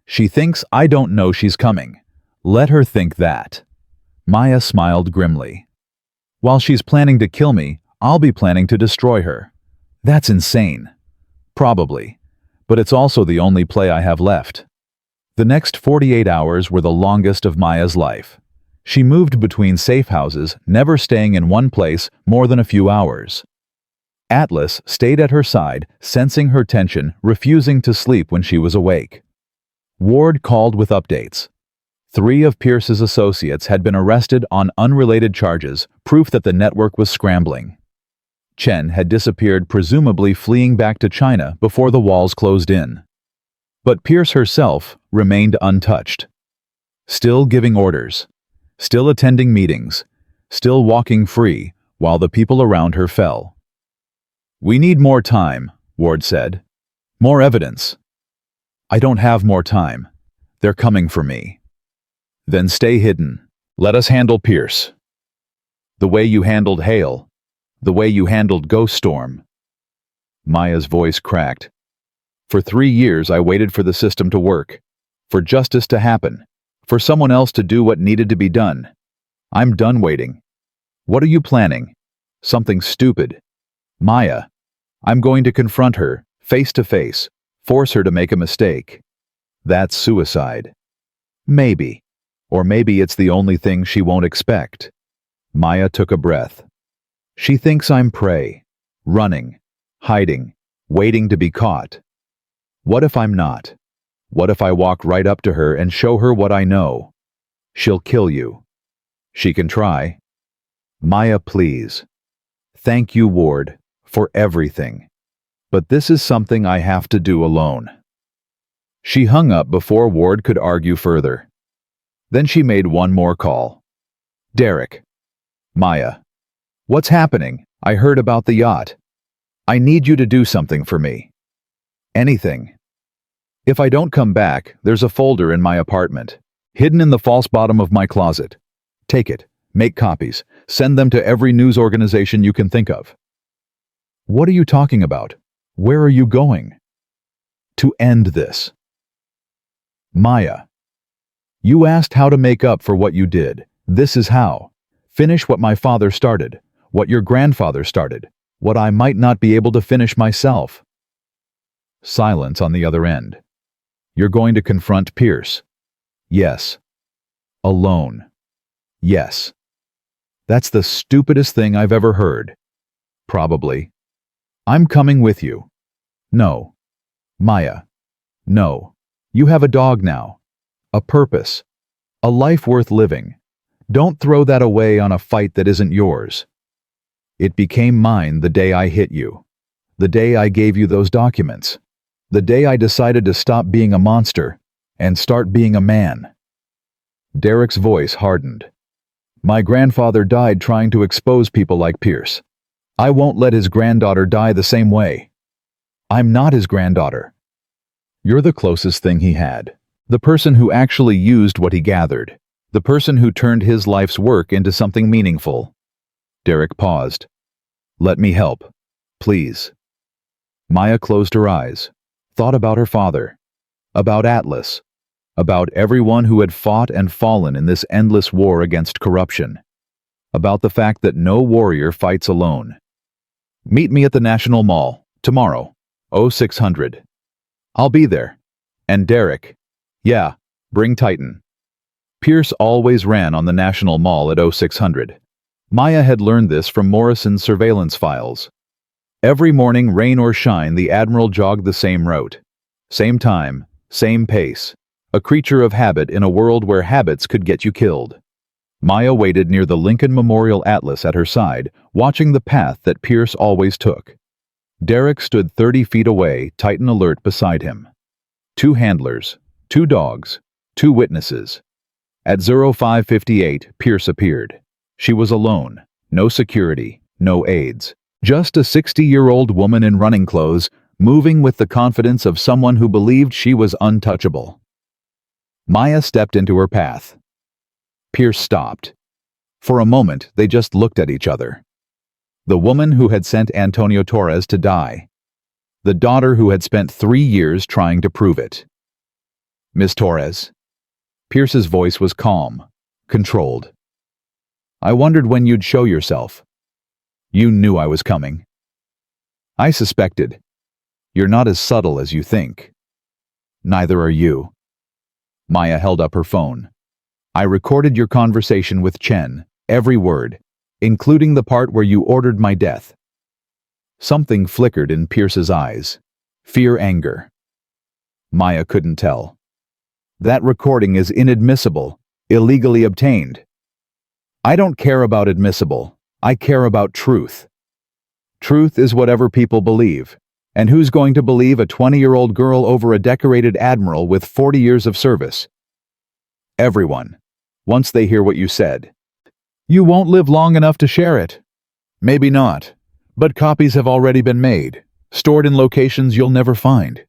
She thinks I don't know she's coming. Let her think that. Maya smiled grimly. While she's planning to kill me, I'll be planning to destroy her. That's insane. Probably. But it's also the only play I have left. The next 48 hours were the longest of Maya's life. She moved between safe houses, never staying in one place more than a few hours. Atlas stayed at her side, sensing her tension, refusing to sleep when she was awake. Ward called with updates. 3 of Pierce's associates had been arrested on unrelated charges, proof that the network was scrambling. Chen had disappeared, presumably fleeing back to China before the walls closed in. But Pierce herself remained untouched. Still giving orders, still attending meetings, still walking free while the people around her fell. "We need more time," Ward said. "More evidence." "I don't have more time. They're coming for me." "Then stay hidden. Let us handle Pierce. The way you handled Hale. The way you handled Ghost Storm." Maya's voice cracked. "For 3 years I waited for the system to work, for justice to happen, for someone else to do what needed to be done. I'm done waiting. What are you planning? Something stupid. Maya, I'm going to confront her, face to face, force her to make a mistake. That's suicide. Maybe. Or maybe it's the only thing she won't expect." Maya took a breath. "She thinks I'm prey, running, hiding, waiting to be caught. What if I'm not? What if I walk right up to her and show her what I know? She'll kill you. She can try. Maya, please. Thank you, Ward, for everything. But this is something I have to do alone." She hung up before Ward could argue further. Then she made one more call. "Derek." "Maya. What's happening? I heard about the yacht. I need you to do something for me. Anything. If I don't come back, there's a folder in my apartment, hidden in the false bottom of my closet. Take it, make copies, send them to every news organization you can think of." "What are you talking about? Where are you going?" "To end this." "Maya, you asked how to make up for what you did. This is how. Finish what my father started, what your grandfather started, what I might not be able to finish myself." Silence on the other end. "You're going to confront Pierce?" "Yes." "Alone?" "Yes." "That's the stupidest thing I've ever heard." "Probably." "I'm coming with you." "No." "Maya." "No. You have a dog now. A purpose. A life worth living. Don't throw that away on a fight that isn't yours. It became mine the day I hit you. The day I gave you those documents. The day I decided to stop being a monster and start being a man." Derek's voice hardened. "My grandfather died trying to expose people like Pierce. I won't let his granddaughter die the same way. I'm not his granddaughter. You're the closest thing he had. The person who actually used what he gathered. The person who turned his life's work into something meaningful." Derek paused. "Let me help. Please." Maya closed her eyes, thought about her father, about Atlas, about everyone who had fought and fallen in this endless war against corruption, about the fact that no warrior fights alone. "Meet me at the National Mall, tomorrow, 0600. I'll be there. And Derek, yeah, bring Titan." Pierce always ran on the National Mall at 0600. Maya had learned this from Morrison's surveillance files. Every morning, rain or shine, the Admiral jogged the same route. Same time, same pace. A creature of habit in a world where habits could get you killed. Maya waited near the Lincoln Memorial Atlas at her side, watching the path that Pierce always took. Derek stood 30 feet away, Titan alert beside him. 2 handlers, 2 dogs, 2 witnesses. At 0558, Pierce appeared. She was alone, no security, no aides. Just a 60-year-old woman in running clothes, moving with the confidence of someone who believed she was untouchable. Maya stepped into her path. Pierce stopped. For a moment, they just looked at each other. The woman who had sent Antonio Torres to die. The daughter who had spent 3 years trying to prove it. "Miss Torres." Pierce's voice was calm, controlled. "I wondered when you'd show yourself. You knew I was coming." "I suspected. You're not as subtle as you think." "Neither are you." Maya held up her phone. "I recorded your conversation with Chen, every word, including the part where you ordered my death." Something flickered in Pierce's eyes. Fear, anger. Maya couldn't tell. "That recording is inadmissible. illegally obtained. I don't care about admissible. I care about truth. Truth is whatever people believe. And who's going to believe a 20-year-old girl over a decorated admiral with 40 years of service? Everyone, once they hear what you said. You won't live long enough to share it. Maybe not, but copies have already been made, stored in locations you'll never find,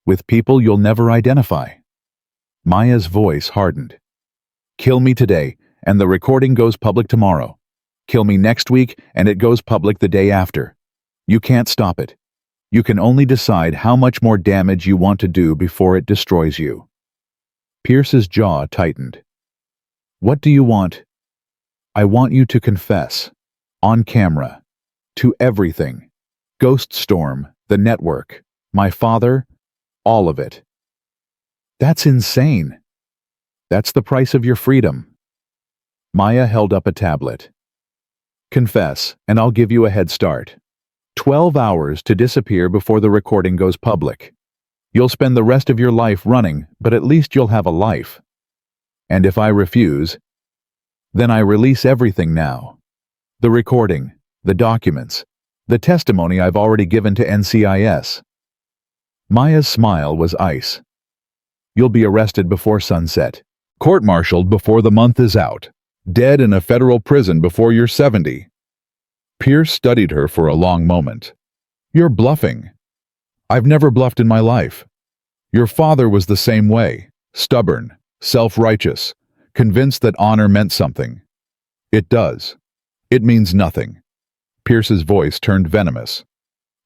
with people you'll never identify. Maya's voice hardened. Kill me today, and the recording goes public tomorrow. Kill me next week, and it goes public the day after. You can't stop it. You can only decide how much more damage you want to do before it destroys you. Pierce's jaw tightened. What do you want? I want you to confess. On camera. To everything. Ghost Storm, the network, my father, all of it. That's insane. That's the price of your freedom. Maya held up a tablet. Confess, and I'll give you a head start. 12 hours to disappear before the recording goes public. You'll spend the rest of your life running, but at least you'll have a life. And if I refuse, then I release everything now. The recording, the documents, the testimony I've already given to NCIS. Maya's smile was ice. You'll be arrested before sunset, court-martialed before the month is out, dead in a federal prison before you're 70. Pierce studied her for a long moment. You're bluffing. I've never bluffed in my life. Your father was the same way, stubborn, self-righteous, convinced that honor meant something. It does. It means nothing. Pierce's voice turned venomous.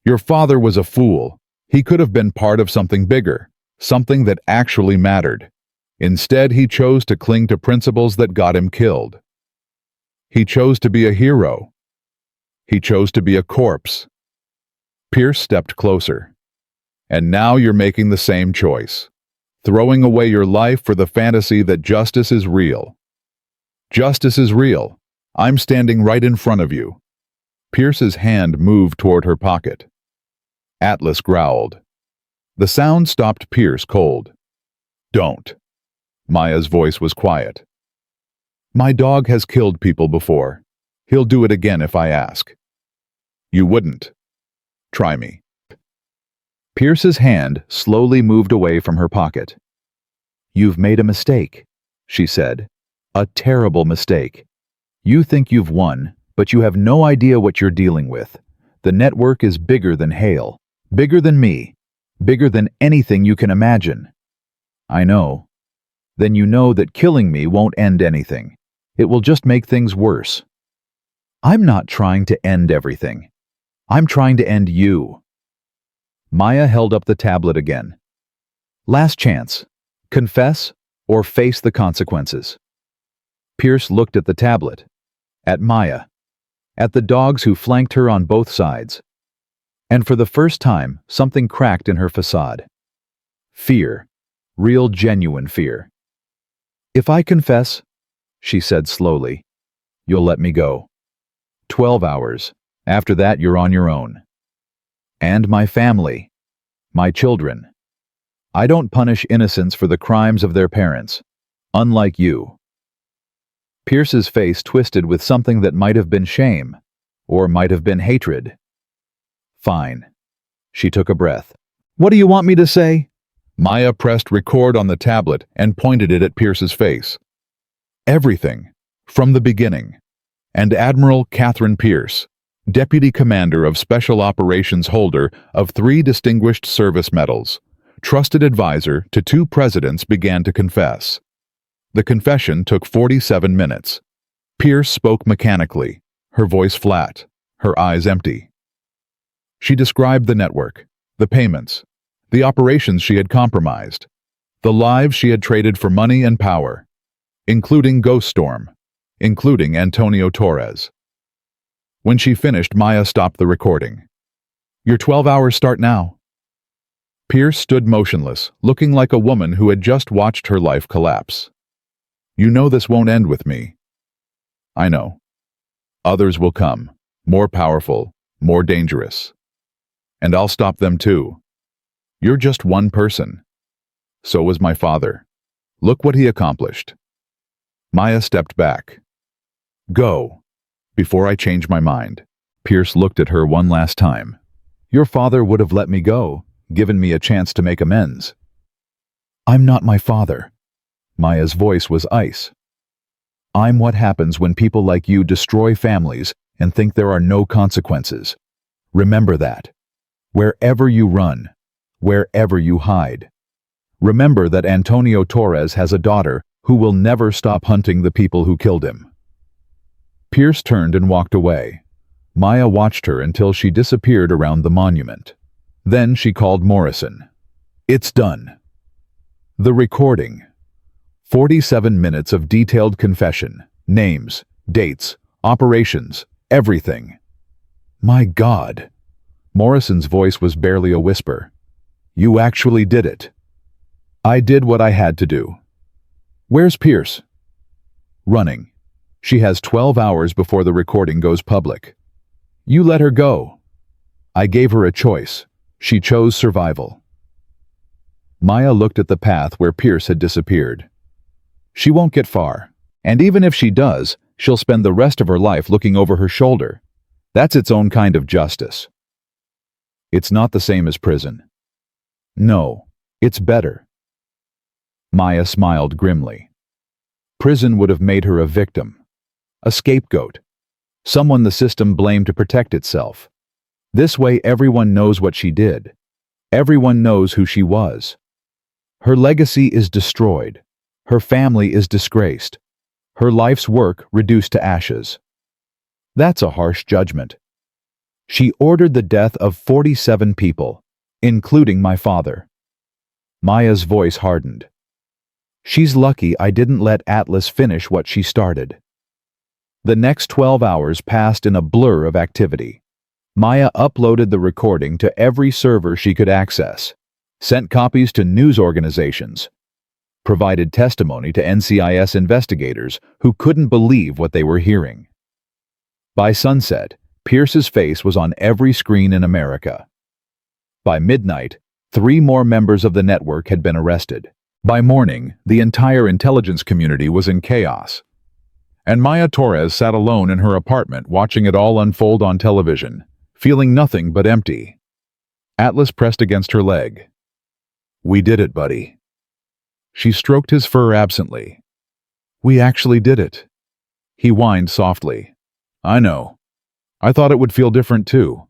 Your father was a fool. He could have been part of something bigger, something that actually mattered. Instead, he chose to cling to principles that got him killed. He chose to be a hero. He chose to be a corpse. Pierce stepped closer. And now you're making the same choice, throwing away your life for the fantasy that justice is real. Justice is real. I'm standing right in front of you. Pierce's hand moved toward her pocket. Atlas growled. The sound stopped Pierce cold. Don't. Maya's voice was quiet. My dog has killed people before. He'll do it again if I ask. You wouldn't. Try me. Pierce's hand slowly moved away from her pocket. You've made a mistake, she said. A terrible mistake. You think you've won, but you have no idea what you're dealing with. The network is bigger than Hale, bigger than me, bigger than anything you can imagine. I know. Then you know that killing me won't end anything. It will just make things worse. I'm not trying to end everything. I'm trying to end you. Maya held up the tablet again. Last chance. Confess or face the consequences. Pierce looked at the tablet, at Maya, at the dogs who flanked her on both sides. And for the first time, something cracked in her facade. Fear. Real, genuine fear. If I confess, she said slowly, you'll let me go. 12 hours. After that, you're on your own. And my family. My children. I don't punish innocents for the crimes of their parents, unlike you. Pierce's face twisted with something that might have been shame, or might have been hatred. Fine. She took a breath. What do you want me to say? Maya pressed record on the tablet and pointed it at Pierce's face. Everything, from the beginning. And Admiral Catherine Pierce, Deputy Commander of Special Operations, holder of 3 Distinguished Service Medals, trusted advisor to 2 presidents, began to confess. The confession took 47 minutes. Pierce spoke mechanically, her voice flat, her eyes empty. She described the network, the payments, the operations she had compromised, the lives she had traded for money and power, including Ghost Storm, including Antonio Torres. When she finished, Maya stopped the recording. Your 12 hours start now. Pierce stood motionless, looking like a woman who had just watched her life collapse. You know this won't end with me. I know. Others will come, more powerful, more dangerous. And I'll stop them too. You're just one person. So was my father. Look what he accomplished. Maya stepped back. Go. Before I change my mind. Pierce looked at her one last time. Your father would have let me go, given me a chance to make amends. I'm not my father. Maya's voice was ice. I'm what happens when people like you destroy families and think there are no consequences. Remember that. Wherever you run, wherever you hide. Remember that Antonio Torres has a daughter who will never stop hunting the people who killed him. Pierce turned and walked away. Maya watched her until she disappeared around the monument. Then she called Morrison. It's done. The recording. 47 minutes of detailed confession, names, dates, operations, everything. My God. Morrison's voice was barely a whisper. You actually did it. I did what I had to do. Where's Pierce? Running. She has 12 hours before the recording goes public. You let her go. I gave her a choice. She chose survival. Maya looked at the path where Pierce had disappeared. She won't get far, and even if she does, she'll spend the rest of her life looking over her shoulder. That's its own kind of justice. It's not the same as prison. No, it's better. Maya smiled grimly. Prison would have made her a victim, a scapegoat, someone the system blamed to protect itself. This way everyone knows what she did. Everyone knows who she was. Her legacy is destroyed. Her family is disgraced. Her life's work reduced to ashes. That's a harsh judgment. She ordered the death of 47 people, including my father. Maya's voice hardened. She's lucky I didn't let Atlas finish what she started. The next 12 hours passed in a blur of activity. Maya uploaded the recording to every server she could access, sent copies to news organizations, provided testimony to NCIS investigators who couldn't believe what they were hearing. By sunset, Pierce's face was on every screen in America. By midnight, 3 more members of the network had been arrested. By morning, the entire intelligence community was in chaos. And Maya Torres sat alone in her apartment watching it all unfold on television, feeling nothing but empty. Atlas pressed against her leg. We did it, buddy. She stroked his fur absently. We actually did it. He whined softly. I know. I thought it would feel different too.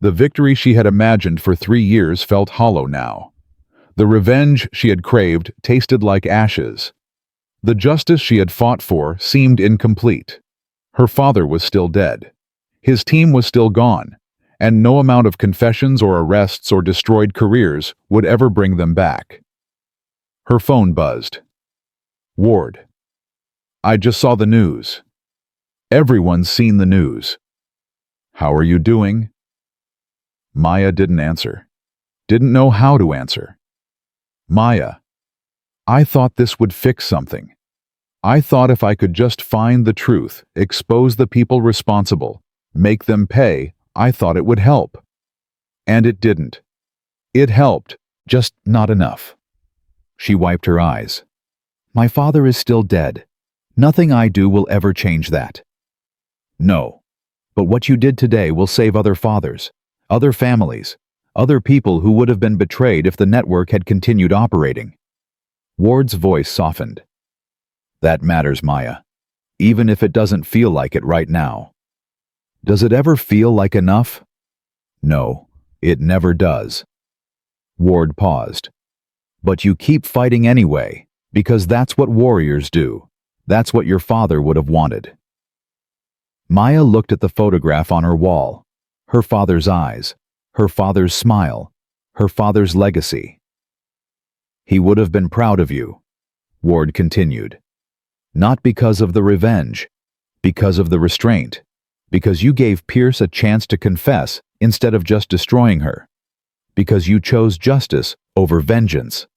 The victory she had imagined for 3 years felt hollow now. The revenge she had craved tasted like ashes. The justice she had fought for seemed incomplete. Her father was still dead. His team was still gone, and no amount of confessions or arrests or destroyed careers would ever bring them back. Her phone buzzed. Ward. I just saw the news. Everyone's seen the news. How are you doing? Maya didn't answer. Didn't know how to answer. Maya. I thought this would fix something. I thought if I could just find the truth, expose the people responsible, make them pay, I thought it would help. And it didn't. It helped, just not enough. She wiped her eyes. My father is still dead. Nothing I do will ever change that. No. But what you did today will save other fathers, other families, other people who would have been betrayed if the network had continued operating. Ward's voice softened. That matters, Maya. Even if it doesn't feel like it right now. Does it ever feel like enough? No, it never does. Ward paused. But you keep fighting anyway, because that's what warriors do. That's what your father would have wanted. Maya looked at the photograph on her wall. Her father's eyes, her father's smile, her father's legacy. He would have been proud of you, Ward continued. Not because of the revenge, because of the restraint, because you gave Pierce a chance to confess instead of just destroying her, because you chose justice over vengeance.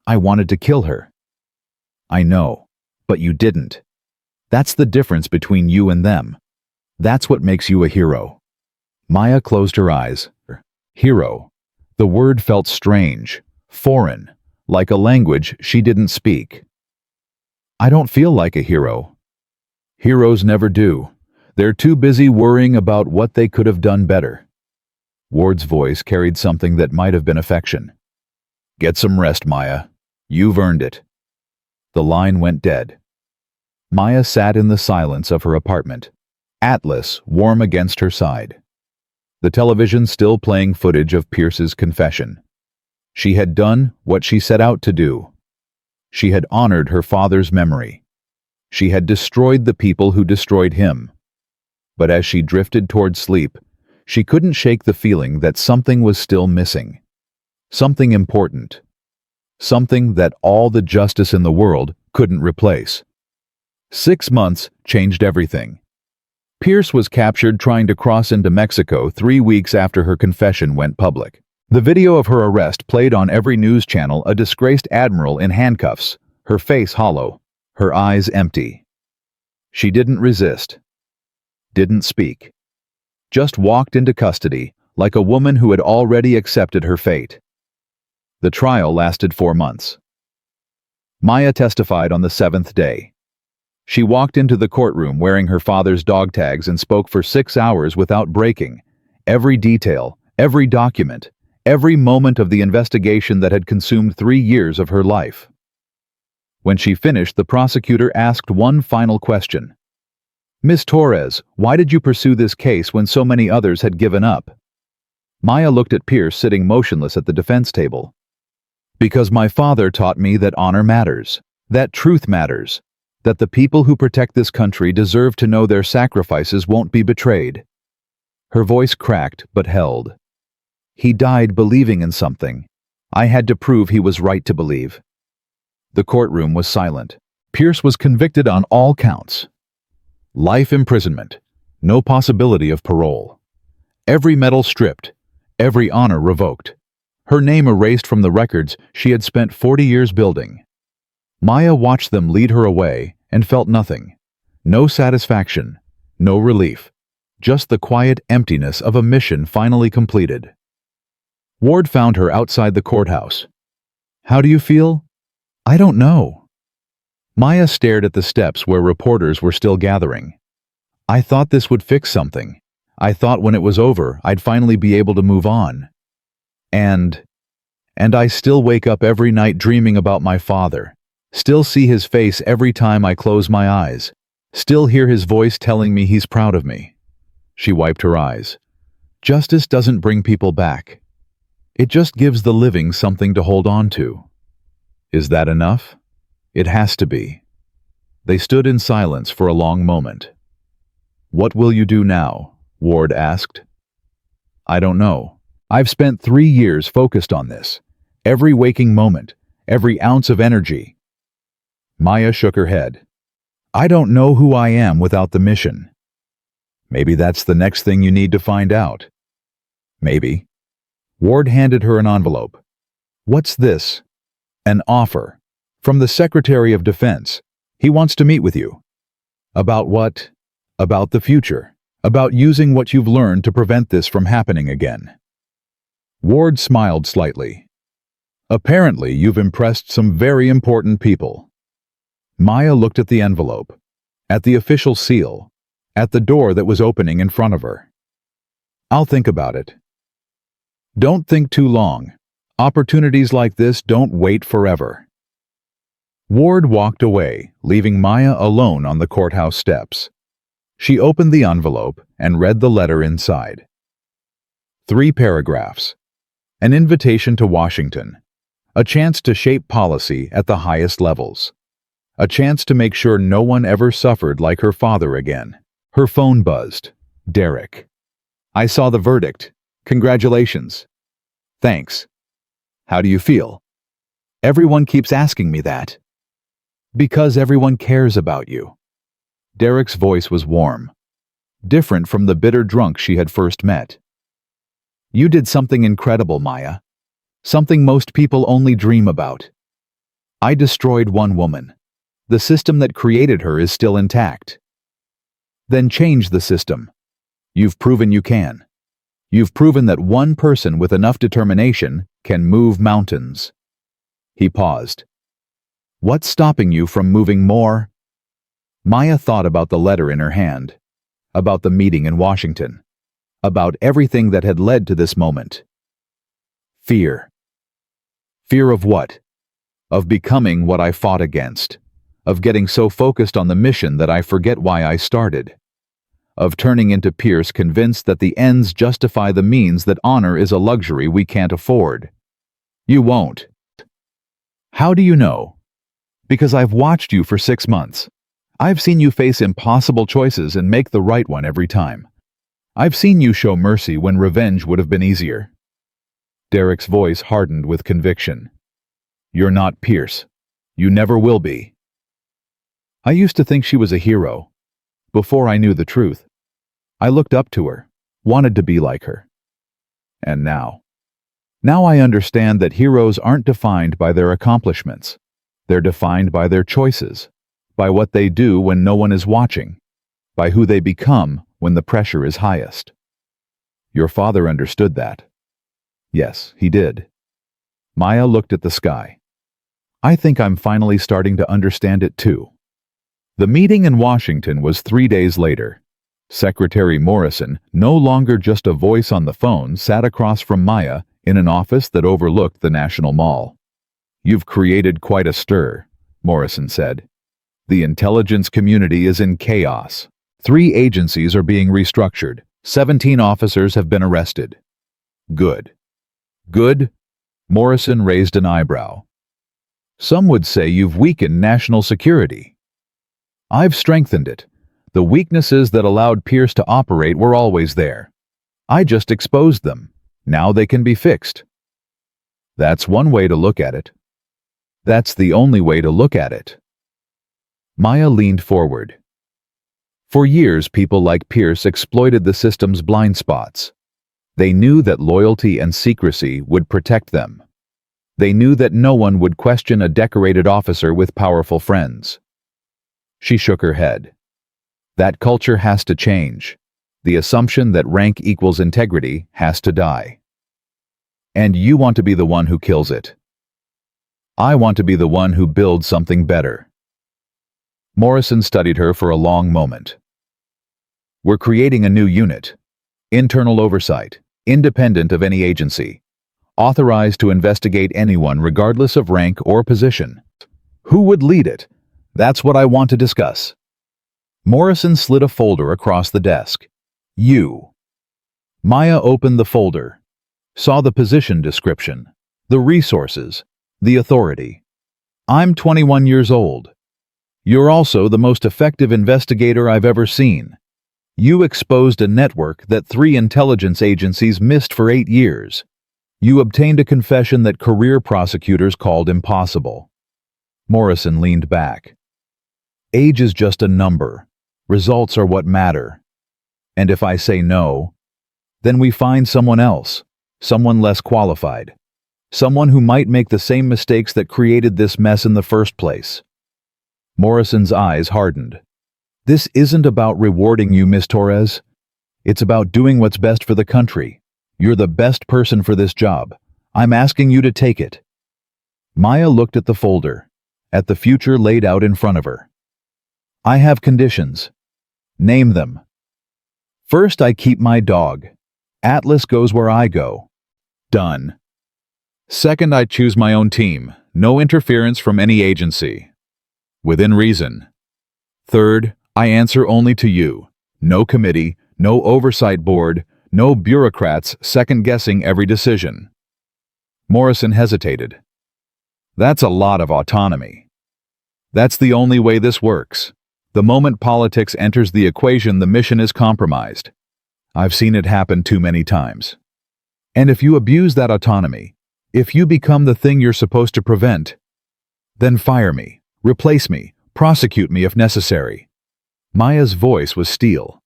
I wanted to kill her. I know, but you didn't. That's the difference between you and them. That's what makes you a hero. Maya closed her eyes. Hero. The word felt strange, foreign, like a language she didn't speak. I don't feel like a hero. Heroes never do. They're too busy worrying about what they could have done better. Ward's voice carried something that might have been affection. Get some rest, Maya. You've earned it. The line went dead. Maya sat in the silence of her apartment, Atlas warm against her side. The television still playing footage of Pierce's confession. She had done what she set out to do. She had honored her father's memory. She had destroyed the people who destroyed him. But as she drifted toward sleep, she couldn't shake the feeling that something was still missing. Something important. Something that all the justice in the world couldn't replace. 6 months changed everything. Pierce was captured trying to cross into Mexico 3 weeks after her confession went public. The video of her arrest played on every news channel, a disgraced admiral in handcuffs, her face hollow, her eyes empty. She didn't resist. Didn't speak. Just walked into custody like a woman who had already accepted her fate. The trial lasted 4 months. Maya testified on the 7th day. She walked into the courtroom wearing her father's dog tags and spoke for 6 hours without breaking. Every detail, every document, every moment of the investigation that had consumed 3 years of her life. When she finished, the prosecutor asked one final question. Miss Torres, why did you pursue this case when so many others had given up? Maya looked at Pierce sitting motionless at the defense table. Because my father taught me that honor matters, that truth matters, that the people who protect this country deserve to know their sacrifices won't be betrayed. Her voice cracked but held. He died believing in something. I had to prove he was right to believe. The courtroom was silent. Pierce was convicted on all counts. Life imprisonment, no possibility of parole. Every medal stripped, every honor revoked. Her name erased from the records she had spent 40 years building. Maya watched them lead her away and felt nothing. No satisfaction, no relief. Just the quiet emptiness of a mission finally completed. Ward found her outside the courthouse. How do you feel? I don't know. Maya stared at the steps where reporters were still gathering. I thought this would fix something. I thought when it was over, I'd finally be able to move on. And I still wake up every night dreaming about my father. Still see his face every time I close my eyes. Still hear his voice telling me he's proud of me. She wiped her eyes. Justice doesn't bring people back. It just gives the living something to hold on to. Is that enough? It has to be. They stood in silence for a long moment. What will you do now? Ward asked. I don't know. I've spent 3 years focused on this. Every waking moment, every ounce of energy. Maya shook her head. I don't know who I am without the mission. Maybe that's the next thing you need to find out. Maybe. Ward handed her an envelope. What's this? An offer. From the Secretary of Defense. He wants to meet with you. About what? About the future. About using what you've learned to prevent this from happening again. Ward smiled slightly. Apparently, you've impressed some very important people. Maya looked at the envelope, at the official seal, at the door that was opening in front of her. I'll think about it. Don't think too long. Opportunities like this don't wait forever. Ward walked away, leaving Maya alone on the courthouse steps. She opened the envelope and read the letter inside. 3 paragraphs. An invitation to Washington. A chance to shape policy at the highest levels. A chance to make sure no one ever suffered like her father again. Her phone buzzed. Derek. I saw the verdict. Congratulations. Thanks. How do you feel? Everyone keeps asking me that. Because everyone cares about you. Derek's voice was warm. Different from the bitter drunk she had first met. You did something incredible, Maya. Something most people only dream about. I destroyed one woman. The system that created her is still intact. Then change the system. You've proven you can. You've proven that one person with enough determination can move mountains. He paused. What's stopping you from moving more? Maya thought about the letter in her hand, about the meeting in Washington, about everything that had led to this moment. Fear. Fear of what? Of becoming what I fought against, of getting so focused on the mission that I forget why I started, of turning into Pierce convinced that the ends justify the means, that honor is a luxury we can't afford. You won't. How do you know? Because I've watched you for 6 months. I've seen you face impossible choices and make the right one every time. I've seen you show mercy when revenge would have been easier. Derek's voice hardened with conviction. You're not Pierce. You never will be. I used to think she was a hero. Before I knew the truth, I looked up to her, wanted to be like her. And now I understand that heroes aren't defined by their accomplishments. They're defined by their choices, by what they do when no one is watching, by who they become when the pressure is highest. Your father understood that. Yes, he did. Maya looked at the sky. I think I'm finally starting to understand it too. The meeting in Washington was 3 days later. Secretary Morrison, no longer just a voice on the phone, sat across from Maya in an office that overlooked the National Mall. You've created quite a stir, Morrison said. The intelligence community is in chaos. 3 agencies are being restructured. 17 officers have been arrested. Good. Good? Morrison raised an eyebrow. Some would say you've weakened national security. I've strengthened it. The weaknesses that allowed Pierce to operate were always there. I just exposed them. Now they can be fixed. That's one way to look at it. That's the only way to look at it. Maya leaned forward. For years, people like Pierce exploited the system's blind spots. They knew that loyalty and secrecy would protect them. They knew that no one would question a decorated officer with powerful friends. She shook her head. That culture has to change. The assumption that rank equals integrity has to die. And you want to be the one who kills it. I want to be the one who builds something better. Morrison studied her for a long moment. We're creating a new unit. Internal oversight, independent of any agency. Authorized to investigate anyone regardless of rank or position. Who would lead it? That's what I want to discuss. Morrison slid a folder across the desk. You. Maya opened the folder, saw the position description, the resources, the authority. I'm 21 years old. You're also the most effective investigator I've ever seen. You exposed a network that 3 intelligence agencies missed for 8 years. You obtained a confession that career prosecutors called impossible. Morrison leaned back. Age is just a number. Results are what matter. And if I say no, then we find someone else, someone less qualified, someone who might make the same mistakes that created this mess in the first place. Morrison's eyes hardened. This isn't about rewarding you, Miss Torres. It's about doing what's best for the country. You're the best person for this job. I'm asking you to take it. Maya looked at the folder, at the future laid out in front of her. I have conditions. Name them. First, I keep my dog. Atlas goes where I go. Done. Second, I choose my own team. No interference from any agency. Within reason. Third, I answer only to you. No committee, no oversight board, no bureaucrats second-guessing every decision. Morrison hesitated. That's a lot of autonomy. That's the only way this works. The moment politics enters the equation, the mission is compromised. I've seen it happen too many times. And if you abuse that autonomy, if you become the thing you're supposed to prevent, then fire me, replace me, prosecute me if necessary. Maya's voice was steel.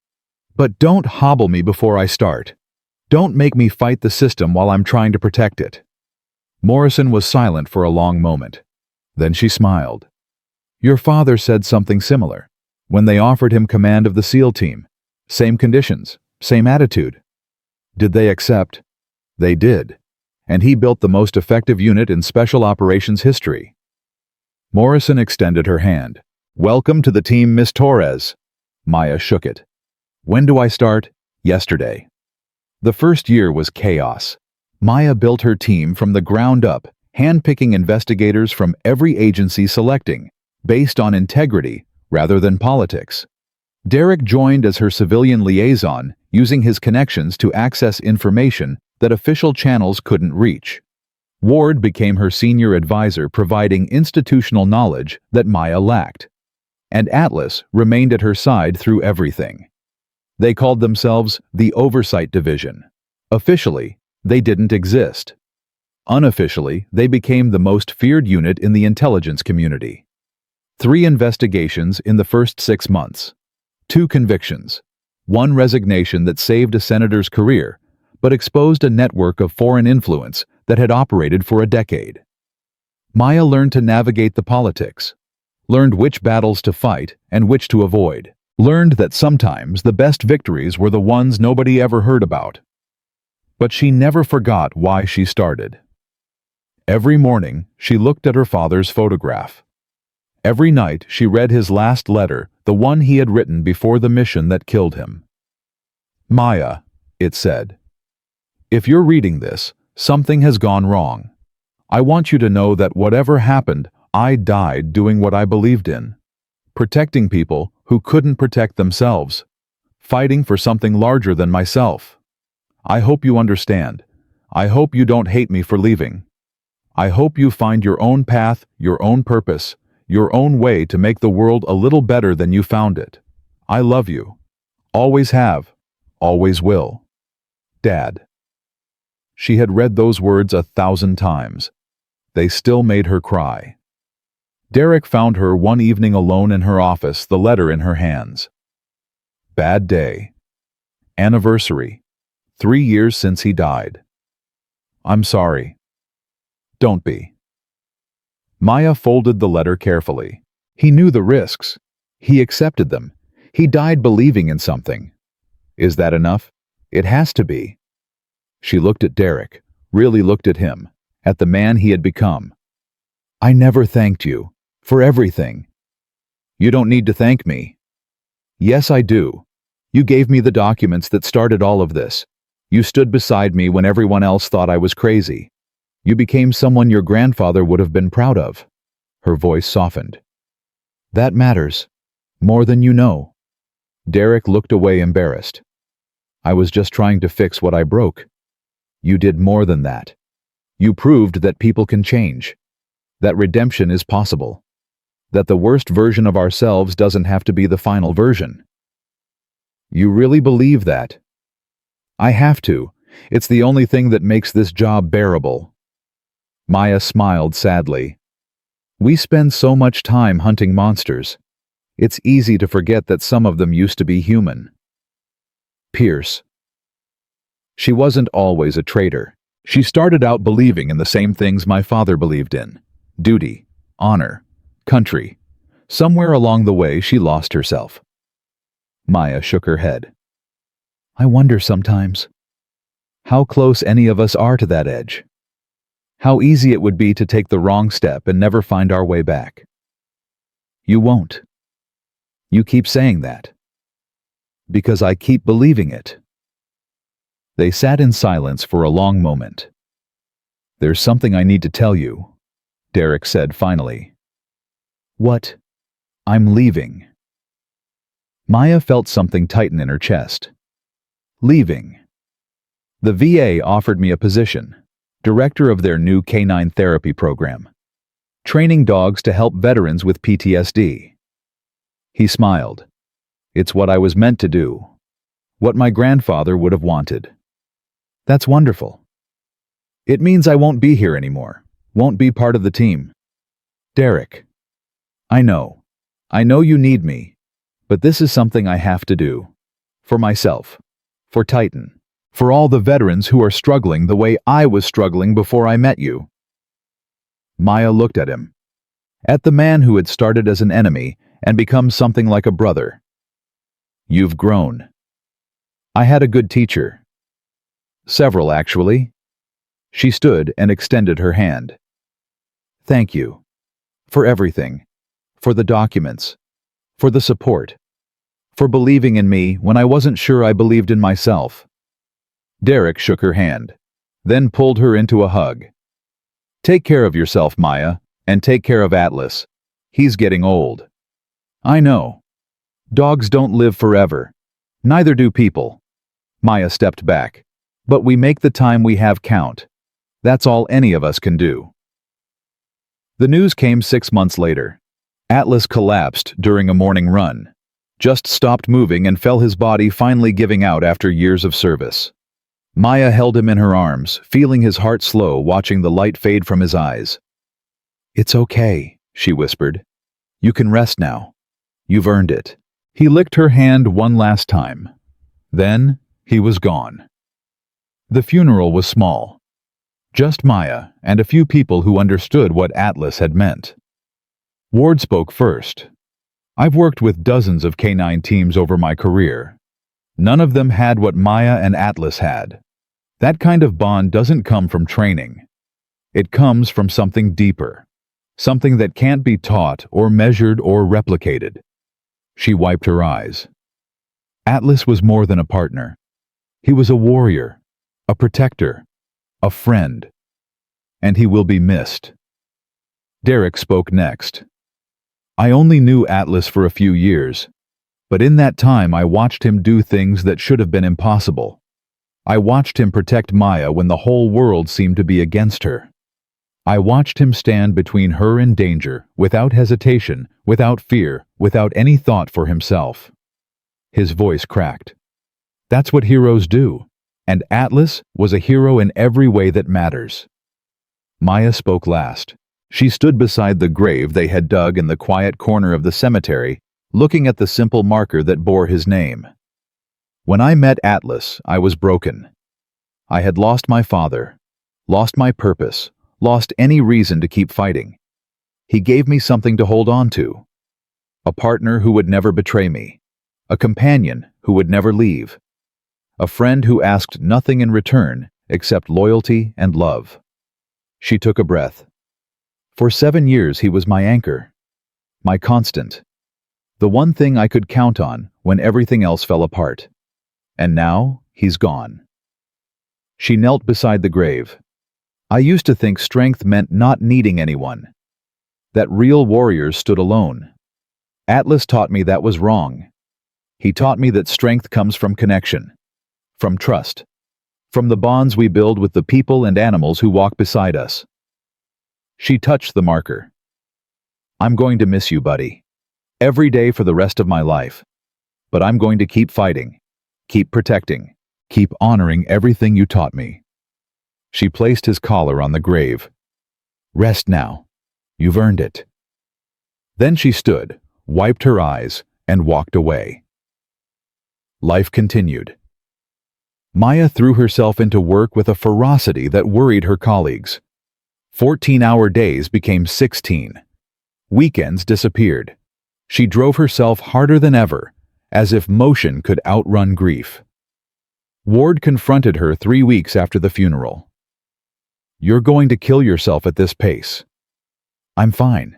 But don't hobble me before I start. Don't make me fight the system while I'm trying to protect it. Morrison was silent for a long moment. Then she smiled. Your father said something similar. When they offered him command of the SEAL team. Same conditions, same attitude. Did they accept? They did. And he built the most effective unit in special operations history. Morrison extended her hand. "Welcome to the team, Miss Torres." Maya shook it. "When do I start?" "Yesterday." The first year was chaos. Maya built her team from the ground up, handpicking investigators from every agency selecting, based on integrity rather than politics. Derek joined as her civilian liaison, using his connections to access information that official channels couldn't reach. Ward became her senior advisor, providing institutional knowledge that Maya lacked. And Atlas remained at her side through everything. They called themselves the Oversight Division. Officially, they didn't exist. Unofficially, they became the most feared unit in the intelligence community. 3 investigations in the first 6 months. 2 convictions. 1 resignation that saved a senator's career, but exposed a network of foreign influence that had operated for a decade. Maya learned to navigate the politics, learned which battles to fight and which to avoid, learned that sometimes the best victories were the ones nobody ever heard about. But she never forgot why she started. Every morning, she looked at her father's photograph. Every night, she read his last letter, the one he had written before the mission that killed him. "Maya," it said, "if you're reading this, something has gone wrong. I want you to know that whatever happened, I died doing what I believed in. Protecting people who couldn't protect themselves. Fighting for something larger than myself. I hope you understand. I hope you don't hate me for leaving. I hope you find your own path, your own purpose, your own way to make the world a little better than you found it. I love you. Always have. Always will. Dad." She had read those words 1,000 times. They still made her cry. Derek found her one evening alone in her office, the letter in her hands. "Bad day. Anniversary. 3 years since he died. I'm sorry." "Don't be." Maya folded the letter carefully. He knew the risks. He accepted them. He died believing in something. Is that enough? It has to be. She looked at Derek, really looked at him, at the man he had become. "I never thanked you. For everything." "You don't need to thank me." "Yes, I do. You gave me the documents that started all of this. You stood beside me when everyone else thought I was crazy. You became someone your grandfather would have been proud of." Her voice softened. "That matters. More than you know." Derek looked away embarrassed. "I was just trying to fix what I broke. You did more than that. You proved that people can change. That redemption is possible. That the worst version of ourselves doesn't have to be the final version." "You really believe that?" "I have to. It's the only thing that makes this job bearable." Maya smiled sadly. "We spend so much time hunting monsters. It's easy to forget that some of them used to be human." Pierce. She wasn't always a traitor. She started out believing in the same things my father believed in. Duty, honor, country. Somewhere along the way, she lost herself. Maya shook her head. "I wonder sometimes how close any of us are to that edge. How easy it would be to take the wrong step and never find our way back." "You won't. You keep saying that." "Because I keep believing it." They sat in silence for a long moment. "There's something I need to tell you," Derek said finally. "What?" "I'm leaving." Maya felt something tighten in her chest. "Leaving." "The VA offered me a position, director of their new canine therapy program, training dogs to help veterans with PTSD. He smiled. "It's what I was meant to do. What my grandfather would have wanted." "That's wonderful." "It means I won't be here anymore, won't be part of the team." "Derek, I know you need me, but this is something I have to do. For myself, for Titan, for all the veterans who are struggling the way I was struggling before I met you." Maya looked at him, at the man who had started as an enemy and become something like a brother. "You've grown." "I had a good teacher." "Several, actually." She stood and extended her hand. "Thank you." For everything. For the documents. For the support. For believing in me when I wasn't sure I believed in myself. Derek shook her hand, then pulled her into a hug. Take care of yourself, Maya, and take care of Atlas. He's getting old. I know. Dogs don't live forever. Neither do people. Maya stepped back. But we make the time we have count. That's all any of us can do. The news came 6 months later. Atlas collapsed during a morning run. Just stopped moving and felt his body finally giving out after years of service. Maya held him in her arms, feeling his heart slow, watching the light fade from his eyes. It's okay, she whispered. You can rest now. You've earned it. He licked her hand one last time. Then, he was gone. The funeral was small. Just Maya and a few people who understood what Atlas had meant. Ward spoke first. I've worked with dozens of canine teams over my career. None of them had what Maya and Atlas had. That kind of bond doesn't come from training. It comes from something deeper. Something that can't be taught or measured or replicated. She wiped her eyes. Atlas was more than a partner. He was a warrior, a protector, a friend. And he will be missed. Derek spoke next. I only knew Atlas for a few years, but in that time I watched him do things that should have been impossible. I watched him protect Maya when the whole world seemed to be against her. I watched him stand between her and danger, without hesitation, without fear, without any thought for himself. His voice cracked. That's what heroes do, and Atlas was a hero in every way that matters. Maya spoke last. She stood beside the grave they had dug in the quiet corner of the cemetery, looking at the simple marker that bore his name. When I met Atlas, I was broken. I had lost my father, lost my purpose, lost any reason to keep fighting. He gave me something to hold on to. A partner who would never betray me. A companion who would never leave. A friend who asked nothing in return except loyalty and love. She took a breath. For 7 years he was my anchor, my constant, the one thing I could count on when everything else fell apart. And now he's gone. She knelt beside the grave. I used to think strength meant not needing anyone, that real warriors stood alone. Atlas taught me that was wrong. He taught me that strength comes from connection, from trust, from the bonds we build with the people and animals who walk beside us. She touched the marker. I'm going to miss you, buddy. Every day for the rest of my life. But I'm going to keep fighting, keep protecting, keep honoring everything you taught me. She placed his collar on the grave. Rest now. You've earned it. Then she stood, wiped her eyes, and walked away. Life continued. Maya threw herself into work with a ferocity that worried her colleagues. 14-hour days became 16. Weekends disappeared. She drove herself harder than ever, as if motion could outrun grief. Ward confronted her 3 weeks after the funeral. You're going to kill yourself at this pace. I'm fine.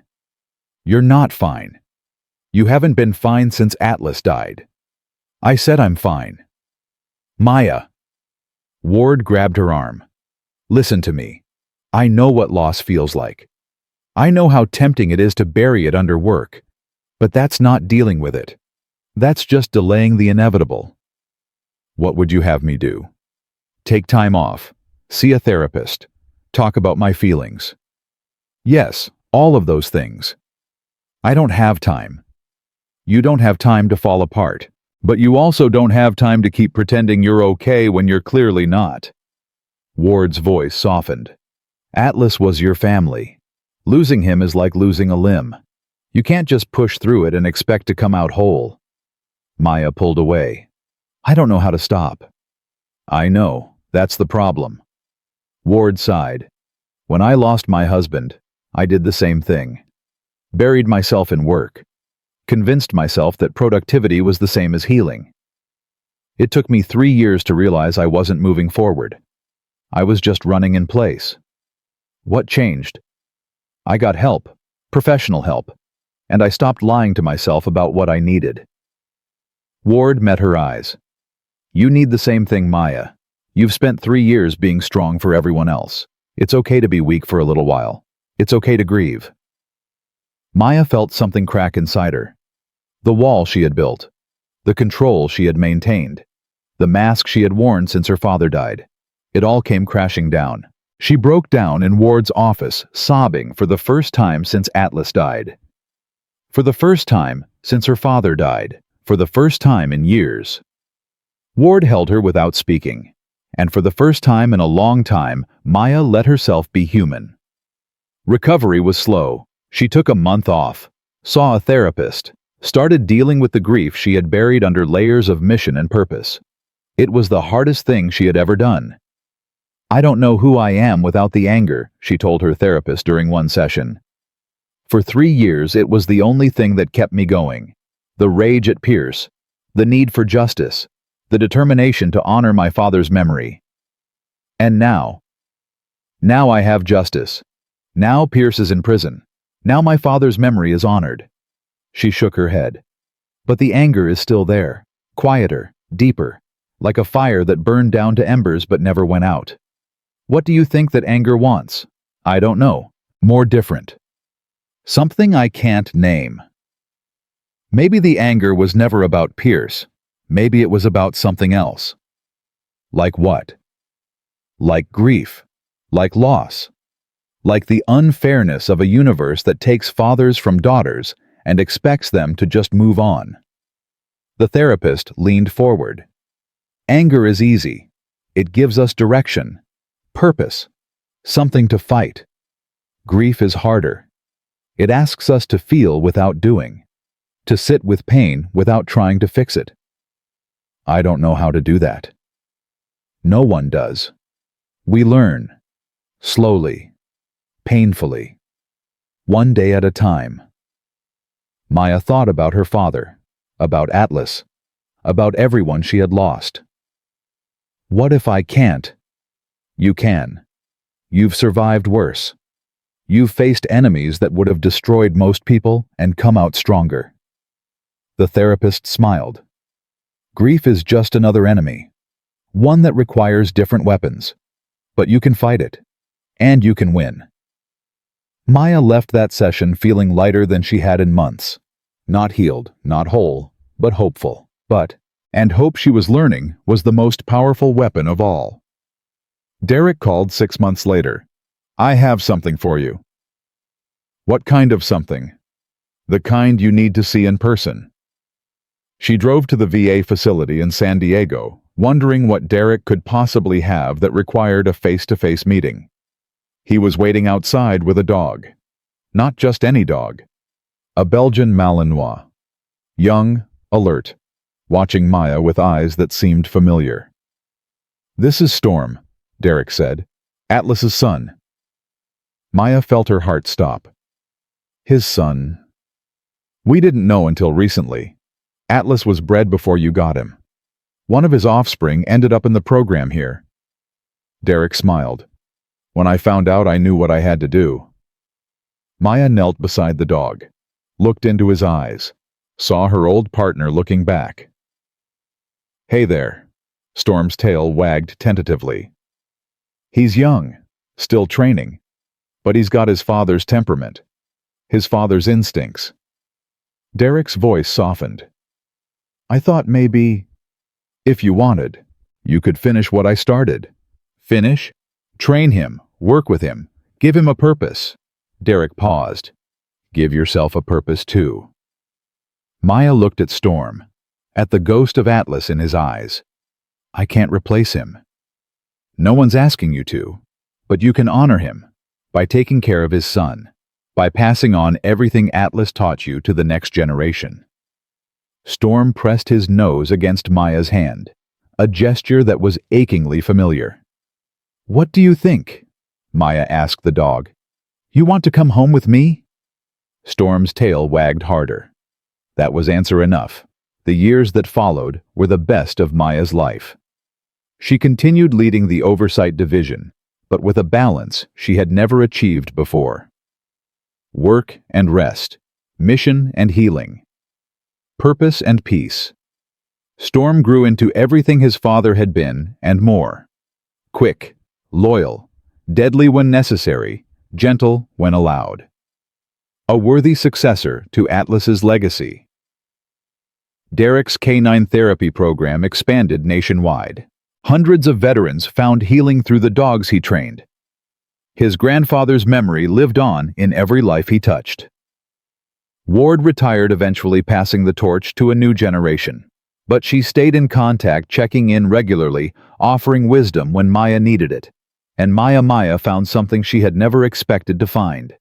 You're not fine. You haven't been fine since Atlas died. I said I'm fine. Maya. Ward grabbed her arm. Listen to me. I know what loss feels like. I know how tempting it is to bury it under work. But that's not dealing with it. That's just delaying the inevitable. What would you have me do? Take time off, see a therapist, talk about my feelings. Yes, all of those things. I don't have time. You don't have time to fall apart, but you also don't have time to keep pretending you're okay when you're clearly not. Ward's voice softened. Atlas was your family. Losing him is like losing a limb. You can't just push through it and expect to come out whole. Maya pulled away. I don't know how to stop. I know, that's the problem. Ward sighed. When I lost my husband, I did the same thing. Buried myself in work. Convinced myself that productivity was the same as healing. It took me 3 years to realize I wasn't moving forward. I was just running in place. What changed? I got help. professional help, and I stopped lying to myself about what I needed. Ward met her eyes. You need the same thing, Maya. You've spent 3 years being strong for everyone else. It's okay to be weak for a little while. It's okay to grieve. Maya felt something crack inside her. The wall she had built, the control she had maintained, the mask she had worn since her father died. It all came crashing down. She broke down in Ward's office, sobbing for the first time since Atlas died. For the first time since her father died. For the first time in years. Ward held her without speaking, and for the first time in a long time, Maya let herself be human. Recovery was slow. She took a month off, saw a therapist, started dealing with the grief she had buried under layers of mission and purpose. It was the hardest thing she had ever done. I don't know who I am without the anger, she told her therapist during one session. For 3 years, it was the only thing that kept me going. The rage at Pierce, the need for justice, the determination to honor my father's memory. And now I have justice. Now Pierce is in prison. Now my father's memory is honored. She shook her head. But the anger is still there, quieter, deeper, like a fire that burned down to embers but never went out. What do you think that anger wants? I don't know. More different. Something I can't name. Maybe the anger was never about Pierce. Maybe it was about something else. Like what? Like grief. Like loss. Like the unfairness of a universe that takes fathers from daughters and expects them to just move on. The therapist leaned forward. Anger is easy. It gives us direction, purpose, something to fight. Grief is harder. It asks us to feel without doing. To sit with pain without trying to fix it. I don't know how to do that. No one does. We learn. Slowly. Painfully. One day at a time. Maya thought about her father, about Atlas, about everyone she had lost. What if I can't? You can. You've survived worse. You've faced enemies that would have destroyed most people and come out stronger. The therapist smiled. Grief is just another enemy, one that requires different weapons, but you can fight it, and you can win. Maya left that session feeling lighter than she had in months, not healed, not whole, but hopeful. And hope she was learning was the most powerful weapon of all. Derek called 6 months later. I have something for you. What kind of something? The kind you need to see in person. She drove to the VA facility in San Diego, wondering what Derek could possibly have that required a face-to-face meeting. He was waiting outside with a dog. Not just any dog. A Belgian Malinois. Young, alert, watching Maya with eyes that seemed familiar. This is Storm, Derek said. Atlas's son. Maya felt her heart stop. His son. We didn't know until recently. Atlas was bred before you got him. One of his offspring ended up in the program here. Derek smiled. When I found out, I knew what I had to do. Maya knelt beside the dog, looked into his eyes, saw her old partner looking back. Hey there. Storm's tail wagged tentatively. He's young, still training, but he's got his father's temperament, his father's instincts. Derek's voice softened. I thought maybe, if you wanted, you could finish what I started. Finish? Train him, work with him, give him a purpose. Derek paused. Give yourself a purpose too. Maya looked at Storm, at the ghost of Atlas in his eyes. I can't replace him. No one's asking you to, but you can honor him by taking care of his son, by passing on everything Atlas taught you to the next generation. Storm pressed his nose against Maya's hand, a gesture that was achingly familiar. What do you think? Maya asked the dog. You want to come home with me? Storm's tail wagged harder. That was answer enough. The years that followed were the best of Maya's life. She continued leading the oversight division, but with a balance she had never achieved before. work and rest, mission and healing, purpose and peace. Storm grew into everything his father had been and more. Quick, loyal, deadly when necessary, gentle when allowed. A worthy successor to Atlas's legacy. Derek's canine therapy program expanded nationwide. Hundreds of veterans found healing through the dogs he trained. His grandfather's memory lived on in every life he touched. Ward retired, eventually passing the torch to a new generation. But she stayed in contact, checking in regularly, offering wisdom when Maya needed it. And Maya found something she had never expected to find.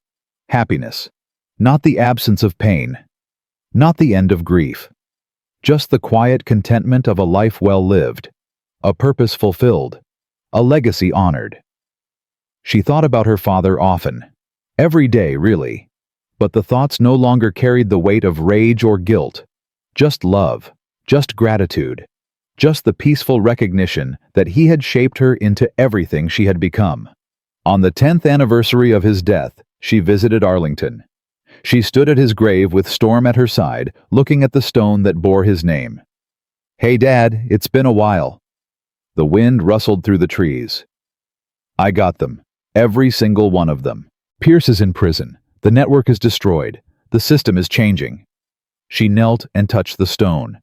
Happiness. Not the absence of pain. Not the end of grief. Just the quiet contentment of a life well lived. A purpose fulfilled. A legacy honored. She thought about her father often. Every day, really. But the thoughts no longer carried the weight of rage or guilt. Just love. Just gratitude. Just the peaceful recognition that he had shaped her into everything she had become. On the 10th anniversary of his death, she visited Arlington. She stood at his grave with Storm at her side, looking at the stone that bore his name. "Hey, Dad, it's been a while." The wind rustled through the trees. "I got them. Every single one of them. Pierce is in prison. The network is destroyed. The system is changing." She knelt and touched the stone.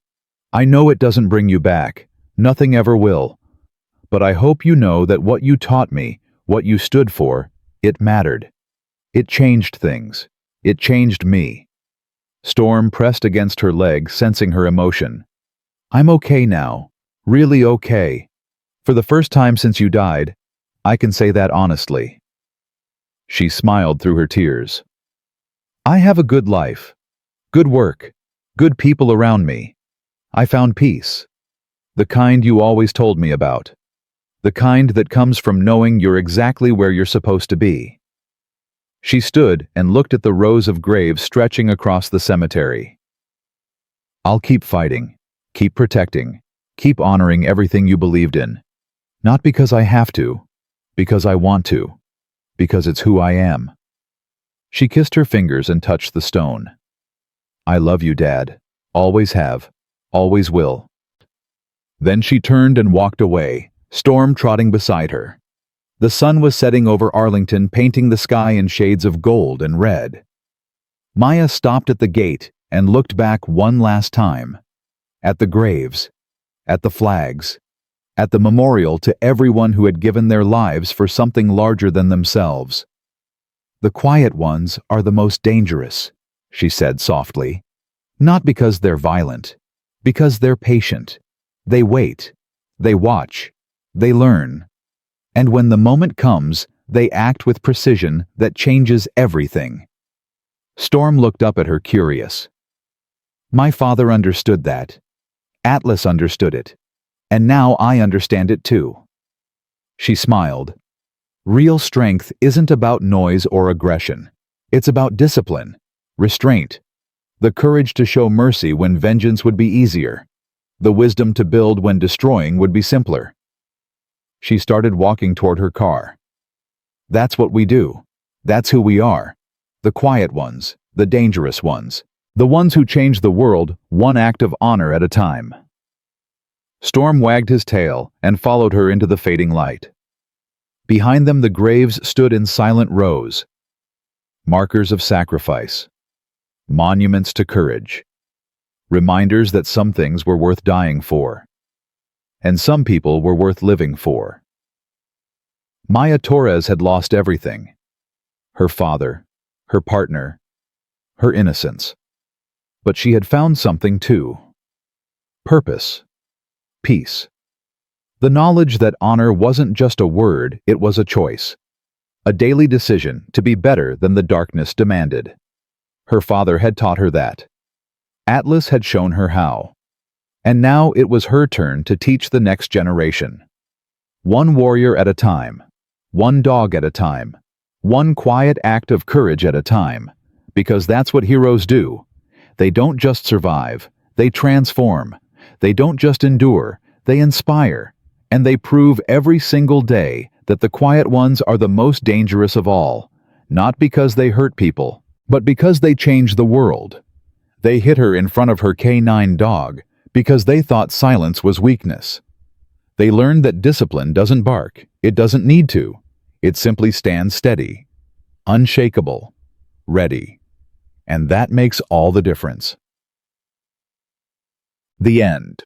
"I know it doesn't bring you back. Nothing ever will. But I hope you know that what you taught me, what you stood for, it mattered. It changed things. It changed me." Storm pressed against her leg, sensing her emotion. "I'm okay now. Really okay. For the first time since you died, I can say that honestly." She smiled through her tears. "I have a good life. Good work. Good people around me. I found peace. The kind you always told me about. The kind that comes from knowing you're exactly where you're supposed to be." She stood and looked at the rows of graves stretching across the cemetery. "I'll keep fighting, keep protecting, keep honoring everything you believed in. Not because I have to, because I want to, because it's who I am." She kissed her fingers and touched the stone. "I love you, Dad. Always have. Always will." Then she turned and walked away, Storm trotting beside her. The sun was setting over Arlington, painting the sky in shades of gold and red. Maya stopped at the gate and looked back one last time. At the graves. At the flags. At the memorial to everyone who had given their lives for something larger than themselves. "The quiet ones are the most dangerous," she said softly. "Not because they're violent. Because they're patient. They wait. They watch. They learn. And when the moment comes, they act with precision that changes everything." Storm looked up at her, curious. "My father understood that. Atlas understood it. And now I understand it too." She smiled. "Real strength isn't about noise or aggression. It's about discipline, restraint, the courage to show mercy when vengeance would be easier, the wisdom to build when destroying would be simpler." She started walking toward her car. "That's what we do. That's who we are. The quiet ones, the dangerous ones, the ones who change the world one act of honor at a time." Storm wagged his tail and followed her into the fading light. Behind them the graves stood in silent rows. Markers of sacrifice. Monuments to courage. Reminders that some things were worth dying for. And some people were worth living for. Maya Torres had lost everything. Her father, her partner, her innocence. But she had found something too. Purpose. Peace. The knowledge that honor wasn't just a word, it was a choice. A daily decision to be better than the darkness demanded. Her father had taught her that. Atlas had shown her how. And now it was her turn to teach the next generation. One warrior at a time. One dog at a time. One quiet act of courage at a time. Because that's what heroes do. They don't just survive. They transform. They don't just endure. They inspire. And they prove every single day that the quiet ones are the most dangerous of all. Not because they hurt people, but because they changed the world. They hit her in front of her canine dog because they thought silence was weakness. They learned that discipline doesn't bark, it doesn't need to. It simply stands steady, unshakable, ready. And that makes all the difference. The end.